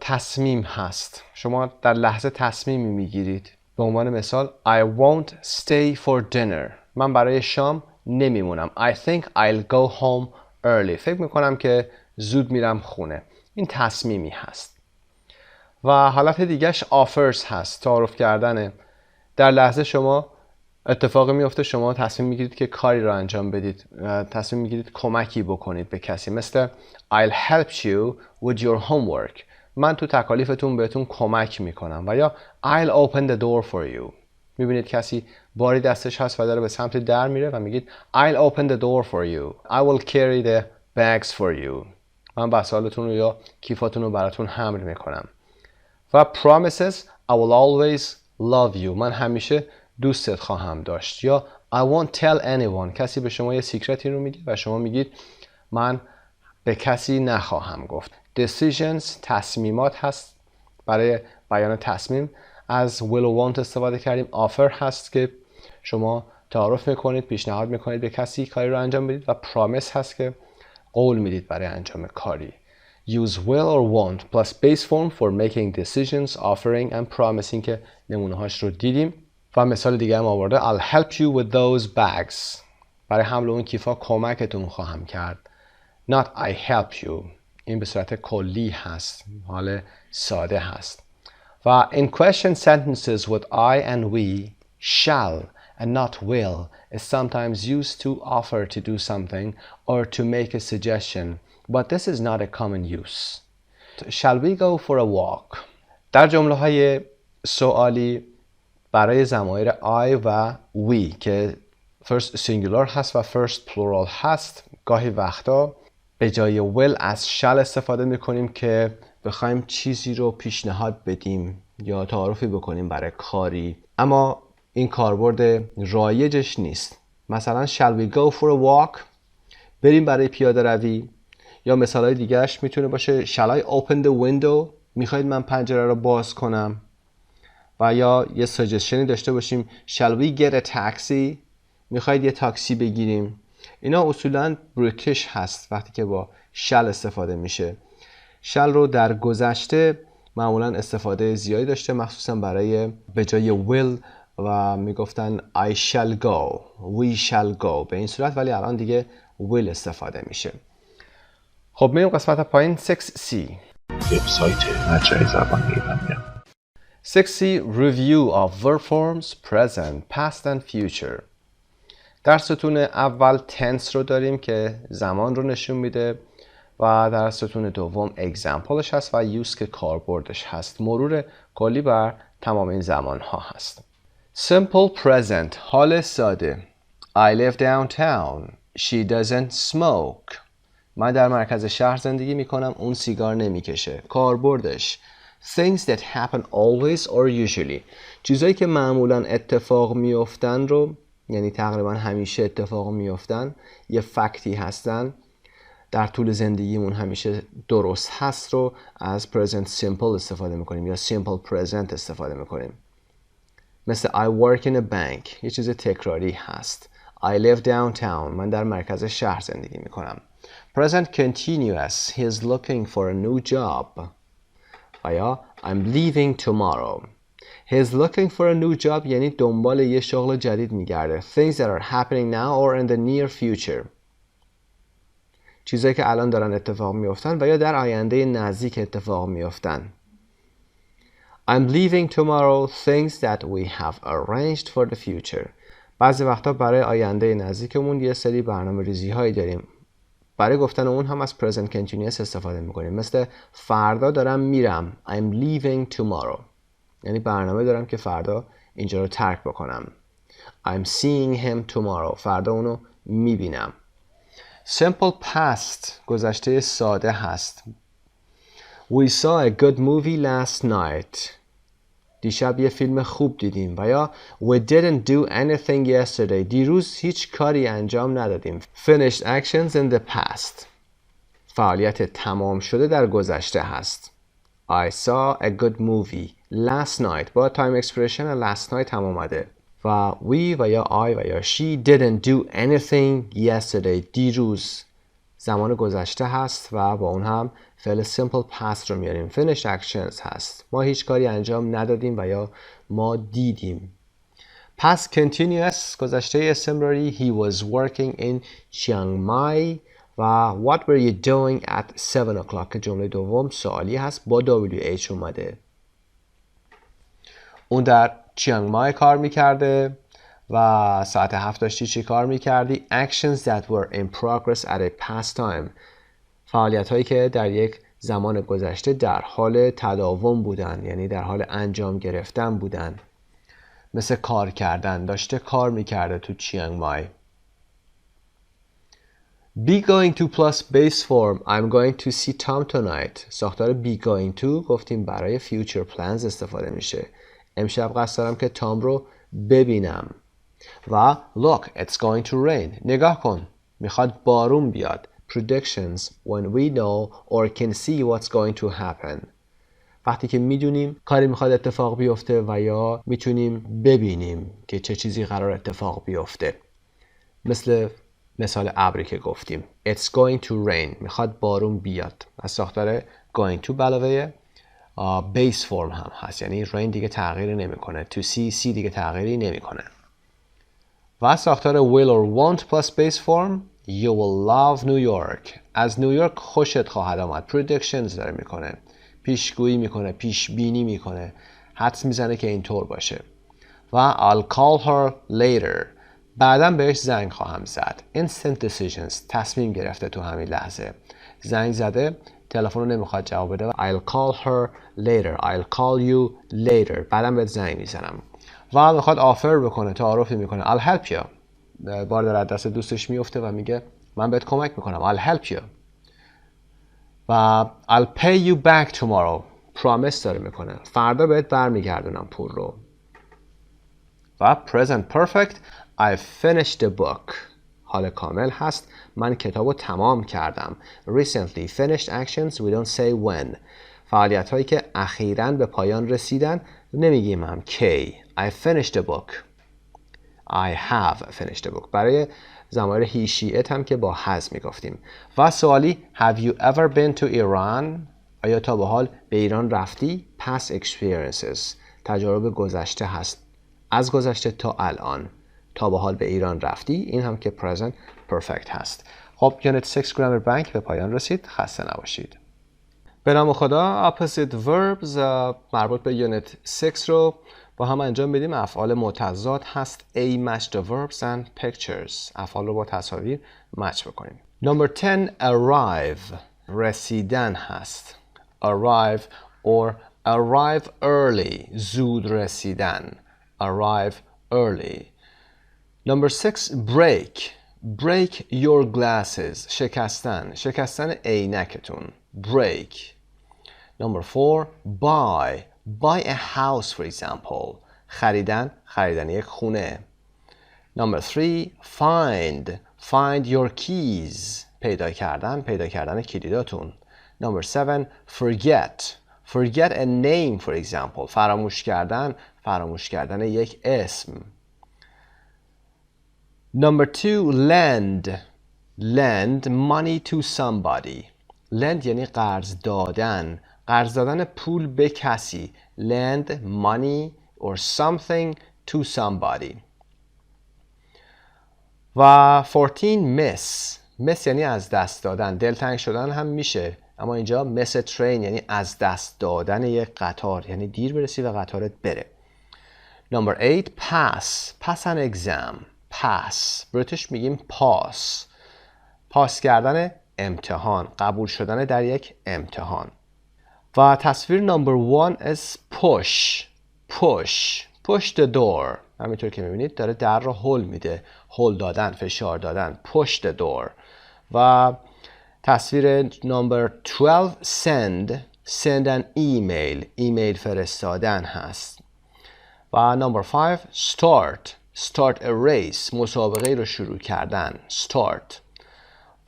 تصمیم هست. شما در لحظه تصمیمی میگیرید. به عنوان مثال I won't stay for dinner. من برای شام نمیمونم. I think I'll go home early. فکر میکنم که زود میرم خونه. این تصمیمی هست. و حالت دیگهش offers هست. تعارف کردنه. در لحظه شما اتفاقی میفته شما تصمیم میگیرید که کاری رو انجام بدید. تصمیم میگیرید کمکی بکنید به کسی. مثل I'll help you with your homework. من تو تکالیفتون بهتون کمک میکنم. و یا I'll open the door for you. میبینید کسی باری دستش هست و داره به سمت در میره و میگید I'll open the door for you. I will carry the bags for you. من وسایلتون رو یا کیفاتون رو براتون حمل میکنم. و promises I will always love you. من همیشه دوستت خواهم داشت. یا I won't tell anyone. کسی به شما یه سیکرتی رو میگه و شما میگید من به کسی نخواهم گفت. Decisions تصمیمات هست. برای بیان تصمیم از will و want استفاده کردیم. Offer هست که شما تعارف میکنید، پیشنهاد میکنید به کسی کاری رو انجام بدید. و promise هست که قول میدید برای انجام کاری. Use will or want plus base form for making decisions, offering and promising که نمونه هاش رو دیدیم. و مثال دیگه هم آورده I'll help you with those bags. برای حمل اون کیفا کمکتون خواهم کرد. Not I help you. این به صورت کلی هست. حال ساده هست. و in question sentences with I and we, shall and not will is sometimes used to offer to do something or to make a suggestion. But this is not a common use. Shall we go for a walk? در جمله های سوالی برای ضمایر I و we که first singular هست و first plural هست گاهی وقتا به جای will از shall استفاده میکنیم که بخوایم چیزی رو پیشنهاد بدیم یا تعارفی بکنیم برای کاری. اما این کاربرد رایجش نیست. مثلا shall we go for a walk؟ بریم برای پیاده روی. یا مثالای دیگهش میتونه باشه shall I open the window؟ میخواید من پنجره رو باز کنم؟ و یا یه سجشنی داشته باشیم shall we get a taxi؟ میخواید یه تاکسی بگیریم؟ اینا اصولاً بریتیش هست وقتی که با shall استفاده میشه. shall رو در گذشته معمولاً استفاده زیادی داشته مخصوصاً برای به جای will و میگفتن I shall go، we shall go به این صورت، ولی الان دیگه will استفاده میشه. خب میریم قسمت پایین 6C. وبسایت مجموعه زبان ایرانیان. 6C Review of verb forms present, past and future. در ستون اول tense رو داریم که زمان رو نشون میده و در ستون دوم exampleش هست و use که کاربردش هست. مرور کلی بر تمام این زمان ها هست. Simple present حال ساده. I live downtown. She doesn't smoke. من در مرکز شهر زندگی میکنم. اون سیگار نمیکشه. کاربردش things that happen always or usually. چیزایی که معمولا اتفاق میافتن رو، یعنی تقریبا همیشه اتفاق میافتن، یه فکتی هستن، در طول زندگیمون همیشه درست هست رو از present simple استفاده میکنیم یا simple present استفاده میکنیم. مثل I work in a bank یه چیز تکراری هست. I live downtown من در مرکز شهر زندگی میکنم. Present continuous he is looking for a new job. یا I'm leaving tomorrow. He is looking for a new job یعنی دنبال یه شغل جدید میگرده. Things that are happening now or in the near future. چیزایی که الان دارن اتفاق میافتن و یا در آینده نزدیک اتفاق میافتن. I'm leaving tomorrow things that we have arranged for the future. بعضی وقتا برای آینده نزدیکمون یه سری برنامه ریزی هایی داریم. برای گفتن اون هم از present continuous استفاده میکنیم. مثل فردا دارم میرم. I'm leaving tomorrow. یعنی برنامه دارم که فردا اینجا رو ترک بکنم. I'm seeing him tomorrow. فردا اونو میبینم. Simple past گذشته ساده هست. We saw a good movie last night. دیشب یه فیلم خوب دیدیم. و یا We didn't do anything yesterday. دیروز هیچ کاری انجام ندادیم. Finished actions in the past. فعالیت تمام شده در گذشته هست. I saw a good movie last night. با time expression last night هم اومده. و we و یا I و یا she didn't do anything yesterday. دیروز زمان گذشته هست و با اون هم فعل simple past رو میاریم. finished actions هست. ما هیچ کاری انجام ندادیم و یا ما دیدیم. past continuous گذشته استمراری. He was working in Chiang Mai. و what were you doing at 7 o'clock که جمله دوم سوالی هست با WH اومده. اون در چیانگ مای کار میکرده و ساعت 7 داشتی چی کار میکردی؟ Actions that were in progress at a past time. فعالیت هایی که در یک زمان گذشته در حال تداوم بودن، یعنی در حال انجام گرفتن بودن. مثل کار کردن، داشته کار میکرده تو چیانگ مای. Be going to plus base form. I'm going to see Tom tonight. ساختار be going to گفتیم برای future plans استفاده میشه. امشب قصد دارم که تام رو ببینم. و look, it's going to rain. نگاه کن. میخواد بارون بیاد. Predictions when we know or can see what's going to happen. وقتی که میدونیم کاری میخواد اتفاق بیفته و یا میتونیم ببینیم که چه چیزی قرار اتفاق بیفته. مثال ابری که گفتیم. It's going to rain. میخواد بارون بیاد. از ساختار going to علاوه base form هم هست. یعنی rain دیگه تغییری نمیکنه. To see دیگه تغییری نمیکنه. و ساختار will or won't plus base form. You will love New York. از نیویورک خوشت خواهد آمد. Predictions داره میکنه. پیشگویی میکنه. پیش بینی میکنه. حدس میزنه که اینطور باشه. و I'll call her later. بعداً بهش زنگ خواهم زد. Instant decisions. تصمیم گرفته تو همین لحظه. زنگ زده. تلفن رو نمیخواد جواب بده. I'll call her later. I'll call you later. بعداً بهت زنگ میزنم. و میخواد آفر بکنه. تعارفی میکنه. I'll help you. بار در دست دوستش میفته و میگه من بهت کمک میکنم. I'll help you. و I'll pay you back tomorrow. promise داره میکنه. فردا بهت برمیگردونم پول رو. و present perfect. I finished the book. حال کامل هست. من کتابو تمام کردم. Recently finished actions we don't say when. فعالیت هایی که اخیراً به پایان رسیدن نمیگیم هم کی. I finished the book. I have finished the book. برای ضمایر he she it هم که با has میگفتیم. و سوالی have you ever been to Iran? آیا تا به حال به ایران رفتی؟ Past experiences. تجارب گذشته هست. از گذشته تا الان. تا به حال به ایران رفتی. این هم که present perfect هست. خب یونیت 6 گرامر بانک به پایان رسید. خسته نباشید. به نام خدا. opposite verbs مربوط به یونیت 6 رو با هم انجام بدیم. افعال متضاد هست. A match the verbs and pictures. افعال رو با تصاویر مچ بکنیم. Number 10 arrive. رسیدن هست. arrive or arrive early. زود رسیدن. arrive early. Number 6 break. break your glasses. شکستن. شکستن عینکتون. break. Number 4 buy. buy a house for example. خریدن. خریدن یک خونه. Number 3 find. find your keys. پیدا کردن. پیدا کردن کلیداتون. Number 7 forget. forget a name for example. فراموش کردن. فراموش کردن یک اسم. Number 2 lend. lend money to somebody. lend یعنی قرض دادن. قرض دادن پول به کسی. lend money or something to somebody. و 14 miss. miss یعنی از دست دادن، دلتنگ شدن هم میشه، اما اینجا miss a train یعنی از دست دادن یک قطار، یعنی دیر برسی و قطارت بره. Number 8 pass an exam. pass بریتیش میگیم پاس کردن امتحان، قبول شدن در یک امتحان. و تصویر number 1 is push the door. همینطور که میبینید داره در رو هل میده، هل دادن، فشار دادن، push the door. و تصویر number 12 send an email. ایمیل فرستادن هست. و number 5 start a race. مسابقه رو شروع کردن، start.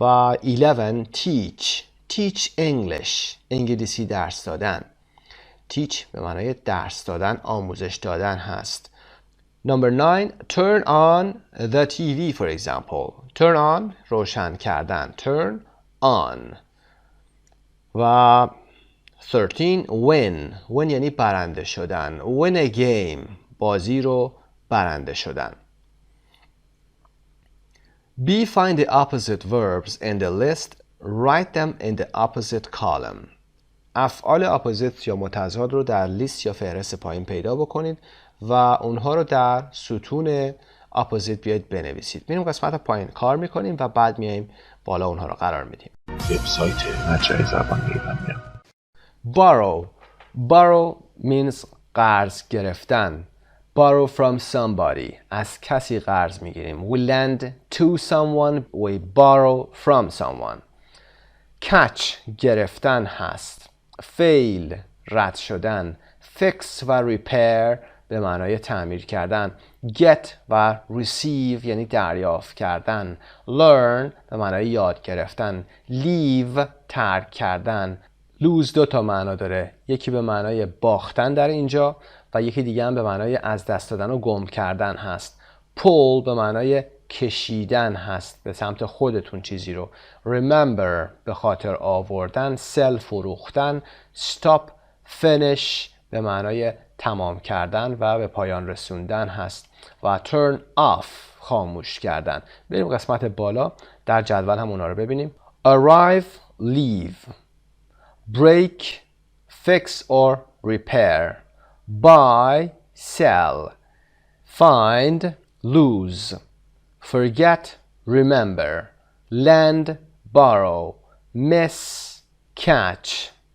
و 11 teach English. انگلیسی درس دادن. teach به معنای درس دادن، آموزش دادن هست. Number 9 turn on the TV for example. turn on روشن کردن، turn on. و 13 win یعنی برنده شدن، win a game بازی رو برنده شدن. B find the opposite verbs in the list, write them in the opposite column. افعال اپوزیت یا متضاد رو در لیست یا فهرست پایین پیدا بکنید و اونها رو در ستون اپوزیت بیاید بنویسید. میریم قسمت پایین کار میکنیم و بعد میایم بالا اونها رو قرار میدیم. وبسایت مجموعه زبان ایرانیان. borrow means قرض گرفتن. borrow from somebody. از کسی قرض میگیریم. we lend to someone, we borrow from someone. catch گرفتن هست. fail رد شدن. fix و repair به معنای تعمیر کردن. get و receive یعنی دریافت کردن. learn به معنای یاد گرفتن. leave ترک کردن. lose دو تا معنا داره، یکی به معنای باختن در اینجا و یکی دیگه هم به معنای از دست دادن و گم کردن هست. pull به معنای کشیدن هست به سمت خودتون چیزی رو. remember به خاطر آوردن. sell فروختن. stop finish به معنای تمام کردن و به پایان رسوندن هست. و turn off خاموش کردن. بریم قسمت بالا در جدول هم اونا رو ببینیم. arrive leave. break fix or repair. buy sell. find lose. forget remember. lend borrow. miss catch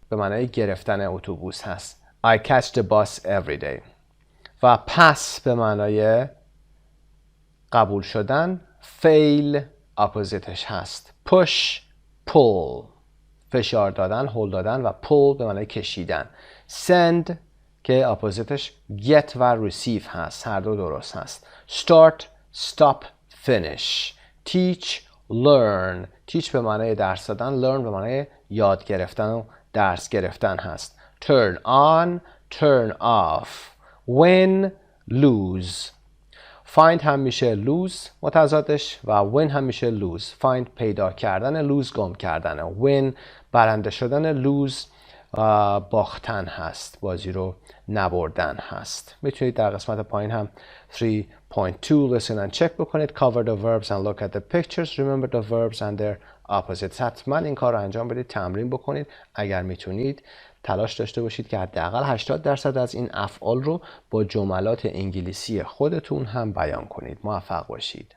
به معنای گرفتن اتوبوس هست. I catch the bus every day. و pass به معنای قبول شدن. fail اپوزیتش هست. push pull فشار دادن، هل دادن و pull به معنای کشیدن. send که اپوزیتش get و receive هست، هر دو درست هست. start stop finish. teach learn. teach به معنای درس دادن، learn به معنای یاد گرفتن و درس گرفتن هست. turn on turn off. win lose. find هم میشه lose متضادش و win هم میشه lose. find پیدا کردن، lose گم کردن. win برنده شدن، lose باختن هست، بازی رو نبردن هست. میتونید در قسمت پایین هم 3.2 listen and check بکنید. cover the verbs and look at the pictures. remember the verbs and their opposites. حتما این کار رو انجام بدید، تمرین بکنید. اگر میتونید تلاش داشته باشید که حداقل 80% از این افعال رو با جملات انگلیسی خودتون هم بیان کنید. موفق باشید.